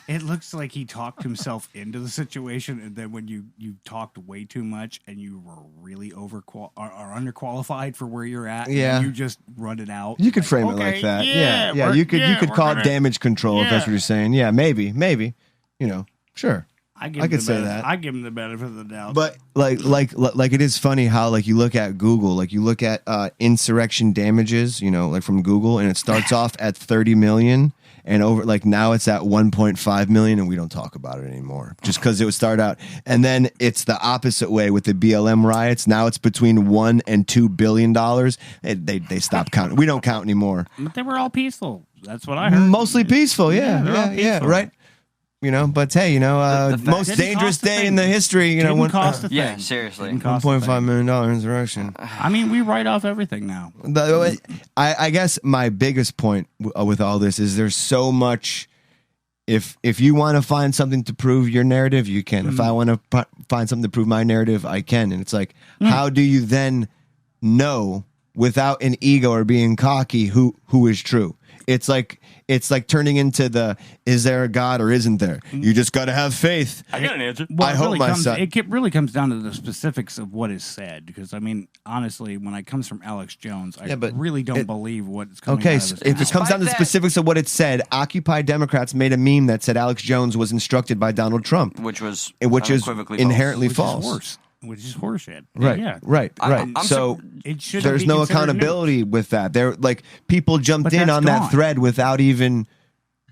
It looks like he talked himself into the situation, and then when you talked way too much and you were really underqualified for where you're at, Yeah. and you just run it out. You could frame it like that. Yeah. You could call it damage control if that's what you're saying. Yeah, maybe. You know, sure. I could say that. I give him the benefit of the doubt. But like it is funny how like you look at Google, like you look at insurrection damages, you know, like from Google, and it starts off at 30 million, and over like now it's at 1.5 million, and we don't talk about it anymore just because it would start out, and then it's the opposite way with the BLM riots. Now it's between $1 and $2 billion. They stop counting. We don't count anymore. But they were all peaceful. That's what I heard. Mostly peaceful. Yeah, peaceful. right. You know, but hey, you know, The most dangerous day in the history. You know, yeah, seriously. $1.5 million insurrection. I mean, we write off everything now. I guess my biggest point with all this is there's so much. If you want to find something to prove your narrative, you can. If I want to find something to prove my narrative, I can. And it's like, how do you then without an ego or being cocky who is true? It's like turning into the is there a God or isn't there? You just got to have faith. I got an answer. Well, I hope my son. It really comes down to the specifics of what is said. Because I mean, honestly, when it comes from Alex Jones, I really don't believe what's coming. Okay, out of so his if it comes down to the specifics of what it said, Occupy Democrats made a meme that said Alex Jones was instructed by Donald Trump, which is inherently false. Which is horseshit. Right, Yeah. right. So there's no accountability with that. There, like people jumped in on that thread without even.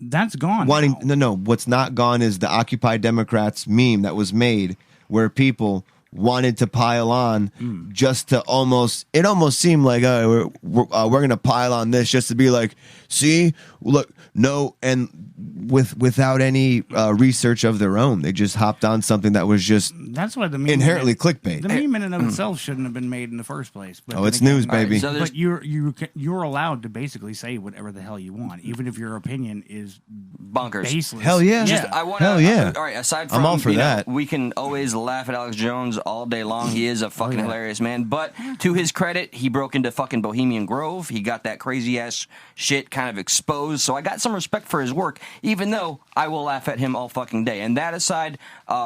That's gone. No. What's not gone is the Occupy Democrats meme that was made, where people wanted to pile on just to almost. It almost seemed like we're going to pile on this just to be like, see, look, no, and without any research of their own, they just hopped on something that was just that's why the meme inherently clickbait. The meme in and of itself shouldn't have been made in the first place. But it's news, baby. But you're allowed to basically say whatever the hell you want, even if your opinion is bonkers, baseless. Hell yeah, hell yeah. All right, aside from I'm all for that. We can always laugh at Alex Jones all day long. He is a fucking hilarious man. But to his credit, he broke into fucking Bohemian Grove. He got that crazy ass shit kind of exposed. So I got some respect for his work, even though I will laugh at him all fucking day. And that aside,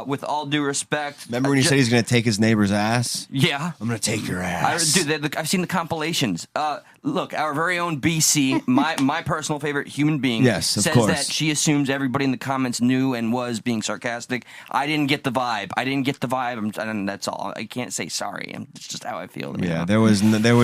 with all due respect, remember when he said he's going to take his neighbor's ass? Yeah, I'm going to take your ass. I've seen the compilations. Look, our very own BC, my personal favorite human being, yes, of says course. that she assumes everybody in the comments knew and was being sarcastic. I didn't get the vibe. And that's all. I can't say sorry. It's just how I feel. Yeah, there was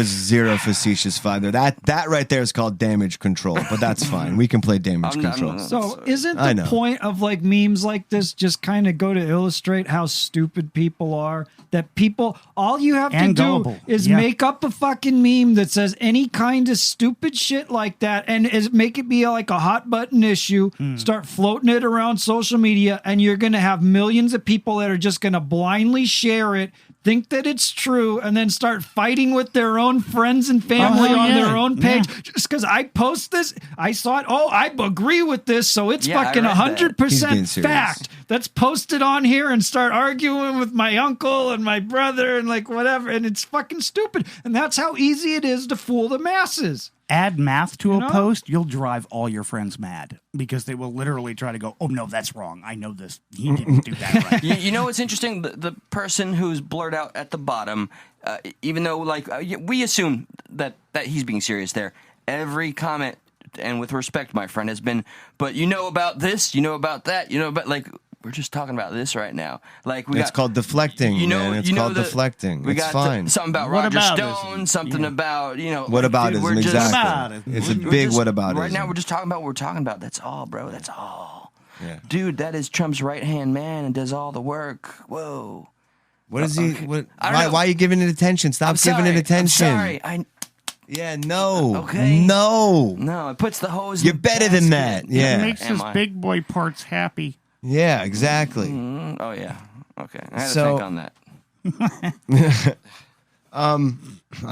zero facetious vibe there. That right there is called damage control, but that's fine. We can play damage control. So isn't the point of like memes like this just kind of go to illustrate how stupid people are? That people, all you have to do is make up a fucking meme that says any kind of stupid shit like that and make it be like a hot button issue, start floating it around social media, and you're going to have millions of people that are just going to blindly share it, think that it's true, and then start fighting with their own friends and family on their own page. Just because I post this, I saw it, I agree with this, so it's fucking 100% fact. That's posted on here and start arguing with my uncle and my brother and like whatever, and it's fucking stupid. And that's how easy it is to fool the masses. Add math to a post, you'll drive all your friends mad because they will literally try to go, oh, no, that's wrong. I know this. He didn't do that right. You know what's interesting? The person who's blurred out at the bottom, even though like we assume that he's being serious there, every comment, and with respect, my friend, has been, but you know about this, you know about that, you know about like... We're just talking about this right now. Like it's called deflecting. It's called deflecting. We got fine. Something about Roger Stone. Something about What about it? Exactly. It's a big what about it. Right now we're just talking about what we're talking about. That's all, bro. That's all. Yeah. Dude, that is Trump's right hand man and does all the work. Whoa. What is he? Why are you giving it attention? Stop giving it attention. I'm sorry. Yeah, no. Okay. No. It puts the hose. You're better than that. Yeah. It makes his big boy parts happy. Yeah, exactly. Oh yeah. Okay. I had to think on that. I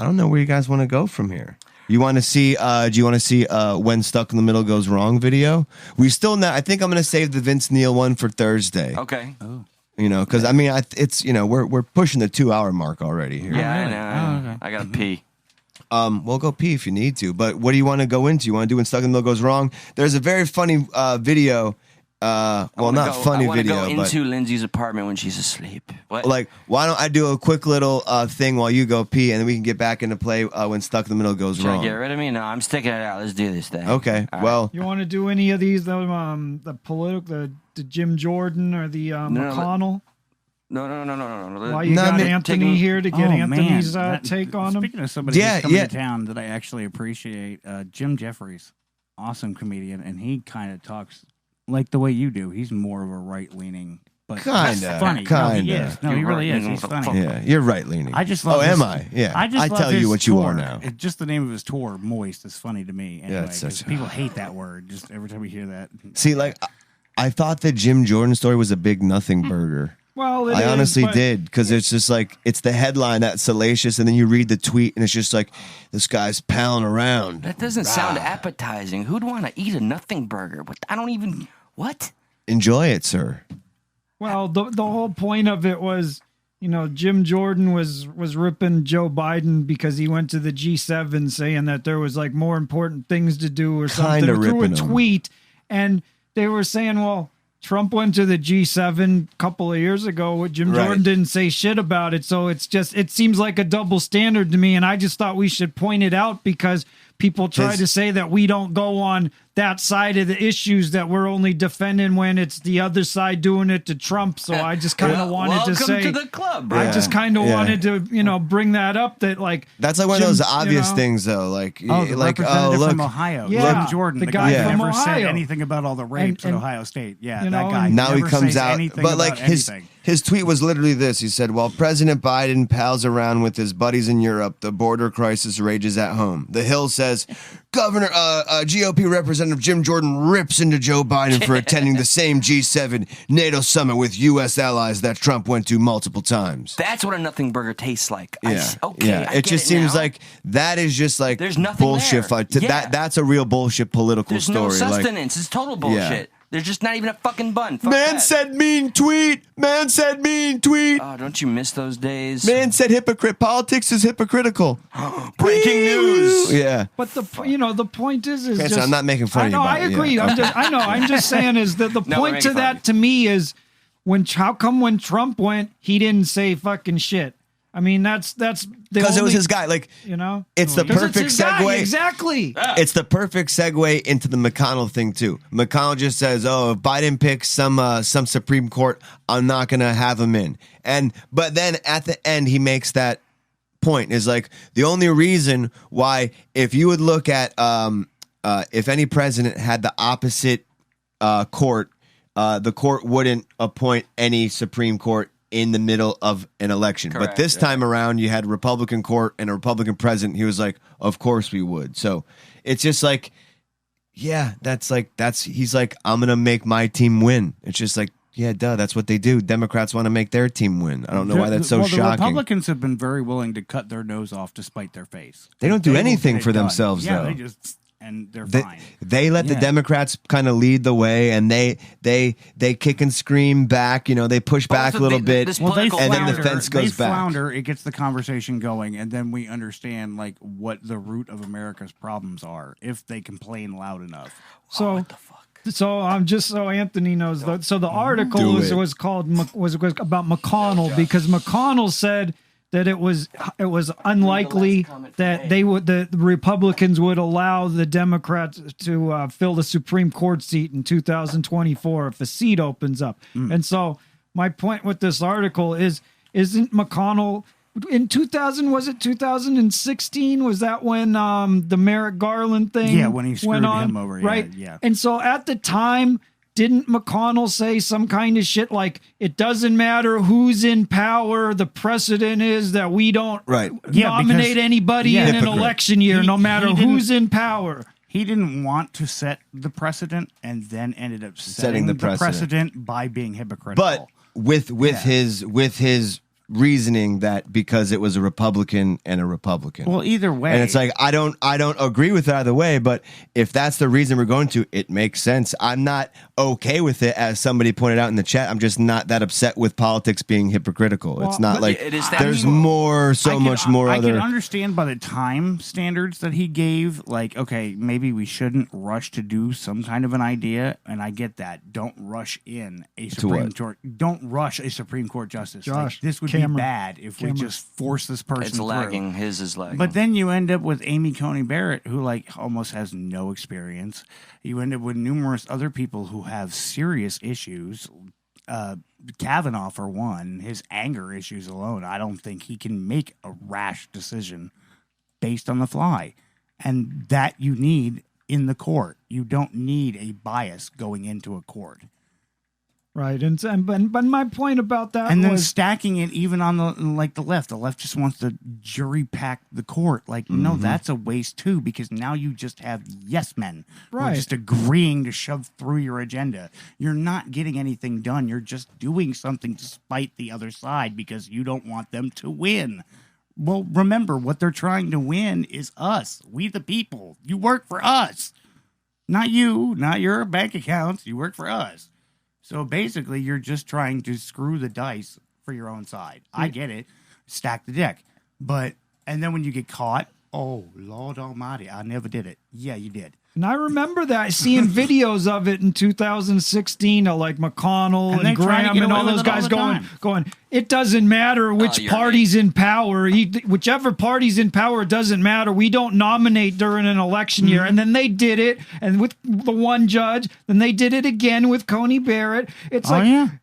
don't know where you guys want to go from here. You want to see? Do you want to see when Stuck in the Middle Goes Wrong video? We still not. I think I'm going to save the Vince Neil one for Thursday. Okay. Oh. You know, because I mean, it's we're pushing the 2 hour mark already here. Yeah, I know. I gotta pee. Well, go pee if you need to. But what do you want to go into? You want to do when Stuck in the Middle goes wrong? There's a very funny video. Well, not funny video, go but into Lindsay's apartment when she's asleep. What? like, why don't I do a quick little thing while you go pee, and then we can get back into play when Stuck in the Middle goes Should wrong. I get rid of me? No, I'm sticking it out. Let's do this thing. Okay. All well, You want to do any of these? The political, the Jim Jordan or the McConnell? No. Why you got Anthony here to get Anthony's take on him? Speaking of somebody who's coming to town that I actually appreciate, Jim Jeffries, awesome comedian, and he kind of talks like the way you do. He's more of a right-leaning, but funny. No, he is. No, he really is. He's funny. Yeah, you're right-leaning. I just love am I? Yeah. I tell you what you are now. Just the name of his tour, Moist, is funny to me. Anyway, it's such people hate that word. Just every time we hear that. See, like, I thought the Jim Jordan story was a big nothing burger. Well, I honestly did, because it's just like, it's the headline that's salacious, and then you read the tweet, and it's just like, this guy's palling around. That doesn't sound appetizing. Who'd want to eat a nothing burger? I don't even. What? Enjoy it, sir. Well, the whole point of it was, Jim Jordan was ripping Joe Biden because he went to the G7 saying that there was like more important things to do or something through a tweet, and they were saying, well, Trump went to the G7 a couple of years ago. Jim Jordan didn't say shit about it. So it seems like a double standard to me. And I just thought we should point it out because people try to say that we don't go on that side of the issues, that we're only defending when it's the other side doing it to Trump. So I just kind of wanted to say, welcome to the club, bro. I just kind of wanted to, bring that up, that like, that's like one of those obvious things though. Like, the representative from Ohio, Jim Jordan, the guy who never said anything about all the rapes in Ohio State. Yeah, that guy. Now he comes out, but like his tweet was literally this. He said, while President Biden pals around with his buddies in Europe, the border crisis rages at home. The Hill says, GOP Representative Jim Jordan rips into Joe Biden for attending the same G7 NATO summit with U.S. allies that Trump went to multiple times. That's what a nothing burger tastes like. Yeah. It just seems like that is just like there's nothing bullshit. That's a real bullshit political story. There's no sustenance. It's total bullshit. There's just not even a fucking bun. Fuck Man that. said mean tweet. Man said mean tweet. Oh, don't you miss those days? Man said hypocrite. Politics is hypocritical. Breaking news. Yeah. But the point is Chris, just, I'm not making fun of you. I agree. Yeah. I'm just saying is that the point to that to me is how come when Trump went, he didn't say fucking shit. I mean, that's because it was his guy. Like, it's the perfect segue. Exactly. It's the perfect segue into the McConnell thing too. McConnell just says, "Oh, if Biden picks some Supreme Court, I'm not gonna have him in." But then at the end, he makes that point is like the only reason why, if you would look at if any president had the opposite court, the court wouldn't appoint any Supreme Court in the middle of an election. Correct, but this time around, you had a Republican court and a Republican president. He was like, of course we would. So it's just like, yeah, he's like, I'm going to make my team win. It's just like, yeah, duh, that's what they do. Democrats want to make their team win. I don't know why that's so shocking. The Republicans have been very willing to cut their nose off to spite their face. They don't do anything for themselves, though. They just... And they're fine. They let the Democrats kind of lead the way, and they kick and scream back. They push back a little bit, and then the fence goes back. Flounder, it gets the conversation going, and then we understand like what the root of America's problems are if they complain loud enough. So, what the fuck? So just so Anthony knows, so the article was about McConnell because McConnell said that it was unlikely that the Republicans would allow the Democrats to fill the Supreme Court seat in 2024 if a seat opens up. And so my point with this article isn't McConnell in 2016? Was that when the Merrick Garland thing? Yeah, when he screwed him over, right? Yeah. And so at the time, didn't McConnell say some kind of shit like, it doesn't matter who's in power, the precedent is that we don't nominate anybody in an election year, no matter who's in power? He didn't want to set the precedent and then ended up setting the precedent by being hypocritical. But with his reasoning that because it was a Republican and a Republican. Well, either way, and it's like I don't agree with it either way. But if that's the reason we're going to, it makes sense. I'm not okay with it, as somebody pointed out in the chat. I'm just not that upset with politics being hypocritical. Well, it's not like it is that there's more, much more. I other. can understand by the time standards that he gave, like, okay, maybe we shouldn't rush to do some kind of an idea, and I get that. Don't rush in a Supreme Court. Don't rush a Supreme Court justice. Josh, like, this would be bad if we just force this person. It's through. lagging. His is lagging. But then you end up with Amy Coney Barrett, who like almost has no experience. You end up with numerous other people who have serious issues. Kavanaugh, for one, his anger issues alone, I don't think he can make a rash decision based on the fly. And that you need in the court. You don't need a bias going into a court. Right, but my point about that and then was stacking it even on the left. The left just wants to jury pack the court. Like, no, that's a waste too, because now you just have yes men who are just agreeing to shove through your agenda. You're not getting anything done. You're just doing something to spite the other side because you don't want them to win. Well, remember, what they're trying to win is us. We the people. You work for us. Not you, not your bank accounts. You work for us. So basically, you're just trying to screw the dice for your own side. I get it. Stack the deck. And then when you get caught, oh, Lord Almighty, I never did it. Yeah, you did. And I remember that, seeing videos of it in 2016, of like McConnell and Graham and all those guys going, it doesn't matter which party's in power. Whichever party's in power, it doesn't matter. We don't nominate during an election year. And then they did it, and with the one judge, then they did it again with Coney Barrett. It's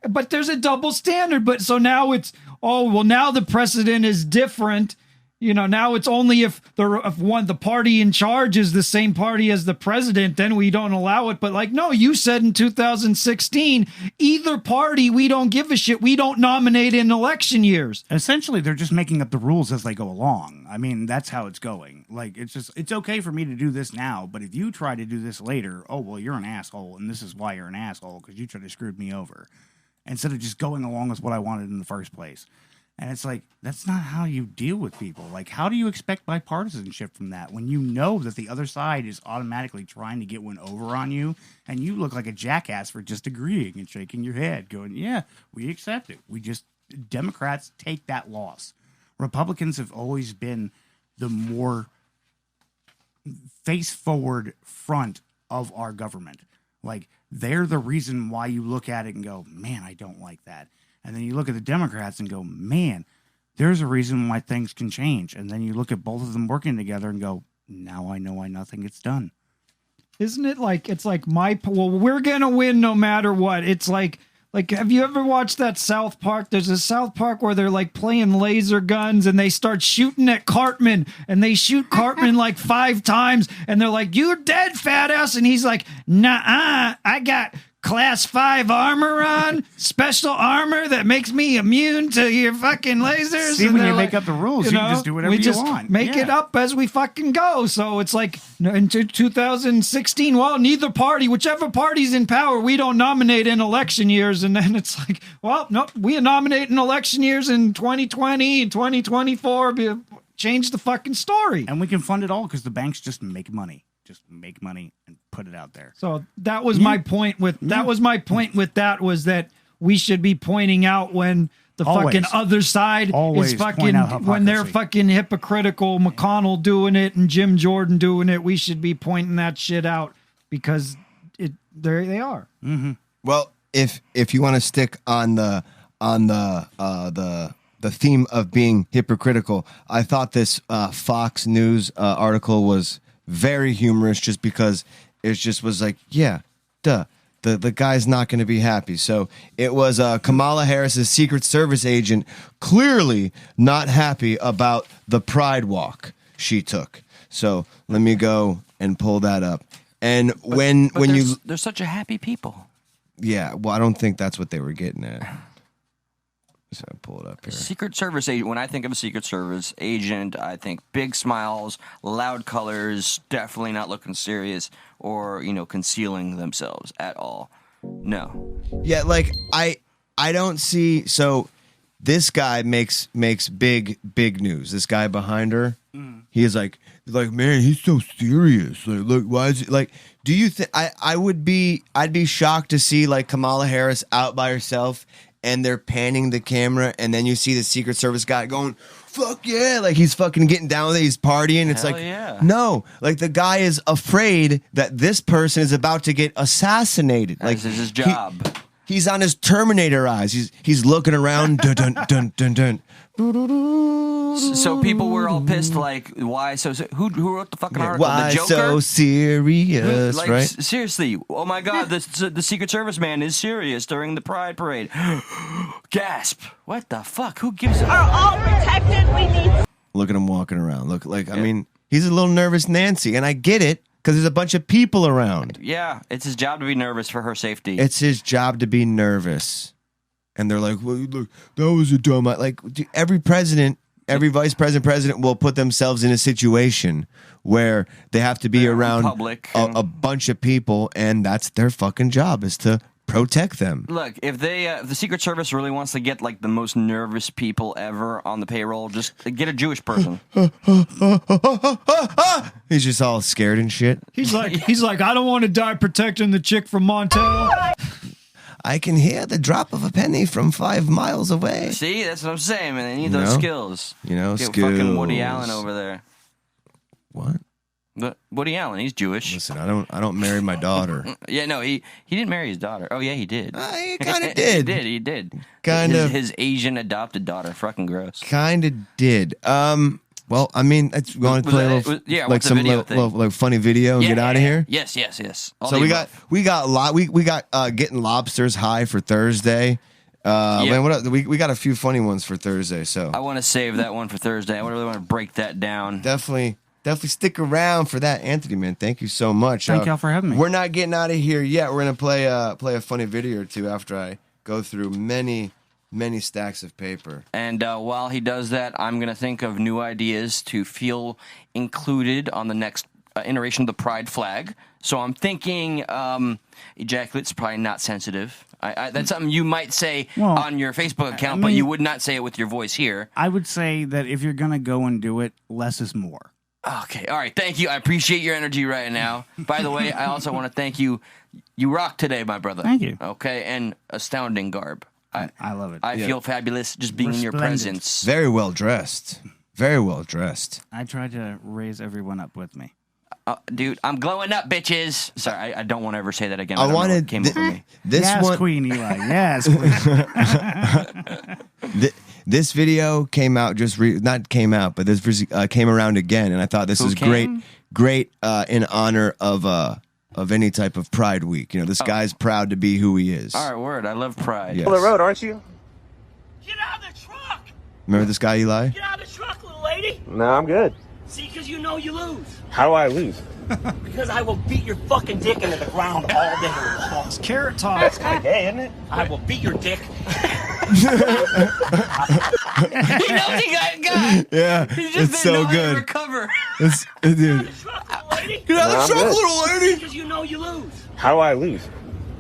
but there's a double standard. But so now it's, now the precedent is different. You know, now it's only if the party in charge is the same party as the president, then we don't allow it. But like, no, you said in 2016, either party, we don't give a shit. We don't nominate in election years. Essentially, they're just making up the rules as they go along. I mean, that's how it's going. Like, it's okay for me to do this now, but if you try to do this later, you're an asshole, and this is why you're an asshole, because you tried to screw me over. Instead of just going along with what I wanted in the first place. And it's like, that's not how you deal with people. Like, how do you expect bipartisanship from that when you know that the other side is automatically trying to get one over on you, and you look like a jackass for just agreeing and shaking your head, going, yeah, we accept it. Democrats take that loss. Republicans have always been the more face-forward front of our government. Like, they're the reason why you look at it and go, man, I don't like that. And then you look at the Democrats and go, man, there's a reason why things can change. And then you look at both of them working together and go, now I know why nothing gets done. Isn't it like, it's like we're going to win no matter what. It's like, have you ever watched that South Park? There's a South Park where they're like playing laser guns and they start shooting at Cartman, and they shoot Cartman like 5 times, and they're like, you're dead, fat ass. And he's like, nah, I got Class 5 armor on, special armor that makes me immune to your fucking lasers. See, when you make up the rules, you can just do whatever you want. Make it up as we fucking go. So it's like in 2016, neither party, whichever party's in power, we don't nominate in election years. And then it's like, no, we nominate in election years in 2020 and 2024. Change the fucking story. And we can fund it all because the banks just make money. Just make money and put it out there. So that was my point with that was that we should be pointing out when the fucking other side is fucking, when they're fucking hypocritical, McConnell doing it and Jim Jordan doing it, we should be pointing that shit out because there they are. Mm-hmm. Well, if you want to stick on the theme of being hypocritical, I thought this Fox News article was very humorous, just because it just was like, yeah, duh. The guy's not going to be happy. So it was Kamala Harris's Secret Service agent clearly not happy about the Pride Walk she took. So let me go and pull that up. And when they're such a happy people. Yeah, well, I don't think that's what they were getting at. So I pull it up here. Secret Service agent. When I think of a Secret Service agent, I think big smiles, loud colors, definitely not looking serious or, concealing themselves at all. No. Yeah, like I don't see. So this guy makes big news. This guy behind her, he is like, man, he's so serious. Like, look, why is it like? Do you think I'd be shocked to see like Kamala Harris out by herself and they're panning the camera and then you see the Secret Service guy going, fuck yeah, like he's fucking getting down with it, he's partying. It's Hell like, yeah. no, like the guy is afraid that this person is about to get assassinated. Like this is his job. He's on his Terminator eyes. He's looking around. Dun, dun, dun, dun, dun. So people were all pissed, like, why so who wrote the fucking article? Why the Joker? so serious, Like, right? Seriously, oh my God, the Secret Service man is serious during the Pride Parade. Gasp! What the fuck? Who gives a... Are all protected? We need... Look at him walking around. Look, like, I mean, he's a little nervous Nancy, and I get it, because there's a bunch of people around. Yeah, it's his job to be nervous for her safety. It's his job to be nervous. And they're like, well, look, that was a dumb... Like, every president... Every vice president will put themselves in a situation where they have to be around a bunch of people, and that's their fucking job, is to protect them. Look, if the Secret Service really wants to get like the most nervous people ever on the payroll, just get a Jewish person. He's just all scared and shit. He's like, I don't want to die protecting the chick from Montel. I can hear the drop of a penny from 5 miles away. See, that's what I'm saying, man. They need those skills. You know, get skills. Fucking Woody Allen over there. What? Woody Allen, he's Jewish. Listen, I don't marry my daughter. Yeah, no, he didn't marry his daughter. Oh yeah, he did. He kind of did. He did. Kind of. His Asian adopted daughter. Fucking gross. Kind of did. Well, I mean, you want to play a little, like some little funny video and get out of here? Yes. So we got getting lobsters high for Thursday. Man, what else? We got a few funny ones for Thursday. So I want to save that one for Thursday. I really want to break that down. Definitely stick around for that, Anthony. Man, thank you so much. Thank y'all for having me. We're not getting out of here yet. We're gonna play a funny video or two after I go through many stacks of paper. And while he does that, I'm going to think of new ideas to feel included on the next iteration of the Pride flag. So I'm thinking ejaculate's probably not sensitive. That's something you might say on your Facebook account, but you would not say it with your voice here. I would say that if you're going to go and do it, less is more. Okay. All right. Thank you. I appreciate your energy right now. By the way, I also want to thank you. You rock today, my brother. Thank you. Okay. And astounding garb. I love it. I feel fabulous just being in your presence. Very well dressed. Very well dressed. I try to raise everyone up with me. Dude, I'm glowing up, bitches. Sorry, I don't want to ever say that again. I wanted came over me. Queen Eli. Yes, Queen. This video came out not came out, but this came around again, and I thought this is great in honor of any type of Pride Week. You know, this guy's proud to be who he is. All right, word. I love Pride. Yes. On the road, aren't you? Get out of the truck! Remember this guy, Eli? Get out of the truck, little lady! No, I'm good. See, because you know you lose. How do I lose? Because I will beat your fucking dick into the ground all day long. It's Carrot Top. That's kind of gay, isn't it? I will beat your dick. He knows he got it. Yeah, He's just it's so good. Recover. Dude. Get out of the truck, little lady! Because you know you lose. How do I lose?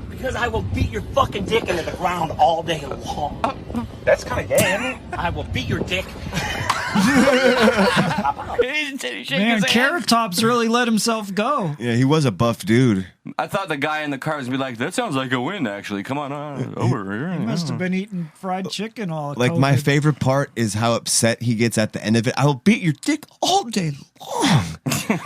Because I will beat your fucking dick into the ground all day long. That's kind of gay, isn't it? I will beat your dick. Man, Carrot Top's really let himself go. Yeah, he was a buff dude. I thought the guy in the car was going to be like, that sounds like a win, actually. Come on over here. He must have been eating fried chicken all Like, COVID. my favorite part is how upset he gets at the end of it. I will beat your dick all day long.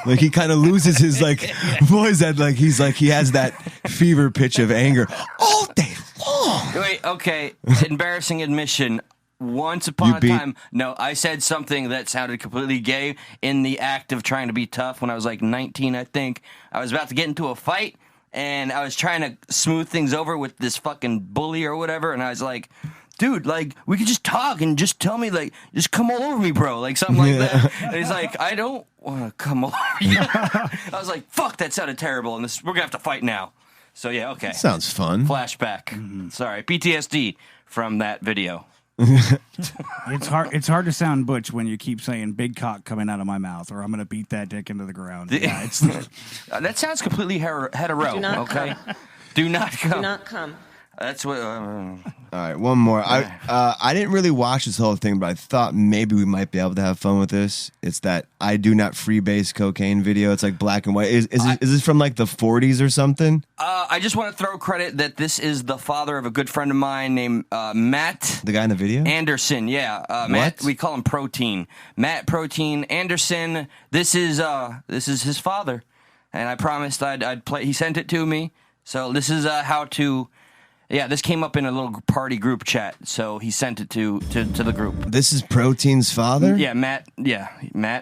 Like, he kind of loses his, voice that, he has that fever pitch of anger all day long. Wait, okay. Embarrassing admission. Once upon a time, I said something that sounded completely gay in the act of trying to be tough when I was like 19, I think. I was about to get into a fight, and I was trying to smooth things over with this fucking bully or whatever, and I was like, dude, we could just talk and just tell me, just come all over me, bro, something like that. And he's like, I don't want to come all over you. I was like, fuck, that sounded terrible, and we're going to have to fight now. So, yeah, okay. Sounds fun. Flashback. Mm-hmm. Sorry, PTSD from that video. It's hard to sound butch when you keep saying big cock coming out of my mouth, or I'm going to beat that dick into the ground. That sounds completely hetero. Do not okay, come. do not come. Do not come. That's what. All right, one more. I didn't really watch this whole thing, but I thought maybe we might be able to have fun with this. It's that I do not freebase cocaine video. It's like black and white. Is this from like the 40s or something? I just want to throw credit that this is the father of a good friend of mine named Matt. The guy in the video? Anderson, yeah. Matt, we call him Protein. Matt Protein Anderson. This is his father, and I promised I'd play. He sent it to me, so this is how to. Yeah, this came up in a little party group chat, so he sent it to the group. This is Protein's father? Yeah, Matt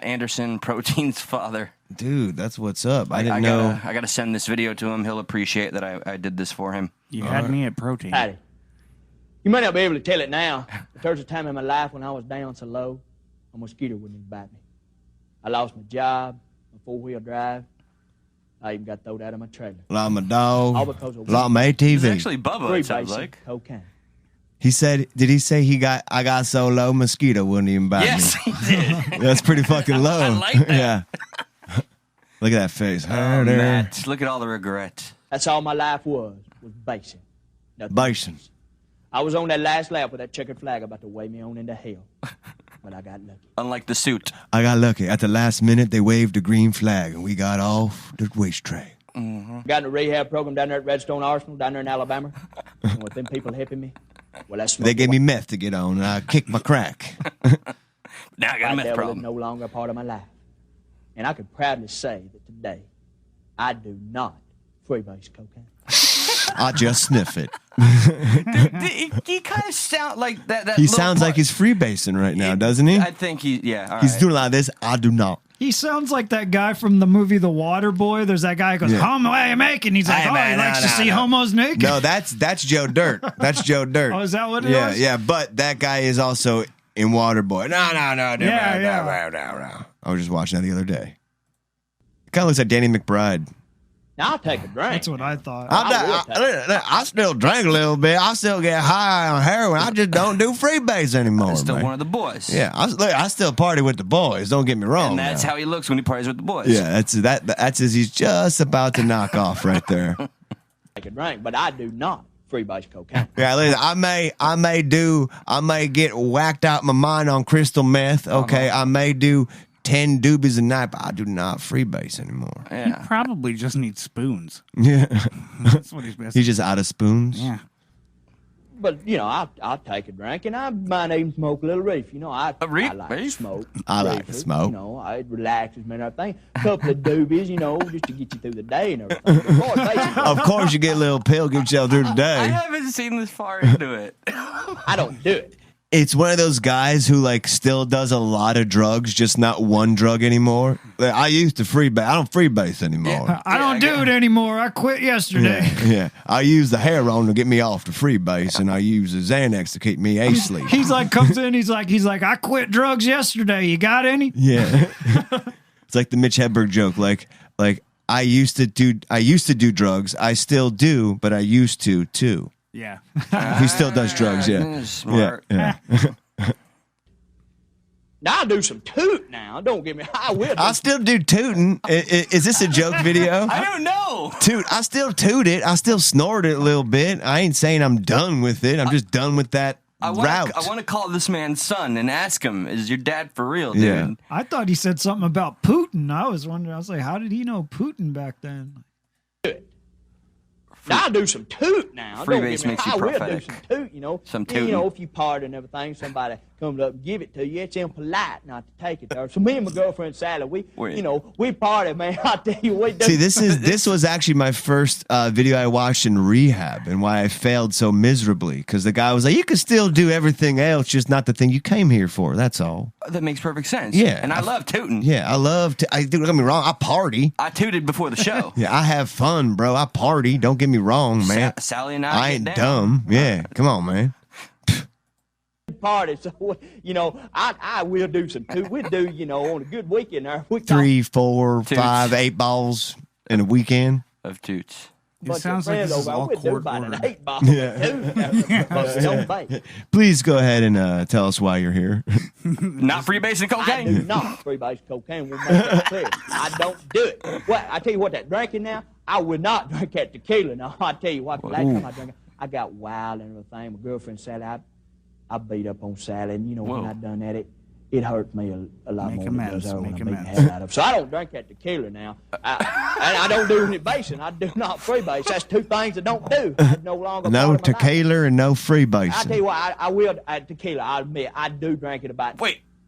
Anderson, Protein's father. Dude, that's what's up. I didn't know. I got to send this video to him. He'll appreciate that I did this for him. You had me at Protein. Howdy. You may not be able to tell it now, but there was a time in my life when I was down so low, a mosquito wouldn't even bite me. I lost my job, my four-wheel drive. I even got thrown out of my trailer. Like my dog. All because of like my ATV. It's actually Bubba, it sounds like. Cocaine. He said, did he say I got so low, mosquito wouldn't even bite me? Yes, he did. That's pretty fucking low. I like that. Yeah. Look at that face. Oh, Matt, look at all the regret. That's all my life was basing. Nothing Bison. else. I was on that last lap with that checkered flag about to weigh me on into hell. But I got lucky. Unlike the suit. I got lucky. At the last minute, they waved a green flag, and we got off the waste tray. Mm-hmm. Got in a rehab program down there at Redstone Arsenal, down there in Alabama. And with them people helping me, well, that's They gave me meth to get on, and I kicked my crack. Now I got a meth problem. Is no longer a part of my life. And I can proudly say that today, I do not freebase cocaine. I just sniff it. He kind of sound like that. He sounds like he's freebasing right now, doesn't he? I think all he's right. doing a lot of this. I do not. He sounds like that guy from the movie The Water Boy. There's that guy who goes, "Homo, what are you making?" He's like, he likes to see homos naked. No, that's Joe Dirt. That's Joe Dirt. Oh, is that what it is? Yeah, but that guy is also in Waterboy. No. Yeah. I was just watching that the other day. It kind of looks like Danny McBride. Now I'll take a drink. That's what I thought. I still drink a little bit. I still get high on heroin. I just don't do freebase anymore. Still man. one of the boys. Yeah, I still party with the boys. Don't get me wrong. And that's how he looks when he parties with the boys. Yeah, that's as he's just about to knock off right there. Take a drink, but I do not freebase cocaine. Yeah, listen, I may get whacked out my mind on crystal meth. Okay, I may do 10 doobies a night, but I do not freebase anymore. He probably just needs spoons. Yeah. That's what he's missing. He's just out of spoons? Yeah. But, I'll take a drink, and I might even smoke a little reef. I like to smoke. I like to smoke. It relaxes me and everything. A couple of doobies, just to get you through the day and everything. Of course you get a little pill, get yourself through the day. I haven't seen this far into it. I don't do it. It's one of those guys who still does a lot of drugs, just not one drug anymore. I used to freebase. I don't freebase anymore. Yeah, I don't do it anymore. I quit yesterday. Yeah. I use the heroin to get me off the freebase, and I use the Xanax to keep me asleep. He's like, comes in, he's like, I quit drugs yesterday. You got any? Yeah. It's like the Mitch Hedberg joke. Like I used to do drugs. I still do, but I used to too. Yeah. He still does drugs, yeah. Smart. Yeah. Now I do some toot now. Don't get me. I still do tooting. Is this a joke video? I don't know. Toot. I still toot it. I still snort it a little bit. I ain't saying I'm done with it. I'm just done with that route. I want to call this man's son and ask him, is your dad for real, dude? Yeah. I thought he said something about Putin. I was wondering. I was like, how did he know Putin back then? Now I do some toot now. Freebase makes you I will prophetic. do some toot, Some tooting. If you party and everything, somebody comes up and give it to you, it's impolite not to take it there. So me and my girlfriend Sally, we party, man. I tell you, we do. See, this was actually my first video I watched in rehab, and why I failed so miserably. Because the guy was like, "You can still do everything else, just not the thing you came here for." That's all. That makes perfect sense. Yeah, and I love tooting. Yeah, I love. Don't get me wrong. I party. I tooted before the show. Yeah, I have fun, bro. I party. Don't get me wrong, man. Sally and I ain't get down. dumb. Yeah, come on, man. Party, so I will do some toot. We do, on a good weekend there. 3, 4, 5, 8 balls in a weekend of toots. It sounds like this is all court ordered. Please go ahead and tell us why you're here. Not freebasing cocaine. I do not freebase cocaine. We'll make that clear. I don't do it. Well, I tell you what, that drinking now, I would not drink that tequila. Now, I tell you what, the last time I drank it, I got wild and everything. My girlfriend Sally, I beat up on Sally, and you know when I done that, it hurt me a lot more than it does her when I beat the hell out of her. So I don't drink that tequila now, and I don't do any basing. I do not freebase. That's two things I don't do. That's no longer No part of my life. tequila and no freebasing. I tell you what, I will tequila. I admit I do drink it about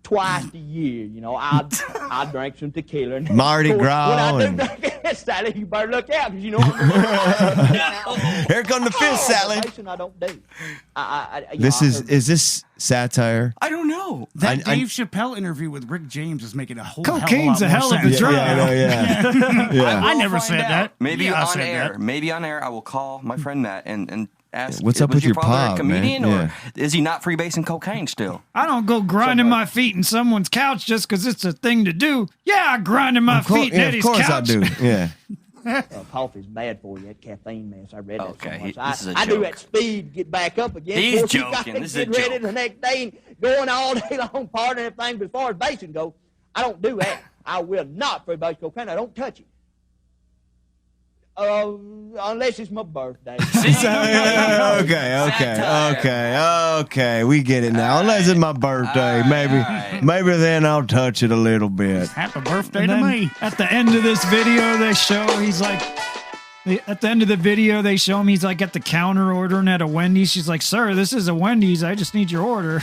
twice a year. You know, I drink some tequila. And Mardi of course, Gras When I do drink it, Sally, you better look out because you know I'm Here come the fist, Sally. I don't do. Is this satire? I don't know. That Dave Chappelle interview with Rick James is making a whole Cocaine's hell of a a hell of a drug. Yeah. I never said that. Maybe Yeah, I on said air. that. Maybe on air. I will call my friend Matt and ask. What's up was with your father a pop, man? comedian, Yeah. or is he not freebasing cocaine still? I don't go grinding my feet in someone's couch just because it's a thing to do. Yeah, I grinding my feet in Eddie's of course couch. I do. Yeah. Coffee's bad for you. That caffeine mess. I read that so much. This is a I do joke. that speed to get back up again. He's Of course, you gotta joking. This is a get ready joke. the next day and going all day long, partying and everything. But as far as basing goes, I don't do that. I will not freebase cocaine. I don't touch it. Unless it's my birthday. Okay. We get it now. Unless it's my birthday, maybe then I'll touch it a little bit. Happy birthday And to then me. at the end of this video, they show he's like, at the end of the video, they show him he's like at the counter ordering at a Wendy's. She's like, "Sir, this is a Wendy's. I just need your order."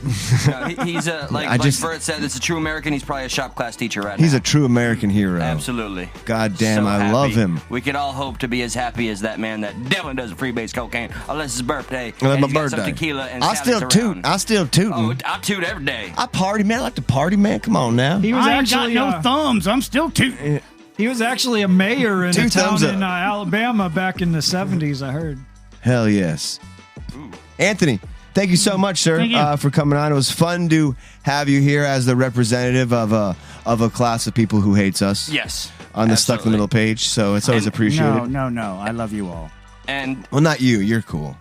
He's like Bert said, it's a true American. He's probably a shop class teacher right He's now. a true American hero. Absolutely. God damn, So I happy. love him. We can all hope to be as happy as that man that definitely doesn't freebase cocaine unless it's his birthday. Unless and my he's got some birthday. tequila and I Sally's still toot. around. I still tootin'. Oh, I toot every day. I party, man. I like to party, man. Come on now. He was I ain't got actually no thumbs. I'm still tooting. he was actually a mayor in Two a town thumbs up. in Alabama back in the 70s. I heard. Hell yes. Anthony, thank you so much, sir, Thank you. for coming on. It was fun to have you here as the representative of a class of people who hates us. Yes. On the Stuck in the Middle page, so it's always appreciated. No. I love you all. And Well, not you. You're cool.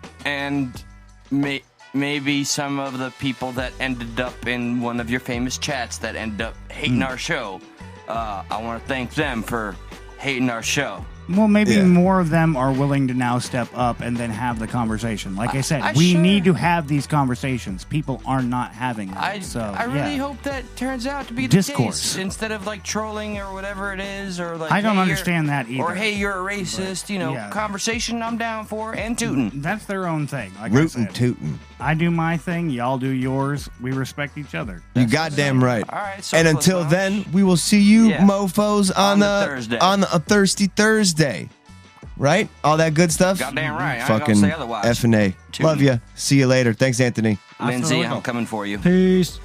maybe some of the people that ended up in one of your famous chats that ended up hating our show. I want to thank them for hating our show. Well, maybe Yeah. more of them are willing to now step up and then have the conversation. Like I said, we sure- need to have these conversations. People are not having them. I really hope that turns out to be the Discourse. case instead of like trolling or whatever it is, or like I don't hey, understand you're- that either. Or hey, you're a racist. yeah. Conversation I'm down for, and tootin'. That's their own thing. Like I Rootin' said, tootin'. I do my thing. Y'all do yours. We respect each other. You goddamn right. All right, so And close until lunch. then, we will see you Yeah. mofos on the Thursday. on a Thirsty Thursday. Right? All that good stuff? Goddamn right. I ain't Fucking gonna say otherwise. F&A. Tootin'. Love you. See you later. Thanks, Anthony. Lindsay, I'm coming for you. Peace.